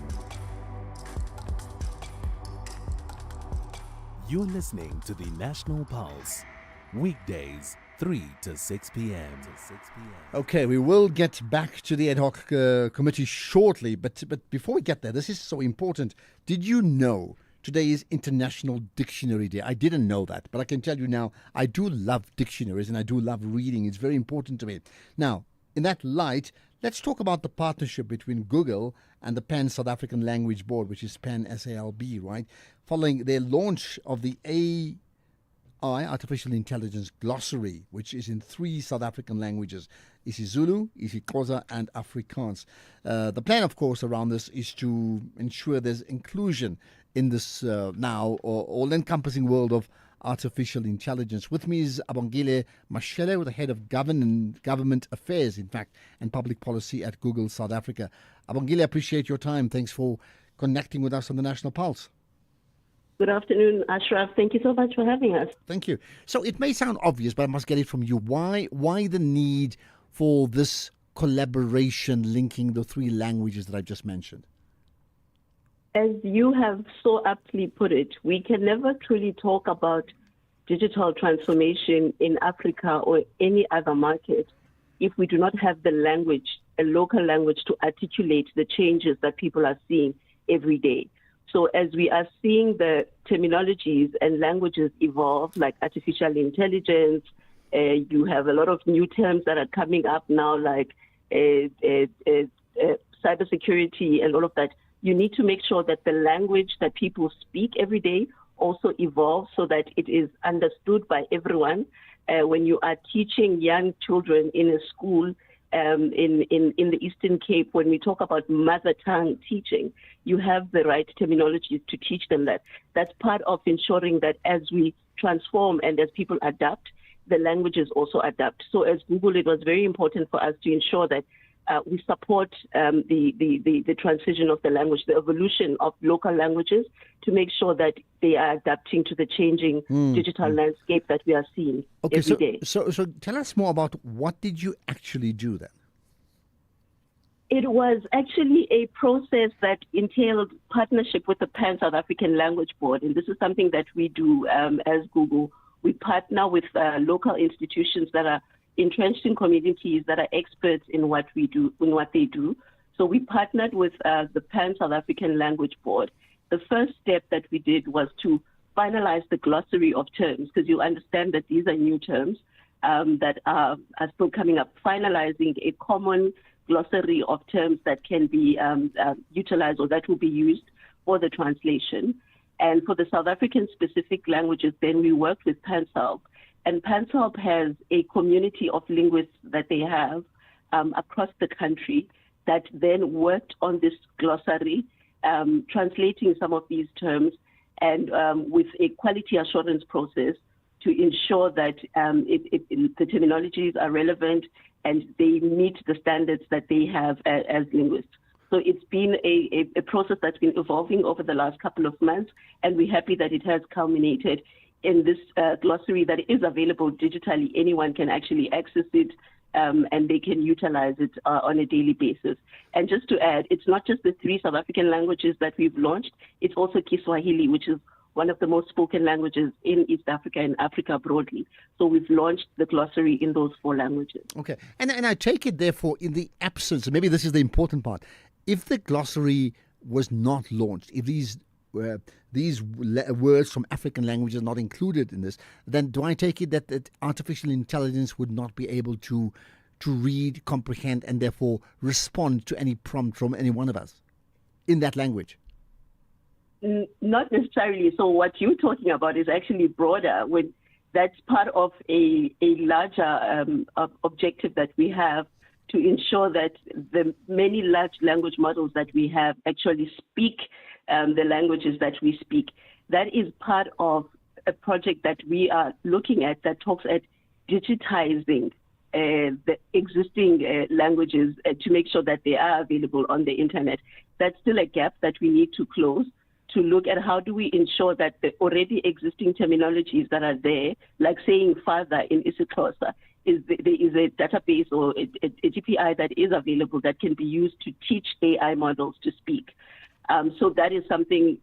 You're listening to the National Pulse, weekdays 3 to 6 p.m. Okay, we will get back to the ad hoc committee shortly, but before we get there, this is so important. Did you know today is International Dictionary Day? I didn't know that, but I can tell you now, I do love dictionaries and I do love reading. It's very important to me. Now, in that light, let's talk about the partnership between Google and the PAN South African Language Board, which is PAN SALB, right? Following their launch of the AI, Artificial Intelligence Glossary, which is in 3 South African languages, isiZulu, isiXhosa, and Afrikaans. The plan, of course, around this is to ensure there's inclusion in this now all-encompassing world of artificial intelligence. With me is Abongile Mashele, the head of government affairs, in fact, and public policy at Google South Africa. Abongile, appreciate your time. Thanks for connecting with us on the National Pulse. Good afternoon, Ashraf. Thank you so much for having us. Thank you. So it may sound obvious, but I must get it from you. Why the need for this collaboration linking the 3 languages that I just mentioned? As you have so aptly put it, we can never truly talk about digital transformation in Africa or any other market if we do not have the language, a local language, to articulate the changes that people are seeing every day. So as we are seeing the terminologies and languages evolve, like artificial intelligence, you have a lot of new terms that are coming up now, like cybersecurity and all of that. You need to make sure that the language that people speak every day also evolves so that it is understood by everyone. When you are teaching young children in a school in the Eastern Cape, when we talk about mother tongue teaching, you have the right terminology to teach them that. That's part of ensuring that as we transform and as people adapt, the languages also adapt. So as Google, it was very important for us to ensure that we support the transition of the language, the evolution of local languages, to make sure that they are adapting to the changing digital landscape that we are seeing every day. So tell us more about what did you actually do then? It was actually a process that entailed partnership with the PAN South African Language Board, and this is something that we do as Google. We partner with local institutions that are entrenched in communities that are experts in what we do, in what they do. So we partnered with the PAN South African Language Board. The first step that we did was to finalize the glossary of terms, because you understand that these are new terms that are still coming up. Finalizing a common glossary of terms that can be utilized or that will be used for the translation. And for the South African specific languages, then we worked with PANSALB. And PANSALB has a community of linguists that they have across the country that then worked on this glossary, translating some of these terms, and with a quality assurance process to ensure that the terminologies are relevant and they meet the standards that they have as linguists. So it's been a process that's been evolving over the last couple of months, and we're happy that it has culminated in this glossary that is available digitally. Anyone can actually access it, and they can utilize it on a daily basis. And just to add, it's not just the 3 South African languages that we've launched, it's also Kiswahili, which is one of the most spoken languages in East Africa and Africa broadly. So we've launched the glossary in those 4 languages. Okay. And I take it, therefore, in the absence, maybe this is the important part, if the glossary was not launched, if these words from African languages are not included in this, then do I take it that artificial intelligence would not be able to read, comprehend, and therefore respond to any prompt from any one of us in that language? Not necessarily. So what you're talking about is actually broader. That's part of a larger objective that we have to ensure that the many large language models that we have actually speak the languages that we speak. That is part of a project that we are looking at that talks at digitizing the existing languages to make sure that they are available on the internet. That's still a gap that we need to close, to look at how do we ensure that the already existing terminologies that are there, like saying father in isiXhosa, there is a database or a GPI that is available that can be used to teach AI models to speak. So that is something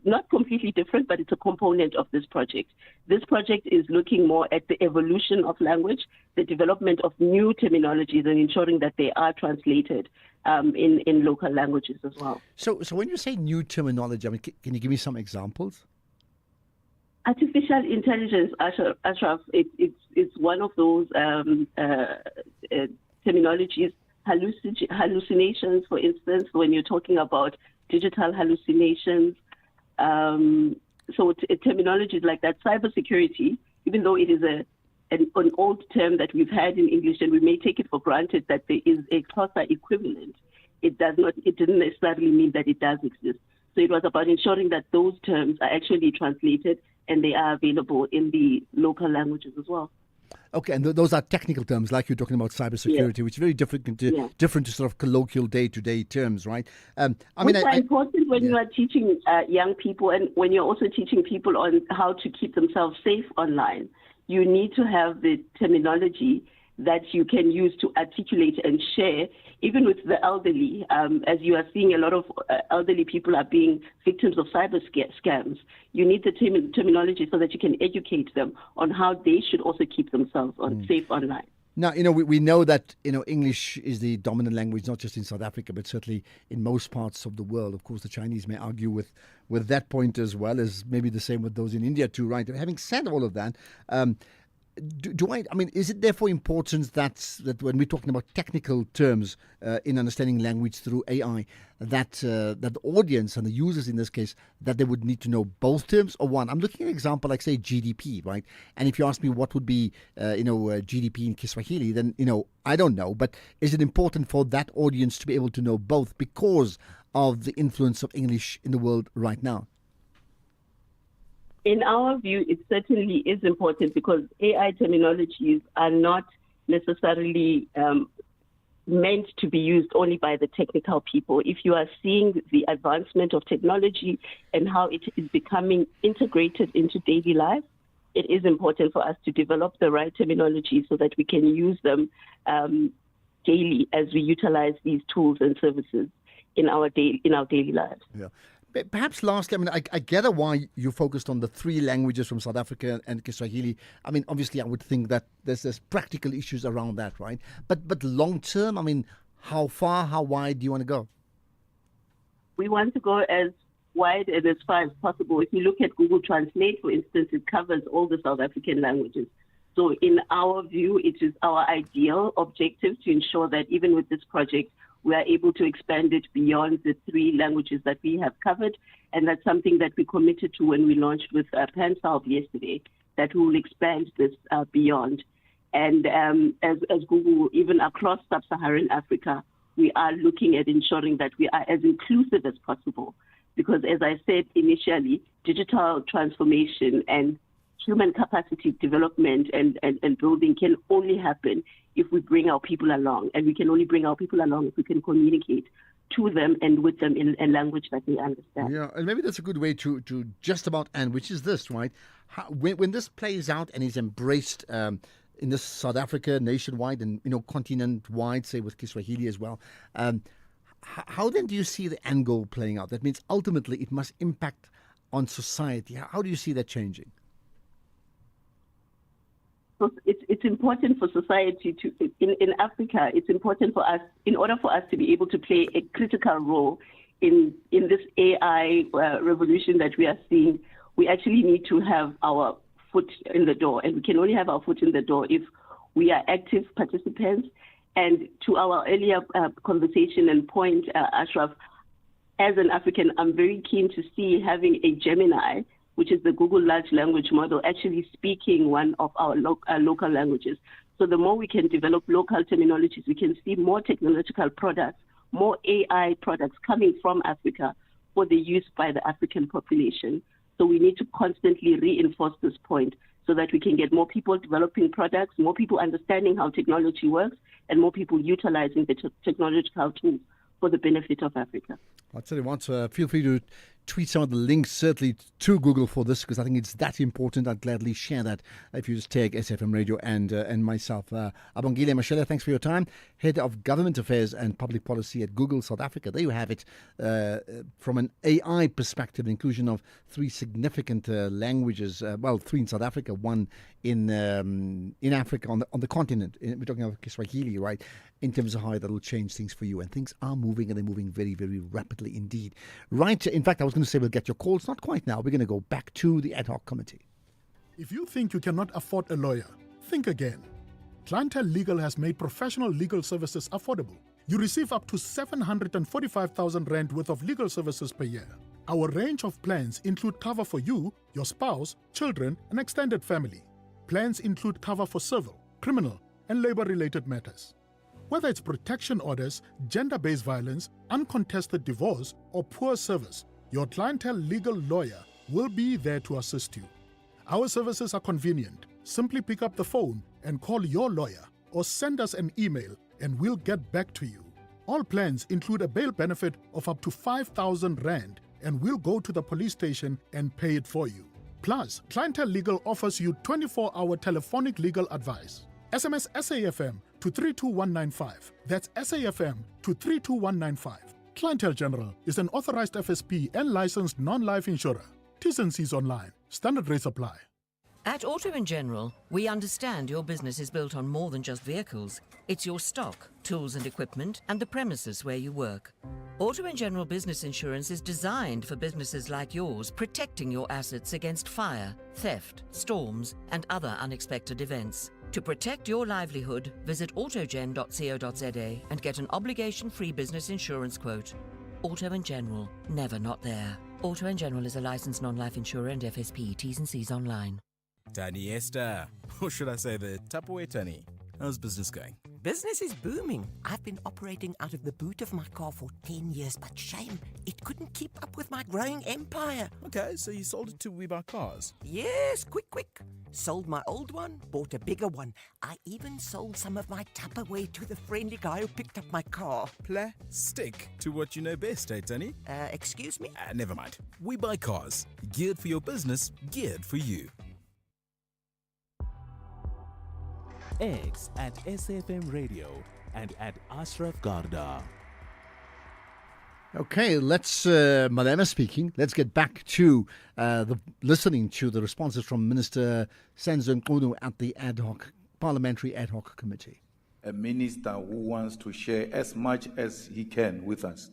not completely different, but it's a component of this project. This project is looking more at the evolution of language, the development of new terminologies, and ensuring that they are translated in local languages as well. So when you say new terminology, I mean, can you give me some examples? Artificial intelligence, Ashraf, it's one of those terminologies. Hallucinations, for instance, when you're talking about digital hallucinations. So terminologies like that, cybersecurity, even though it is an old term that we've had in English and we may take it for granted that there is a Xhosa equivalent, it didn't necessarily mean that it does exist. So it was about ensuring that those terms are actually translated and they are available in the local languages as well. Okay, and those are technical terms, like you're talking about cybersecurity, which is very different to sort of colloquial day-to-day terms, right? Which are important when you are teaching young people, and when you're also teaching people on how to keep themselves safe online. You need to have the terminology that you can use to articulate and share, even with the elderly. As you are seeing, a lot of elderly people are being victims of cyber scams. You need the terminology so that you can educate them on how they should also keep themselves safe online. Now, we know that, English is the dominant language, not just in South Africa, but certainly in most parts of the world. Of course, the Chinese may argue with that point as well, as maybe the same with those in India too, right? Having said all of that, is it therefore important that when we're talking about technical terms in understanding language through AI, that the audience and the users in this case, that they would need to know both terms or one? I'm looking at an example like, say, GDP, right? And if you ask me what would be, GDP in Kiswahili, then, I don't know. But is it important for that audience to be able to know both because of the influence of English in the world right now? In our view, it certainly is important because AI terminologies are not necessarily meant to be used only by the technical people. If you are seeing the advancement of technology and how it is becoming integrated into daily life, it is important for us to develop the right terminology so that we can use them daily as we utilize these tools and services in our daily lives. Yeah. Perhaps lastly, I gather why you focused on the three languages from South Africa and Kiswahili. Obviously, I would think that there's practical issues around that, right? But long term, how far, how wide do you want to go? We want to go as wide and as far as possible. If you look at Google Translate, for instance, it covers all the South African languages. So in our view, it is our ideal objective to ensure that even with this project, we are able to expand it beyond the three languages that we have covered. And that's something that we committed to when we launched with PanSouth yesterday, that we will expand this beyond. And as Google, even across sub-Saharan Africa, we are looking at ensuring that we are as inclusive as possible. Because as I said initially, digital transformation and human capacity development and building can only happen if we bring our people along. And we can only bring our people along if we can communicate to them and with them in a language that they understand. Yeah, and maybe that's a good way to just about end, which is this, right? When this plays out and is embraced in this South Africa nationwide and, continent-wide, say with Kiswahili as well, how then do you see the end goal playing out? That means ultimately it must impact on society. How do you see that changing? It's important for society in Africa, it's important for us, in order for us to be able to play a critical role in this AI revolution that we are seeing, we actually need to have our foot in the door. And we can only have our foot in the door if we are active participants. And to our earlier conversation and point, Ashraf, as an African, I'm very keen to see having a Gemini, which is the Google large language model, actually speaking one of our local languages. So the more we can develop local terminologies, we can see more technological products, more AI products coming from Africa for the use by the African population. So we need to constantly reinforce this point so that we can get more people developing products, more people understanding how technology works, and more people utilizing the technological tools for the benefit of Africa. I'll tell you what, feel free to tweet some of the links certainly to Google for this, because I think it's that important. I'd gladly share that if you just tag SFM Radio and myself. Abongile Mashele, thanks for your time. Head of Government Affairs and Public Policy at Google South Africa. There you have it. From an AI perspective, inclusion of 3 significant languages, 3 in South Africa, 1 in Africa, on the continent. We're talking about Kiswahili, right? In terms of how that will change things for you. And things are moving, and they're moving very, very rapidly indeed. Right. In fact, I was going to say we'll get your calls. Not quite now. We're going to go back to the ad hoc committee. If you think you cannot afford a lawyer, think again. Clientele Legal has made professional legal services affordable. You receive up to 745,000 Rand worth of legal services per year. Our range of plans include cover for you, your spouse, children, and extended family. Plans include cover for civil, criminal, and labor-related matters. Whether it's protection orders, gender-based violence, uncontested divorce, or poor service, your Clientele Legal lawyer will be there to assist you. Our services are convenient. Simply pick up the phone and call your lawyer, or send us an email and we'll get back to you. All plans include a bail benefit of up to 5,000 Rand, and we'll go to the police station and pay it for you. Plus, Clientele Legal offers you 24-hour telephonic legal advice. SMS SAFM to 32195. That's SAFM to 32195. Clientele General is an authorized FSP and licensed non-life insurer. T's and C's online. Standard rates apply. At Auto & General, we understand your business is built on more than just vehicles. It's your stock, tools and equipment, and the premises where you work. Auto & General Business Insurance is designed for businesses like yours, protecting your assets against fire, theft, storms, and other unexpected events. To protect your livelihood, visit autogen.co.za and get an obligation-free business insurance quote. Auto & General, never not there. Auto & General is a licensed non-life insurer and FSP. T's and C's online. Tani Esther, or should I say the Tupperware Tani? How's business going? Business is booming. I've been operating out of the boot of my car for 10 years, but shame, it couldn't keep up with my growing empire. Okay, so you sold it to We Buy Cars? Yes, quick. Sold my old one, bought a bigger one. I even sold some of my Tupperware to the friendly guy who picked up my car. Stick to what you know best, eh, Tani? Excuse me? Never mind. We Buy Cars. Geared for your business, geared for you. X at SFM Radio and at Ashraf Garda. Okay, let's, Malema speaking, let's get back to listening to the responses from Minister Senzo Mchunu at the Parliamentary Ad Hoc Committee. A minister who wants to share as much as he can with us.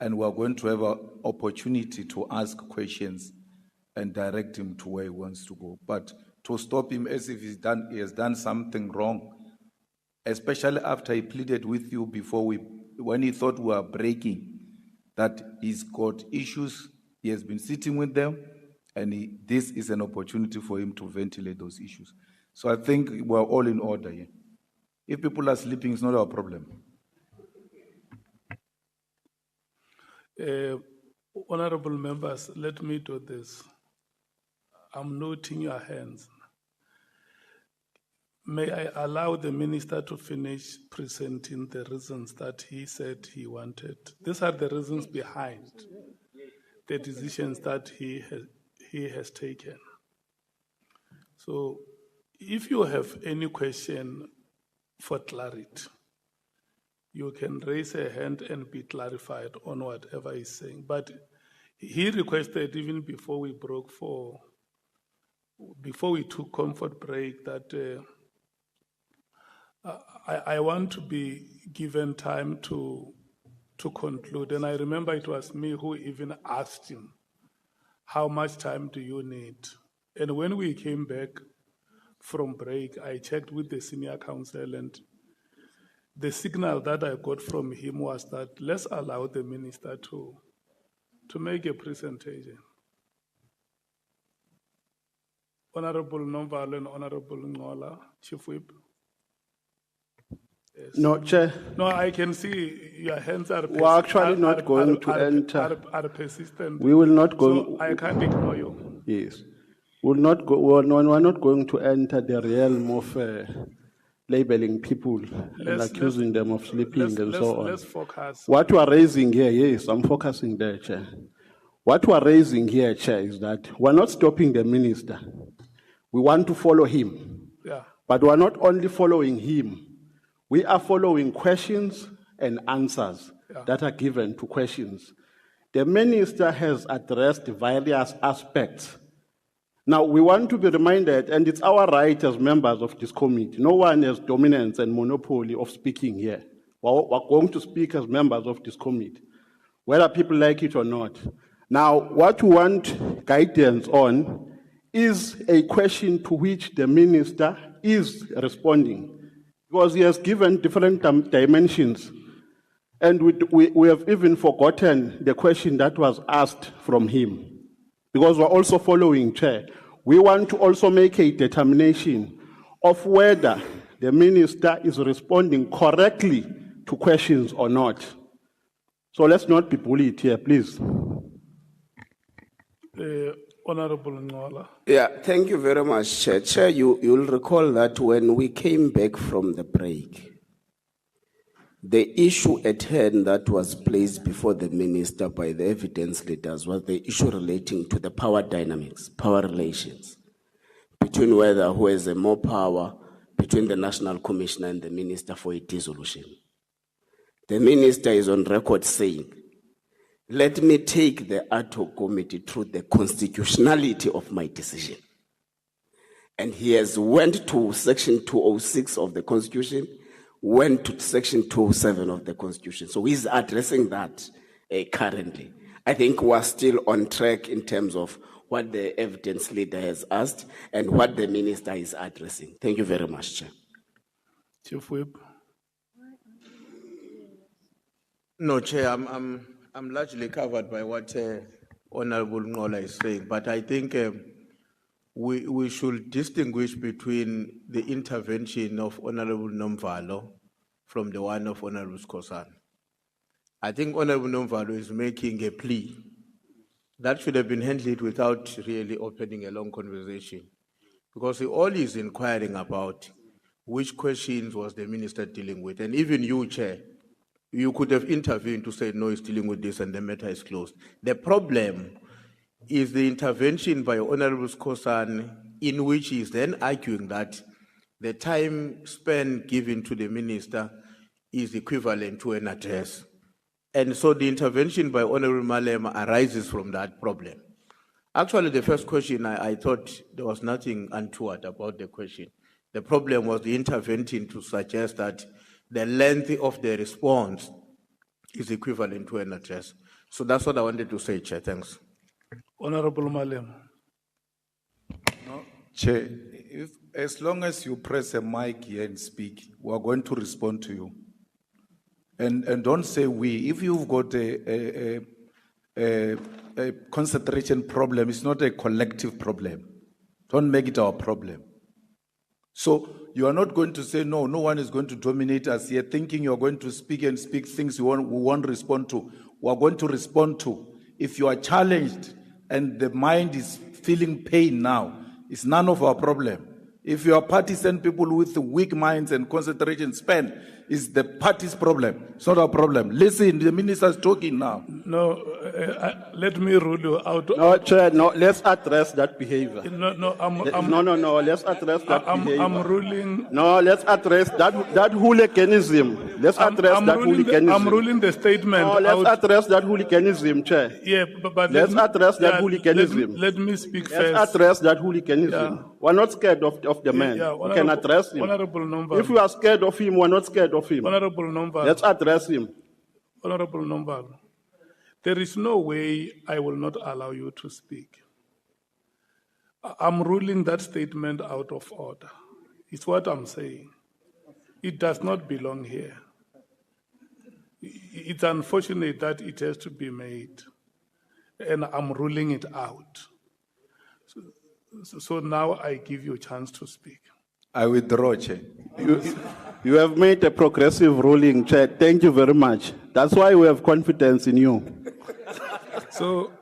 And we're going to have an opportunity to ask questions and direct him to where he wants to go. But to stop him as if he has done something wrong, especially after he pleaded with you before when he thought we were breaking, that he's got issues, he has been sitting with them, and this is an opportunity for him to ventilate those issues. So I think we're all in order here. If people are sleeping, it's not our problem. Honorable members, let me do this. I'm noting your hands. May I allow the minister to finish presenting the reasons that he said he wanted? These are the reasons behind the decisions that he has taken. So if you have any question for clarity, you can raise a hand and be clarified on whatever he's saying. But he requested, even before we took comfort break, that I want to be given time to conclude. And I remember it was me who even asked him, how much time do you need? And when we came back from break, I checked with the senior counsel, and the signal that I got from him was that let's allow the minister to make a presentation. Honorable Nomvalo and Honorable Ngola, Chief Whip. No, Chair. No, I can see your hands are. We're actually not going to enter. Are persistent. We will not go. So I can't ignore you. Yes, we're not going to enter the realm of labeling people and accusing them of sleeping and so on. Let's focus. What we are raising here, yes, I'm focusing there, Chair. What we are raising here, Chair, is that we're not stopping the minister. We want to follow him. Yeah. But we're not only following him. We are following questions and answers that are given to questions. The minister has addressed various aspects. Now, we want to be reminded, and it's our right as members of this committee. No one has dominance and monopoly of speaking here. We're going to speak as members of this committee, whether people like it or not. Now, what we want guidance on is a question to which the minister is responding, because he has given different dimensions. And we have even forgotten the question that was asked from him, because we're also following, Chair. We want to also make a determination of whether the minister is responding correctly to questions or not. So let's not be bullied here, please. Honorable Ngola. Yeah, thank you very much, Chair. Chair, you'll recall that when we came back from the break, the issue at hand that was placed before the minister by the evidence leaders was the issue relating to the power dynamics, power relations, between who has more power between the National Commissioner and the Minister for a dissolution. The minister is on record saying, let me take the ad hoc committee through the constitutionality of my decision. And he has went to section 206 of the Constitution, went to section 207 of the Constitution. So he's addressing that currently. I think we're still on track in terms of what the evidence leader has asked and what the minister is addressing. Thank you very much, Chair. Chief Whip. No, Chair, I'm largely covered by what Honorable Ngola is saying, but I think we should distinguish between the intervention of Honorable Nomvalo from the one of Honorable Skhosana. I think Honorable Nomvalo is making a plea that should have been handled without really opening a long conversation, because all he's inquiring about which questions was the minister dealing with, and even you, Chair, you could have intervened to say, no, he's dealing with this and the matter is closed. The problem is the intervention by Honorable Skhosana, in which he is then arguing that the time spent given to the minister is equivalent to an address. And so the intervention by Honorable Malema arises from that problem. Actually, the first question, I thought there was nothing untoward about the question. The problem was the intervention to suggest that the length of the response is equivalent to an address. So that's what I wanted to say, Chair. Thanks. Honorable Malema. No, Chair, as long as you press a mic here and speak, we're going to respond to you. And don't say we. If you've got a concentration problem, it's not a collective problem. Don't make it our problem. So you are not going to say, no one is going to dominate us here, thinking you're going to speak and speak things we won't respond to. We are going to respond to. If you are challenged and the mind is feeling pain now, it's none of our problem. If you are partisan people with weak minds and concentration span, it's the party's problem. It's not our problem. Listen, the minister is talking now. No, let me rule you out. No, Chair, no, let's address that behavior. No, let's address that behavior. I'm ruling. No, let's address that hooliganism. Let's address that hooliganism. I'm ruling the statement. No, let's address that hooliganism, Chair. Yeah, but let's address that hooliganism. Let me speak first. Let's address that hooliganism. Yeah. We're not scared of the man. Yeah, we can address him. Honorable Nomvalo. If we are scared of him, we're not scared of him. Honorable Nomvalo. Let's address him. Honorable Nomvalo. There is no way I will not allow you to speak. I'm ruling that statement out of order. It's what I'm saying. It does not belong here. It's unfortunate that it has to be made, and I'm ruling it out. So now I give you a chance to speak. I withdraw, Chair. You have made a progressive ruling, Chair. Thank you very much. That's why we have confidence in you. So,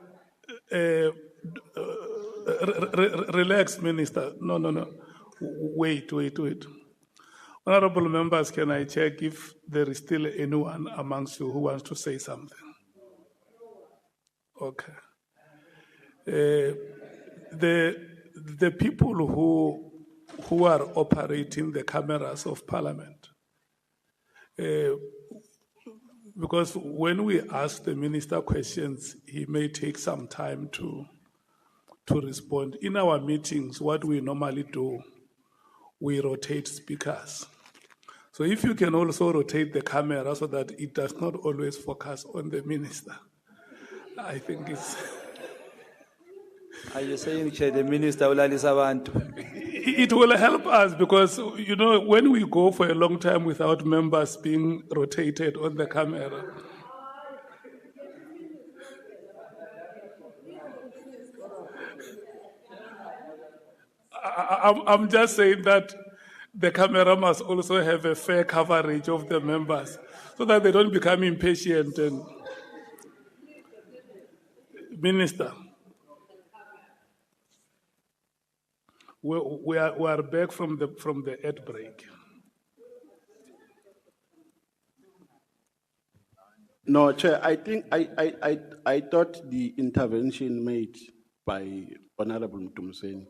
relax, Minister. No. Wait. Honorable members, can I check if there is still anyone amongst you who wants to say something? Okay. The people who are operating the cameras of Parliament, because when we ask the minister questions, he may take some time to respond. In our meetings, what we normally do, we rotate speakers. So if you can also rotate the camera so that it does not always focus on the minister, I think it's... Are you saying, Chair, the minister will abantu? It will help us because, you know, when we go for a long time without members being rotated on the camera, I'm just saying that the camera must also have a fair coverage of the members so that they don't become impatient. And Minister, we are back from the ad break. No, Chair, I think I thought the intervention made by Honorable Mtumseni,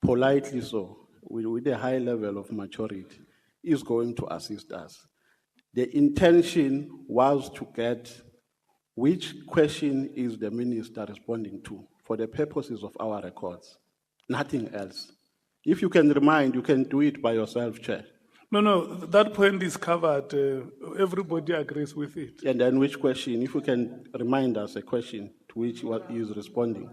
politely so, with a high level of maturity, is going to assist us. The intention was to get which question is the minister responding to for the purposes of our records, nothing else. If you can remind, you can do it by yourself, Chair. No, that point is covered. Everybody agrees with it. And then which question, if you can remind us a question to which what he is responding.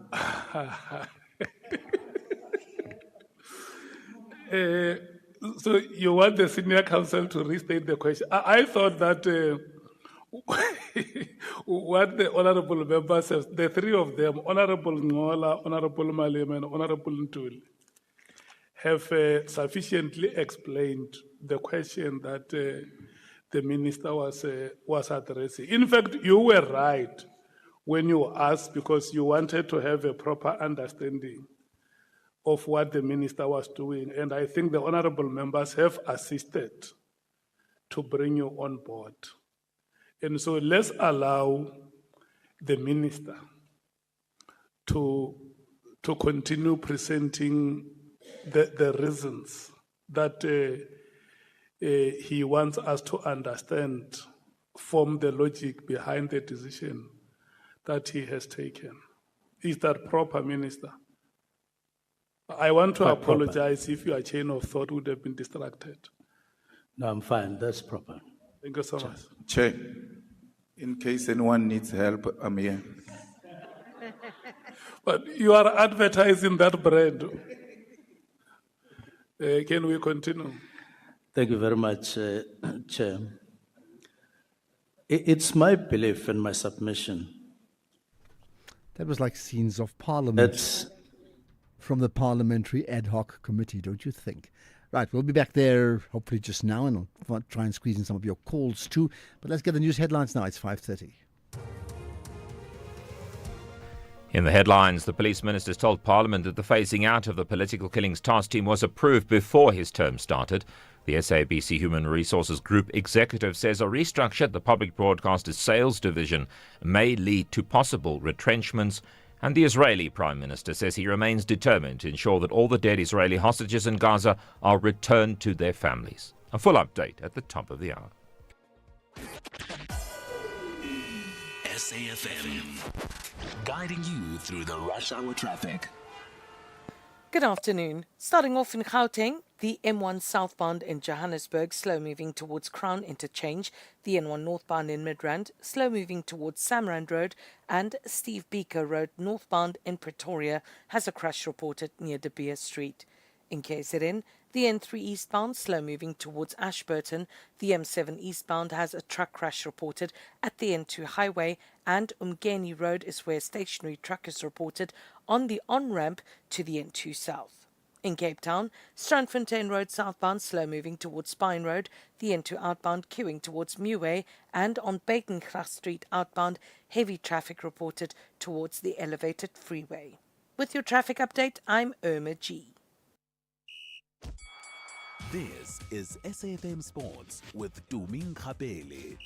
So you want the senior counsel to restate the question. I thought that what the honorable members have, the three of them, Honorable Ngola, Honorable Malema, and Honorable Ntuli, have sufficiently explained the question that the minister was addressing. In fact, you were right when you asked because you wanted to have a proper understanding of what the minister was doing. And I think the honorable members have assisted to bring you on board. And so let's allow the minister to continue presenting the reasons that he wants us to understand from the logic behind the decision that he has taken. Is that proper, Minister? I want to apologize if your chain of thought would have been distracted. No, I'm fine. That's proper. Thank you so much. Chair, in case anyone needs help, I'm here. But you are advertising that brand. Can we continue? Thank you very much, Chair. It's my belief and my submission. That was like scenes of Parliament from the Parliamentary Ad Hoc Committee, don't you think? Right, we'll be back there hopefully just now, and I'll try and squeeze in some of your calls too. But let's get the news headlines now. It's 5:30. In the headlines, the police ministers told Parliament that the phasing out of the political killings task team was approved before his term started. The SABC Human Resources Group executive says a restructure at the public broadcaster's sales division may lead to possible retrenchments. And the Israeli Prime Minister says he remains determined to ensure that all the dead Israeli hostages in Gaza are returned to their families. A full update at the top of the hour. SAFM, guiding you through the rush hour traffic. Good afternoon. Starting off in Gauteng, the M1 southbound in Johannesburg, slow moving towards Crown Interchange. The N1 northbound in Midrand, slow moving towards Samrand Road. And Steve Biko Road northbound in Pretoria has a crash reported near De Beer Street. In KZN, the N3 eastbound, slow moving towards Ashburton. The M7 eastbound has a truck crash reported at the N2 highway, and Umgeni Road is where a stationary truck is reported on the on-ramp to the N2 south. In Cape Town, Strandfontein Road southbound slow moving towards Spine Road, the N2 outbound queuing towards Muway, and on Bakengracht Street outbound, heavy traffic reported towards the elevated freeway. With your traffic update, I'm Irma G. This is SAFM Sports with Tuming Kapele.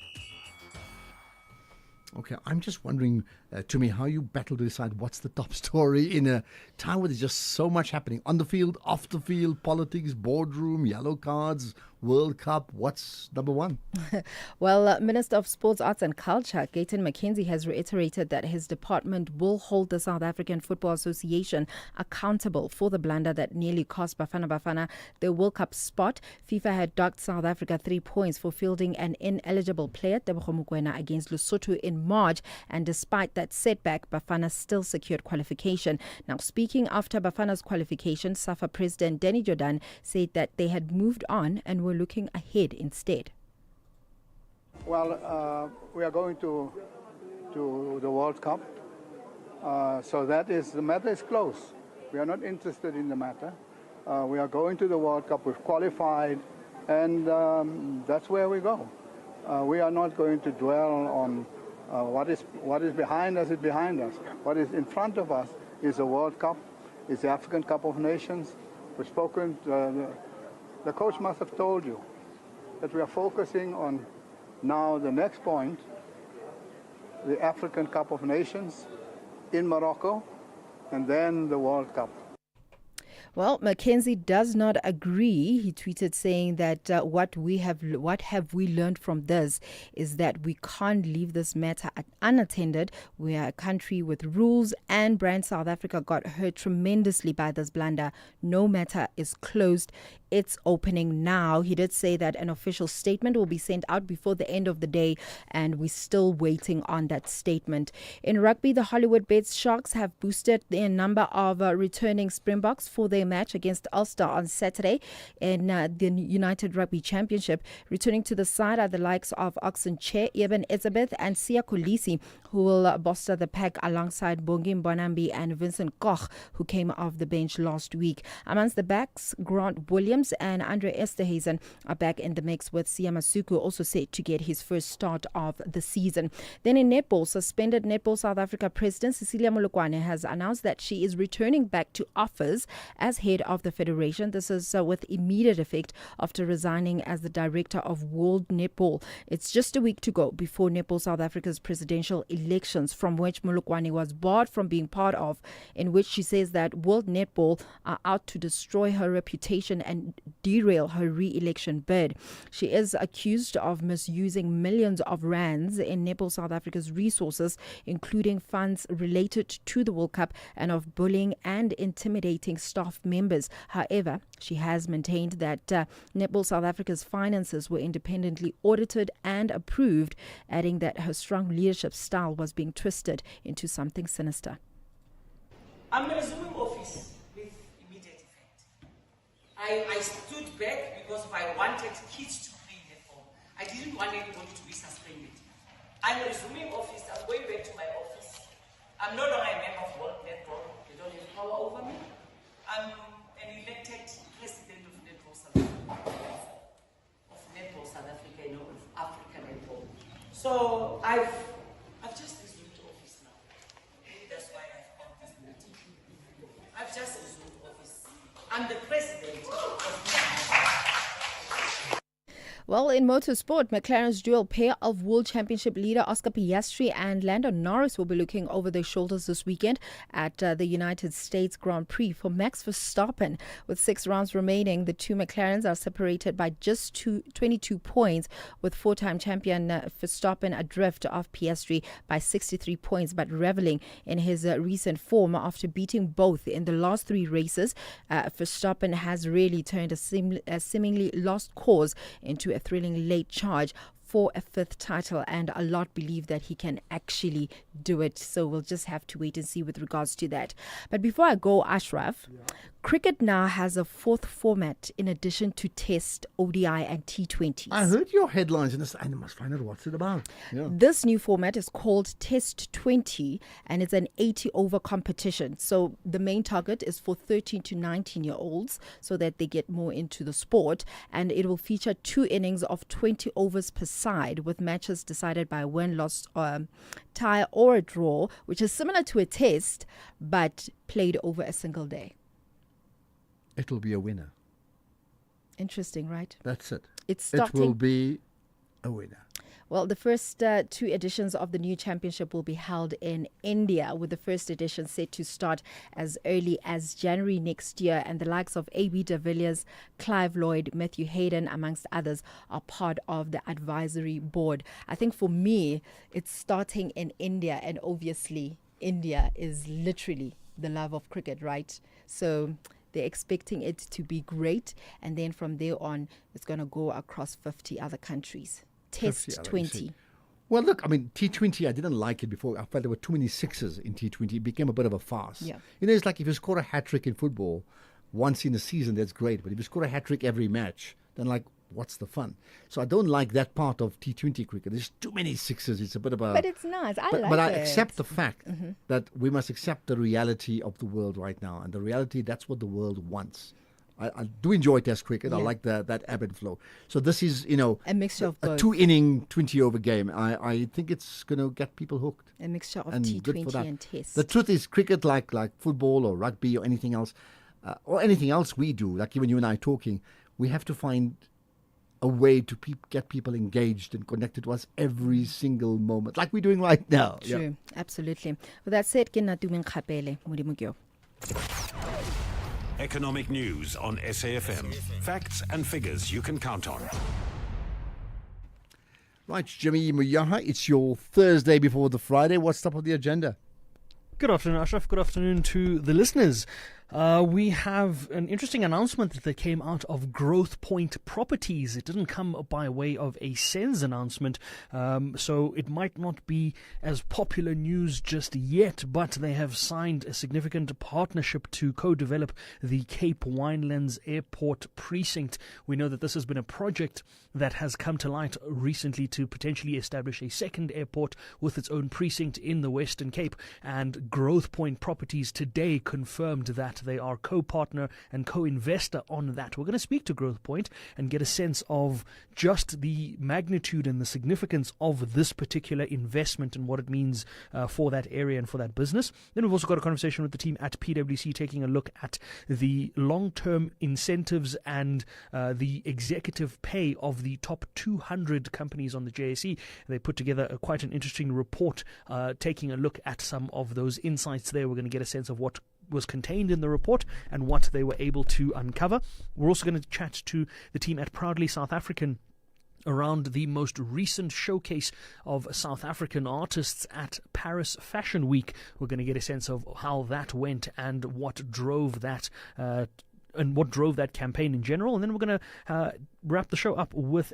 Okay, I'm just wondering, Tumi, how you battle to decide what's the top story in a time where there's just so much happening on the field, off the field, politics, boardroom, yellow cards, World Cup. What's number one? Well, Minister of Sports, Arts and Culture, Gayton McKenzie, has reiterated that his department will hold the South African Football Association accountable for the blunder that nearly cost Bafana Bafana the World Cup spot. FIFA had docked South Africa 3 points for fielding an ineligible player, Tebogo Mokoena, against Lesotho in March, and despite that setback, Bafana still secured qualification. Now, speaking after Bafana's qualification, SAFA President Danny Jordan said that they had moved on and were looking ahead instead. Well, we are going to the World Cup, so the matter is closed. We are not interested in the matter. We are going to the World Cup. We've qualified, and that's where we go. We are not going to dwell on what is behind us is behind us. What is in front of us is the World Cup, is the African Cup of Nations. We've spoken. The coach must have told you that we are focusing on now the next point, the African Cup of Nations in Morocco, and then the World Cup. Well, McKenzie does not agree. He tweeted saying that what have we learned from this is that we can't leave this matter unattended. We are a country with rules, and brand South Africa got hurt tremendously by this blunder. No matter is closed. It's opening now. He did say that an official statement will be sent out before the end of the day, and we're still waiting on that statement. In rugby, the Hollywood Bets Sharks have boosted the number of returning Springboks for their match against Ulster on Saturday in the United Rugby Championship. Returning to the side are the likes of Oxen Che, Eben Elizabeth and Sia Kolisi, who will bolster the pack alongside Bongi Mbonambi and Vincent Koch, who came off the bench last week. Amongst the backs, Grant Williams and Andre Esterhazen are back in the mix, with Siamasuku also set to get his first start of the season. Then in netball, suspended Netball South Africa President Cecilia Molokwane has announced that she is returning back to office as head of the federation. This is with immediate effect after resigning as the director of World Netball. It's just a week to go before Netball South Africa's presidential elections, from which Molokwane was barred from being part of, in which she says that World Netball are out to destroy her reputation and derail her re-election bid. She is accused of misusing millions of rands in Netball South Africa's resources, including funds related to the World Cup, and of bullying and intimidating staff members. However, she has maintained that Netball South Africa's finances were independently audited and approved, adding that her strong leadership style was being twisted into something sinister. I'm resuming office with immediate effect. I stood back because I wanted kids to play netball. I didn't want anybody to be suspended. I'm resuming office. I'm going back to my office. I'm no longer a member of World Netball. They don't have power over me. I'm an elected president of Netball South Africa, of African Netball. So I've just resumed office now. Maybe that's why I've called this meeting. I've just resumed office. I'm the president of Well, in motorsport, McLaren's dual pair of World Championship leader Oscar Piastri and Lando Norris will be looking over their shoulders this weekend at the United States Grand Prix for Max Verstappen. With 6 rounds remaining, the two McLarens are separated by just 22 points, with 4-time champion Verstappen adrift of Piastri by 63 points, but reveling in his recent form after beating both in the last 3 races. Verstappen has really turned a seemingly lost cause into a thrilling late charge. for a 5th title, and a lot believe that he can actually do it. So we'll just have to wait and see with regards to that. But before I go, Ashraf, cricket now has a 4th format in addition to Test, ODI and T20s. I heard your headlines and I must find out what's it about. Yeah. This new format is called Test 20 and it's an 80-over competition. So the main target is for 13 to 19-year-olds so that they get more into the sport, and it will feature 2 innings of 20 overs per side with matches decided by a win, loss, tie or a draw, which is similar to a test but played over a single day. It'll be a winner. Interesting, right? That's it. It's starting. It will be a winner. Well, the first 2 editions of the new championship will be held in India, with the first edition set to start as early as January next year. And the likes of A.B. de Villiers, Clive Lloyd, Matthew Hayden, amongst others, are part of the advisory board. I think for me, it's starting in India, and obviously India is literally the love of cricket, right? So they're expecting it to be great. And then from there on, it's going to go across 50 other countries. Test 20. Well, look, I mean, T20, I didn't like it before. I felt there were too many sixes in T20. It became a bit of a farce. Yeah. You know, it's like if you score a hat-trick in football once in a season, that's great. But if you score a hat-trick every match, then, like, what's the fun? So I don't like that part of T20 cricket. There's too many sixes. It's a bit of a... But it's nice. But I accept the fact that we must accept the reality of the world right now. And the reality, that's what the world wants. I do enjoy Test cricket. Yeah. I like that ebb and flow. So this is, you know, a mixture of a both. 2-inning, 20-over game. I think it's going to get people hooked. A mixture of And good for T20 that. and Test. The truth is, cricket, like football or rugby or anything else we do, like even you and I talking, we have to find a way to get people engaged and connected to us every single moment, like we're doing right now. True, Yeah. absolutely. With that said, ke nna Tumeng Kgapele, Modimo ke yo. Economic news on SAFM. Facts and figures you can count on. Right, Jimmy Muyaha, it's your Thursday before the Friday. What's top of the agenda? Good afternoon, Ashraf. Good afternoon to the listeners. We have an interesting announcement that came out of Growth Point Properties. It didn't come by way of a SENS announcement, so it might not be as popular news just yet, but they have signed a significant partnership to co-develop the Cape Winelands Airport precinct. We know that this has been a project that has come to light recently to potentially establish a second airport with its own precinct in the Western Cape, and Growth Point Properties today confirmed that they are co-partner and co-investor on that. We're going to speak to Growth Point and get a sense of just the magnitude and the significance of this particular investment and what it means for that area and for that business. Then we've also got a conversation with the team at PwC taking a look at the long-term incentives and the executive pay of the top 200 companies on the JSE. They put together quite an interesting report taking a look at some of those insights there. We're going to get a sense of what was contained in the report and what they were able to uncover. We're also going to chat to the team at Proudly South African around the most recent showcase of South African artists at Paris Fashion Week. We're going to get a sense of how that went and what drove that campaign in general. And then we're going to wrap the show up with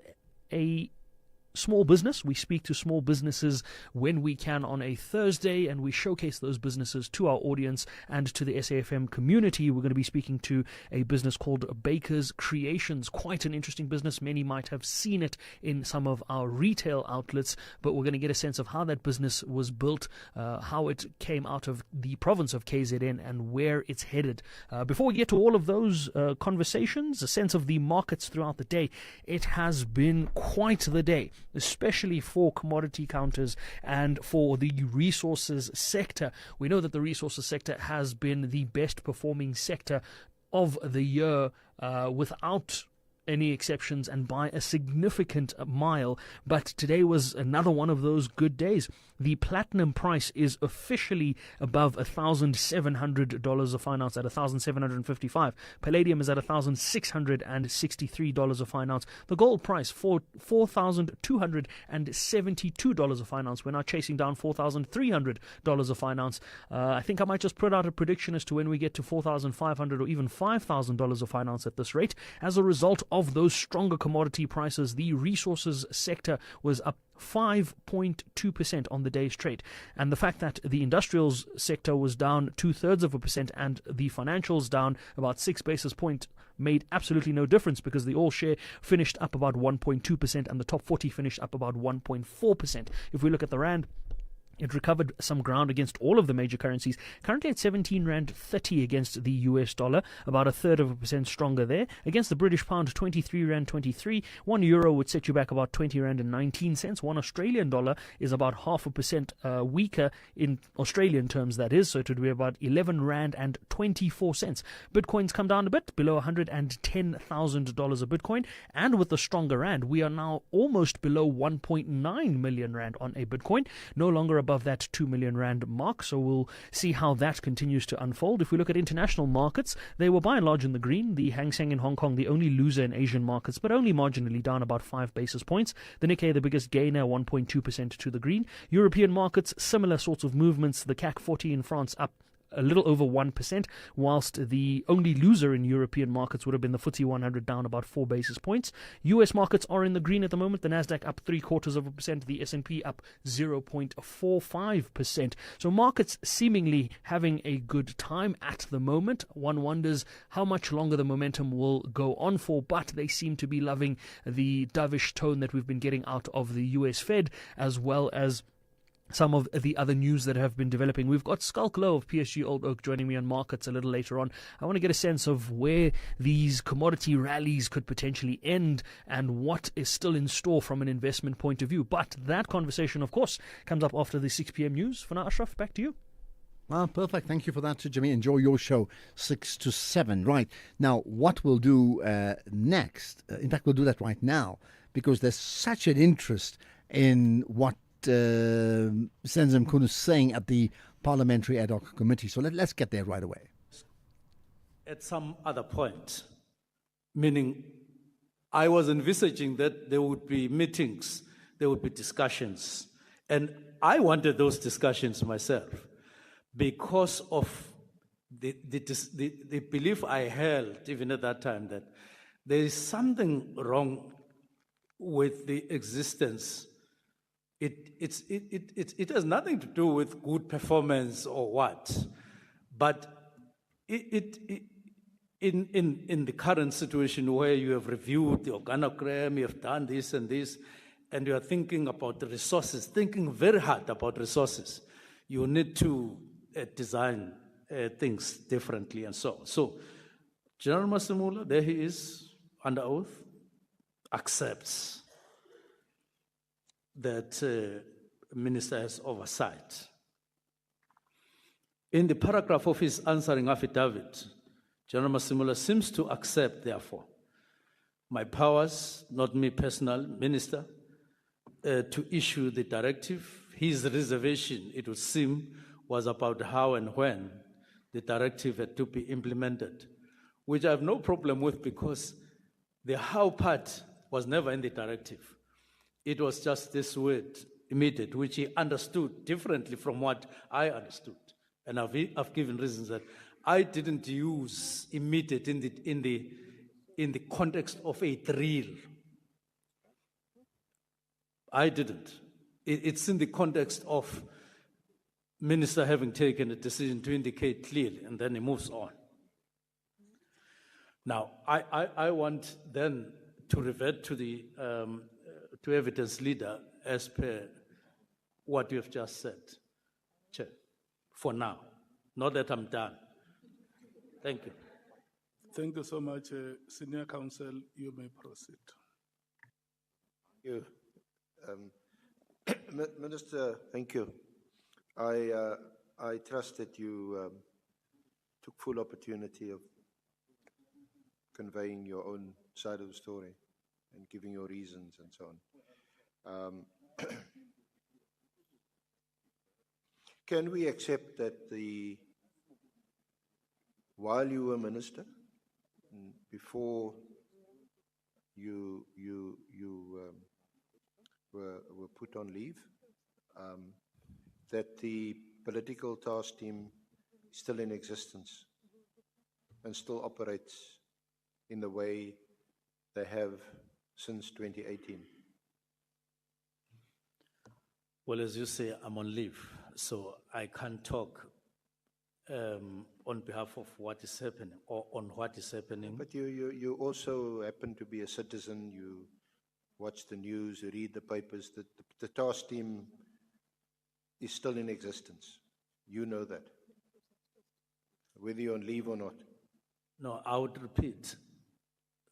a small business. We speak to small businesses when we can on a Thursday, and we showcase those businesses to our audience and to the SAFM community. We're going to be speaking to a business called Baker's Creations. Quite an interesting business. Many might have seen it in some of our retail outlets, but we're going to get a sense of how that business was built, how it came out of the province of KZN, and where it's headed. Before we get to all of those conversations, a sense of the markets throughout the day. It has been quite the day, especially for commodity counters and for the resources sector. We know that the resources sector has been the best performing sector of the year without any exceptions and by a significant mile. But today was another one of those good days. The platinum price is officially above $1,700 a fine ounce at $1,755. Palladium is at $1,663 a fine ounce. The gold price for $4,272 a fine ounce. We're now chasing down $4,300 a fine ounce. I think I might just put out a prediction as to when we get to $4,500 or even $5,000 a fine ounce at this rate. As a result of those stronger commodity prices, the resources sector was up 5.2% on the day's trade. And the fact that the industrials sector was down 0.2% and the financials down about 6 basis points made absolutely no difference, because the all share finished up about 1.2% and the top 40 finished up about 1.4%. If we look at the rand, it recovered some ground against all of the major currencies, currently at 17 Rand 30 against the US dollar, about 1/3% stronger there. Against the British pound, 23 Rand 23. €1 would set you back about 20 Rand and 19 cents. One Australian dollar is about 0.5% weaker in Australian terms, that is, so it would be about 11 Rand and 24 cents. Bitcoin's come down a bit, below $110,000 a Bitcoin, and with the stronger rand, we are now almost below 1.9 million Rand on a Bitcoin, no longer above that 2 million Rand mark, so we'll see how that continues to unfold. If we look at international markets, they were by and large in the green. The Hang Seng in Hong Kong, the only loser in Asian markets, but only marginally down about 5 basis points. The Nikkei, the biggest gainer, 1.2% to the green. European markets, similar sorts of movements. The CAC 40 in France up a little over 1%, whilst the only loser in European markets would have been the FTSE 100, down about 4 basis points. US markets are in the green at the moment. The Nasdaq up 0.75%, the S&P up 0.45%. So markets seemingly having a good time at the moment. One wonders how much longer the momentum will go on for, but they seem to be loving the dovish tone that we've been getting out of the US Fed, as well as some of the other news that have been developing. We've got Skulk Low of PSG Old Oak joining me on markets a little later on. I want to get a sense of where these commodity rallies could potentially end and what is still in store from an investment point of view. But that conversation, of course, comes up after the 6 p.m. news. For now, Ashraf, back to you. Well, perfect. Thank you for that, Jimmy. Enjoy your show, 6 to 7. Right. Now, what we'll do next, in fact, we'll do that right now, because there's such an interest in what Senzim Khune is saying at the Parliamentary Ad Hoc Committee. So let's get there right away. At some other point, meaning I was envisaging that there would be meetings, there would be discussions, and I wanted those discussions myself because of the belief I held even at that time that there is something wrong with the existence. It has nothing to do with good performance or what, but in the current situation where you have reviewed the organogram, you have done this and this, and you are thinking about the resources, thinking very hard about resources, you need to design things differently and so on. So General Masemola, there he is under oath, accepts that minister has oversight. In the paragraph of his answering affidavit, General Masemola seems to accept, therefore, my powers, not me personal, minister, to issue the directive. His reservation, it would seem, was about how and when the directive had to be implemented, which I have no problem with because the how part was never in the directive. It was just this word, immediate, which he understood differently from what I understood. And I've given reasons that I didn't use immediate in the context of a drill. I didn't. It's in the context of minister having taken a decision to indicate clearly, and then he moves on. Now, I want then to revert to the to evidence leader as per what you have just said, Chair, for now. Not that I'm done. Thank you. Thank you so much, Senior Counsel. You may proceed. Thank you. Minister, thank you. I trust that you took full opportunity of conveying your own side of the story and giving your reasons and so on. Can we accept that while you were minister, before you were put on leave, that the political task team is still in existence and still operates in the way they have since 2018? Well, as you say, I'm on leave, so I can't talk on behalf of what is happening or on what is happening. But you also happen to be a citizen. You watch the news, you read the papers. The task team is still in existence. You know that, whether you're on leave or not. No, I would repeat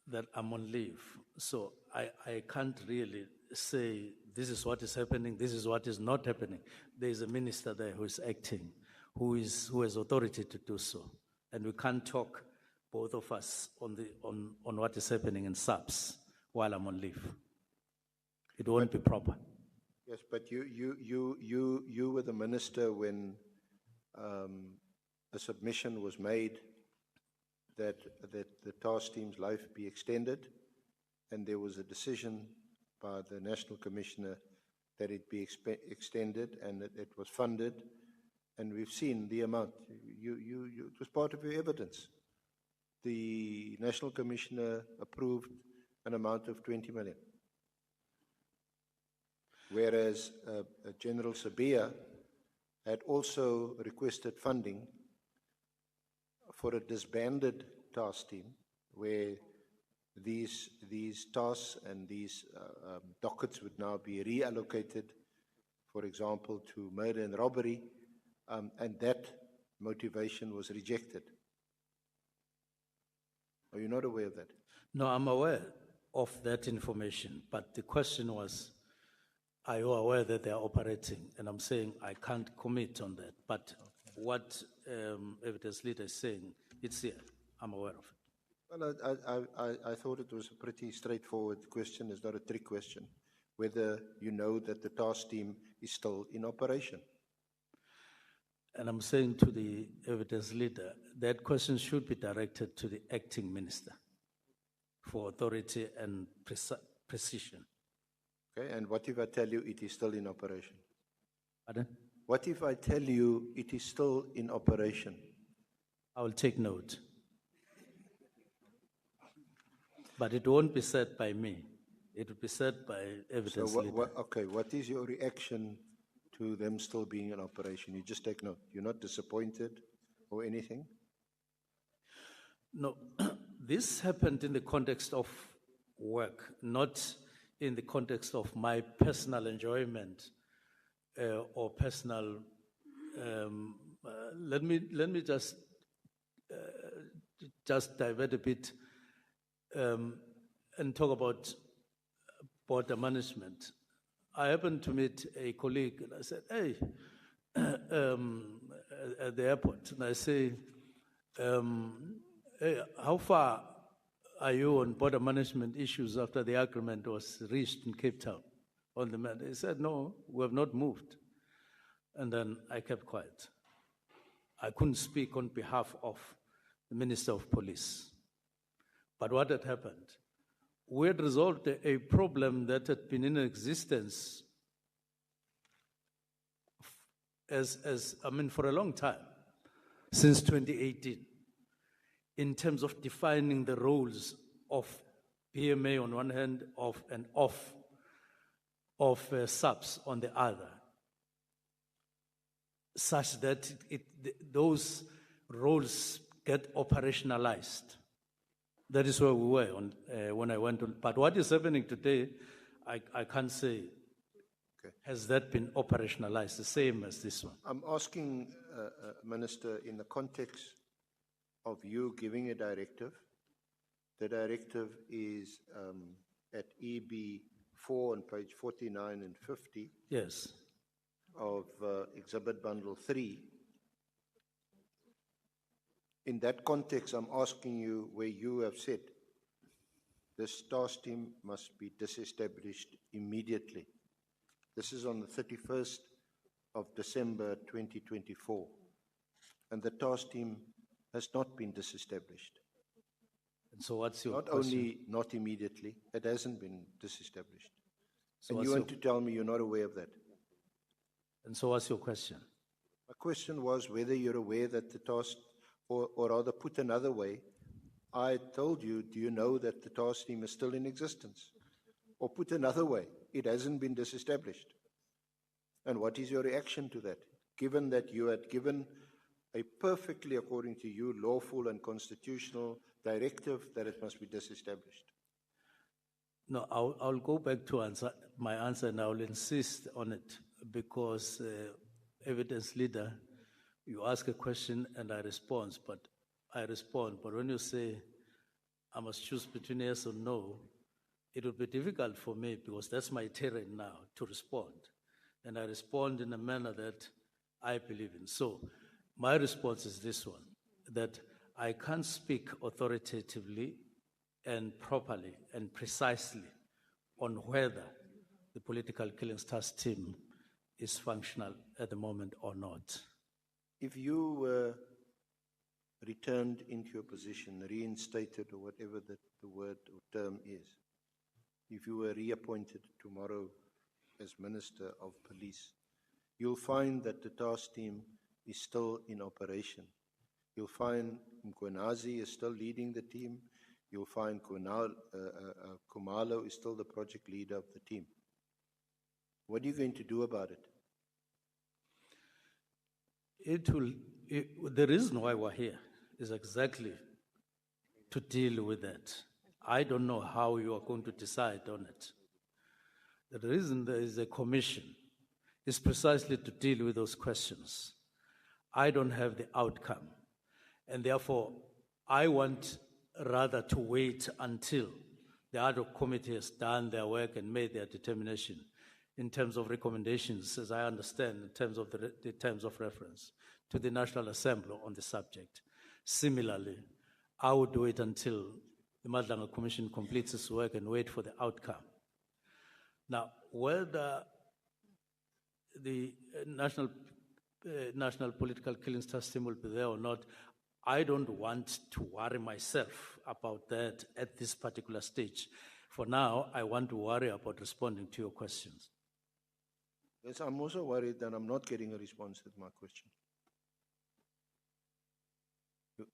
that I'm on leave, so I can't really say this is what is happening, this is what is not happening. There is a minister there who is acting, who has authority to do so, and we can't talk, both of us, on what is happening in SAPS while I'm on leave. It won't be proper. Yes, but you were the minister when a submission was made that the task team's life be extended, and there was a decision by the National Commissioner that it be extended, and that it was funded, and we've seen the amount. It was part of your evidence. The National Commissioner approved an amount of 20 million. Whereas General Sabia had also requested funding for a disbanded task team where these tasks and these dockets would now be reallocated, for example, to murder and robbery, and that motivation was rejected. Are you not aware of that? No, I'm aware of that information, but the question was, are you aware that they are operating? And I'm saying I can't commit on that. But what evidence leader is saying, it's here. I'm aware of it. Well, I thought it was a pretty straightforward question. It's not a trick question. Whether you know that the task team is still in operation. And I'm saying to the evidence leader, that question should be directed to the acting minister for authority and precision. Okay, and what if I tell you it is still in operation? Pardon? What if I tell you it is still in operation? I will take note. But it won't be said by me. It will be said by evidence leader. Okay, what is your reaction to them still being in operation? You just take note. You're not disappointed or anything? No, this happened in the context of work, not in the context of my personal enjoyment or personal. Let me just divert a bit and talk about border management. I happened to meet a colleague, and I said, "Hey," at the airport, and I say, "Hey, how far are you on border management issues after the agreement was reached in Cape Town on the matter?" He said, "No, we have not moved." And then I kept quiet. I couldn't speak on behalf of the Minister of Police. But what had happened? We had resolved a problem that had been in existence for a long time, since 2018. In terms of defining the roles of PMA on one hand, of SAPS on the other, such that those roles get operationalized. That is where we were when I went on. But what is happening today, I can't say. Okay. Has that been operationalized the same as this one? I'm asking, Minister, in the context of you giving a directive. The directive is at EB4 on page 49 and 50. Yes. Of Exhibit Bundle 3. In that context, I'm asking you where you have said this task team must be disestablished immediately. This is on the 31st of December 2024. And the task team has not been disestablished. And so what's your Not question? only not immediately, it hasn't been disestablished. So and what's you want your- to tell me you're not aware of that? And so what's your question? My question was whether you're aware that the task, or rather put another way, I told you, do you know that the task team is still in existence? Or put another way, it hasn't been disestablished. And what is your reaction to that, given that you had given a perfectly, according to you, lawful and constitutional directive that it must be disestablished? No, I'll go back to my answer and I'll insist on it because evidence leader, you ask a question and I respond, but when you say I must choose between yes or no, it would be difficult for me because that's my terrain now to respond. And I respond in a manner that I believe in. So my response is this one, that I can't speak authoritatively and properly and precisely on whether the political killings task team is functional at the moment or not. If you were returned into your position, reinstated, or whatever the word or term is, if you were reappointed tomorrow as Minister of Police, you'll find that the task team is still in operation. You'll find Mkwenazi is still leading the team. You'll find Kumalo is still the project leader of the team. What are you going to do about it? The reason why we're here is exactly to deal with that. I don't know how you are going to decide on it. The reason there is a commission is precisely to deal with those questions. I don't have the outcome, and therefore I want rather to wait until the ad hoc committee has done their work and made their determination in terms of recommendations, as I understand, in terms of the terms of reference to the National Assembly on the subject. Similarly, I would wait until the Madlanga Commission completes its work and wait for the outcome. Now, whether the national political killings task team will be there or not, I don't want to worry myself about that at this particular stage. For now, I want to worry about responding to your questions. Yes, I'm also worried that I'm not getting a response to my question.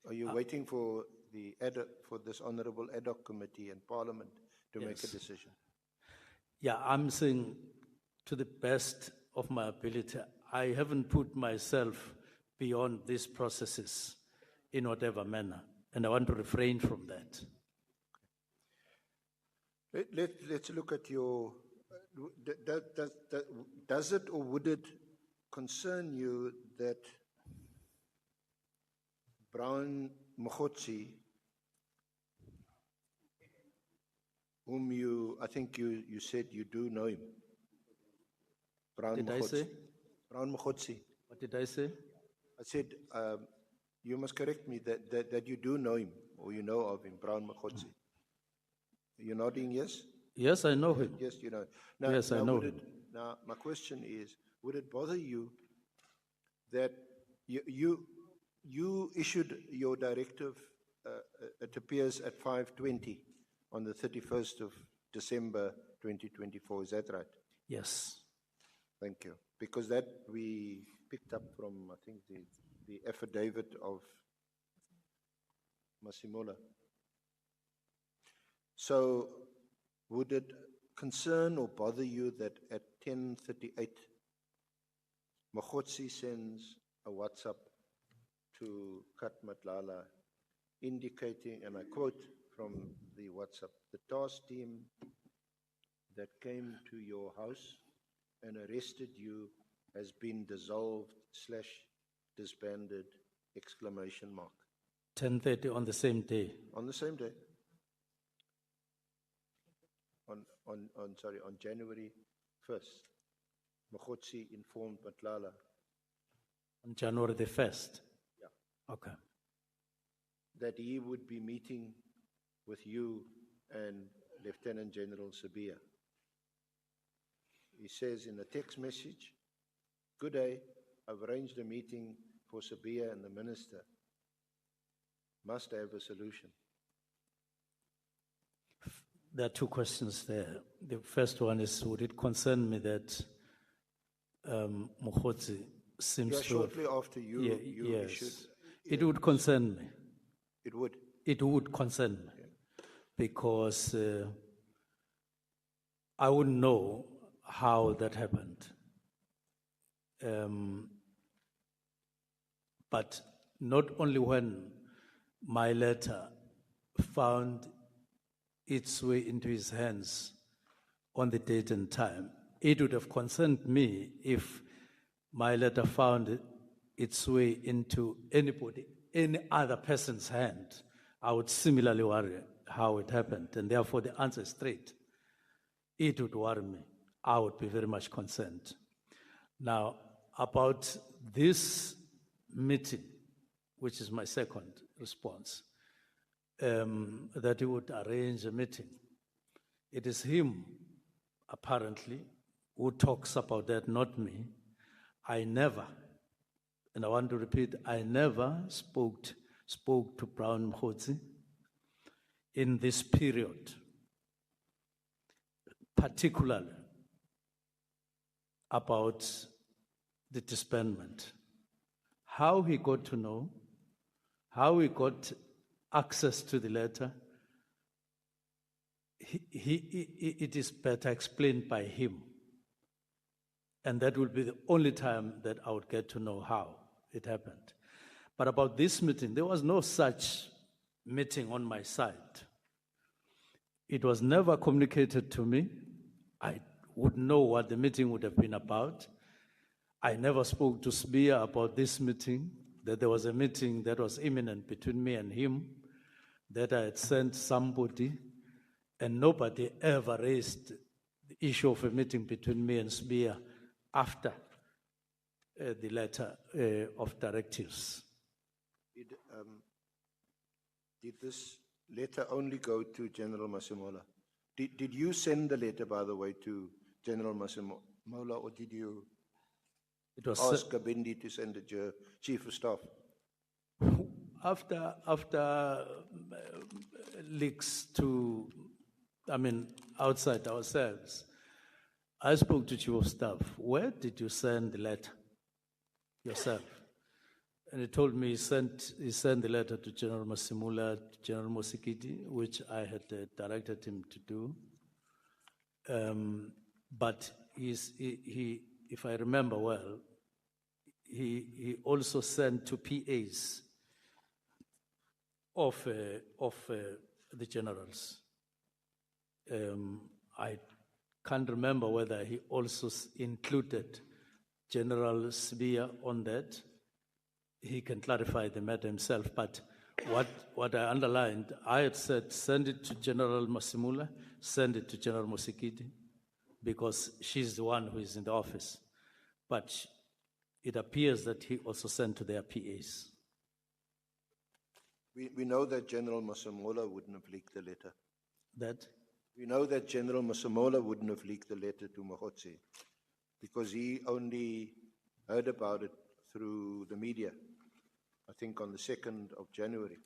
Are you waiting for this honorable ad hoc committee and Parliament to make a decision? Yeah, I'm saying to the best of my ability, I haven't put myself beyond these processes in whatever manner, and I want to refrain from that. Let's look at your. Does it or would it concern you that Brown Mokgotsi, whom I think you said you do know him. Brown Did I Mokgotsi. say? Brown Mokgotsi. What did I say? I said, you must correct me that you do know him, or you know of him, Brown Mokgotsi. You're nodding yes? Yes, I know him. Yes, you know. Yes, I know him. Now, my question is, would it bother you that you issued your directive, it appears at 5:20 on the 31st of December 2024, is that right? Yes. Thank you. Because that we picked up from, I think, the affidavit of Masimola. So, would it concern or bother you that at 10:38, Mokgotsi sends a WhatsApp to Kat Matlala indicating, and I quote from the WhatsApp, the task team that came to your house and arrested you has been dissolved / disbanded, exclamation mark. 10:30 on the same day. On the same day. On January 1st, Mokgotsi informed Matlala. On January the 1st? Yeah. Okay. That he would be meeting with you and Lieutenant General Sabia. He says in a text message, "Good day, I've arranged a meeting for Sabia and the minister. Must have a solution." There are two questions there. The first one is, would it concern me that Mokgotsi seems Yeah, to shortly have, after you yes, issued. it would concern me. It would. it would concern me because I wouldn't know how that happened. But not only when my letter found its way into his hands on the date and time, it would have concerned me if my letter found its way into any other person's hand. I would similarly worry how it happened, and therefore the answer is straight. It would worry me. I would be very much concerned. Now, about this meeting, which is my second response, that he would arrange a meeting. It is him, apparently, who talks about that, not me. I never, and I want to repeat, I never spoke to Brown Mkhotsi in this period, particularly about the disbandment. How he got to know, how he got access to the letter, it is better explained by him. And that will be the only time that I would get to know how it happened. But about this meeting, there was no such meeting on my side. It was never communicated to me. I would know what the meeting would have been about. I never spoke to Sbia about this meeting, that there was a meeting that was imminent between me and him, that I had sent somebody, and nobody ever raised the issue of a meeting between me and Sbia after the letter of directives. Did this letter only go to General Masemola? Did you send the letter, by the way, to General Masemola, or did you ask Kabindi to send it to your Chief of Staff? After leaks to, outside ourselves, I spoke to Chief of Staff. Where did you send the letter yourself? And he told me he sent the letter to General Masemola, to General Mosikiti, which I had directed him to do. But he, if I remember well, he also sent to PAs of the generals. I can't remember whether he also included General Sbia on that. He can clarify the matter himself, but what I underlined, I had said send it to General Masemola, send it to General Mosikiti, because she's the one who is in the office. But it appears that he also sent to their PAs. We know that General Masemola wouldn't have leaked the letter. That? We know that General Masemola wouldn't have leaked the letter to Mkhotsi because he only heard about it through the media, I think on the 2nd of January.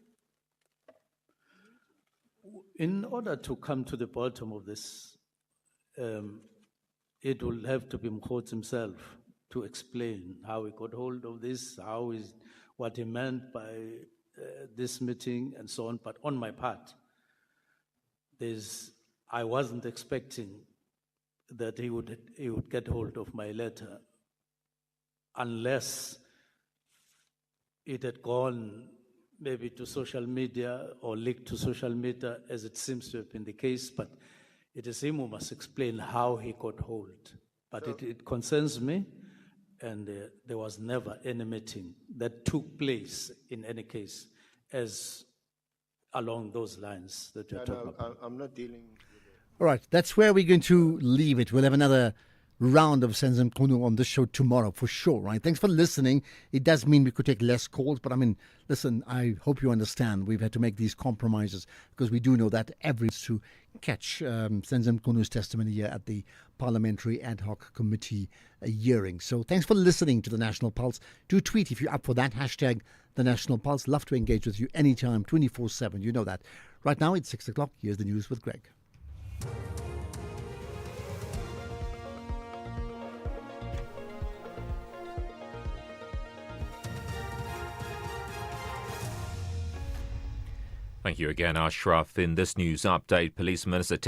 In order to come to the bottom of this, it will have to be Mkhotsi himself to explain how he got hold of this, what he meant by this meeting and so on. But on my part, I wasn't expecting that he would get hold of my letter unless it had gone maybe to social media or leaked to social media, as it seems to have been the case. But it is him who must explain how he got hold. But it concerns me, and there was never any meeting that took place in any case as along those lines that you're talking about. I'm not dealing with All right, that's where we're going to leave it. We'll have another round of Senzo Mchunu on this show tomorrow for sure, right? Thanks for listening. It does mean we could take less calls, but listen, I hope you understand we've had to make these compromises because we do know that to catch Senzo Mchunu's testimony here at the Parliamentary Ad Hoc Committee hearing. So thanks for listening to the National Pulse. Do tweet if you're up for that, hashtag the National Pulse. Love to engage with you anytime, 24/7. You know that. Right now it's 6 o'clock. Here's the news with Greg. Thank you again, Ashraf. In this news update, Police Minister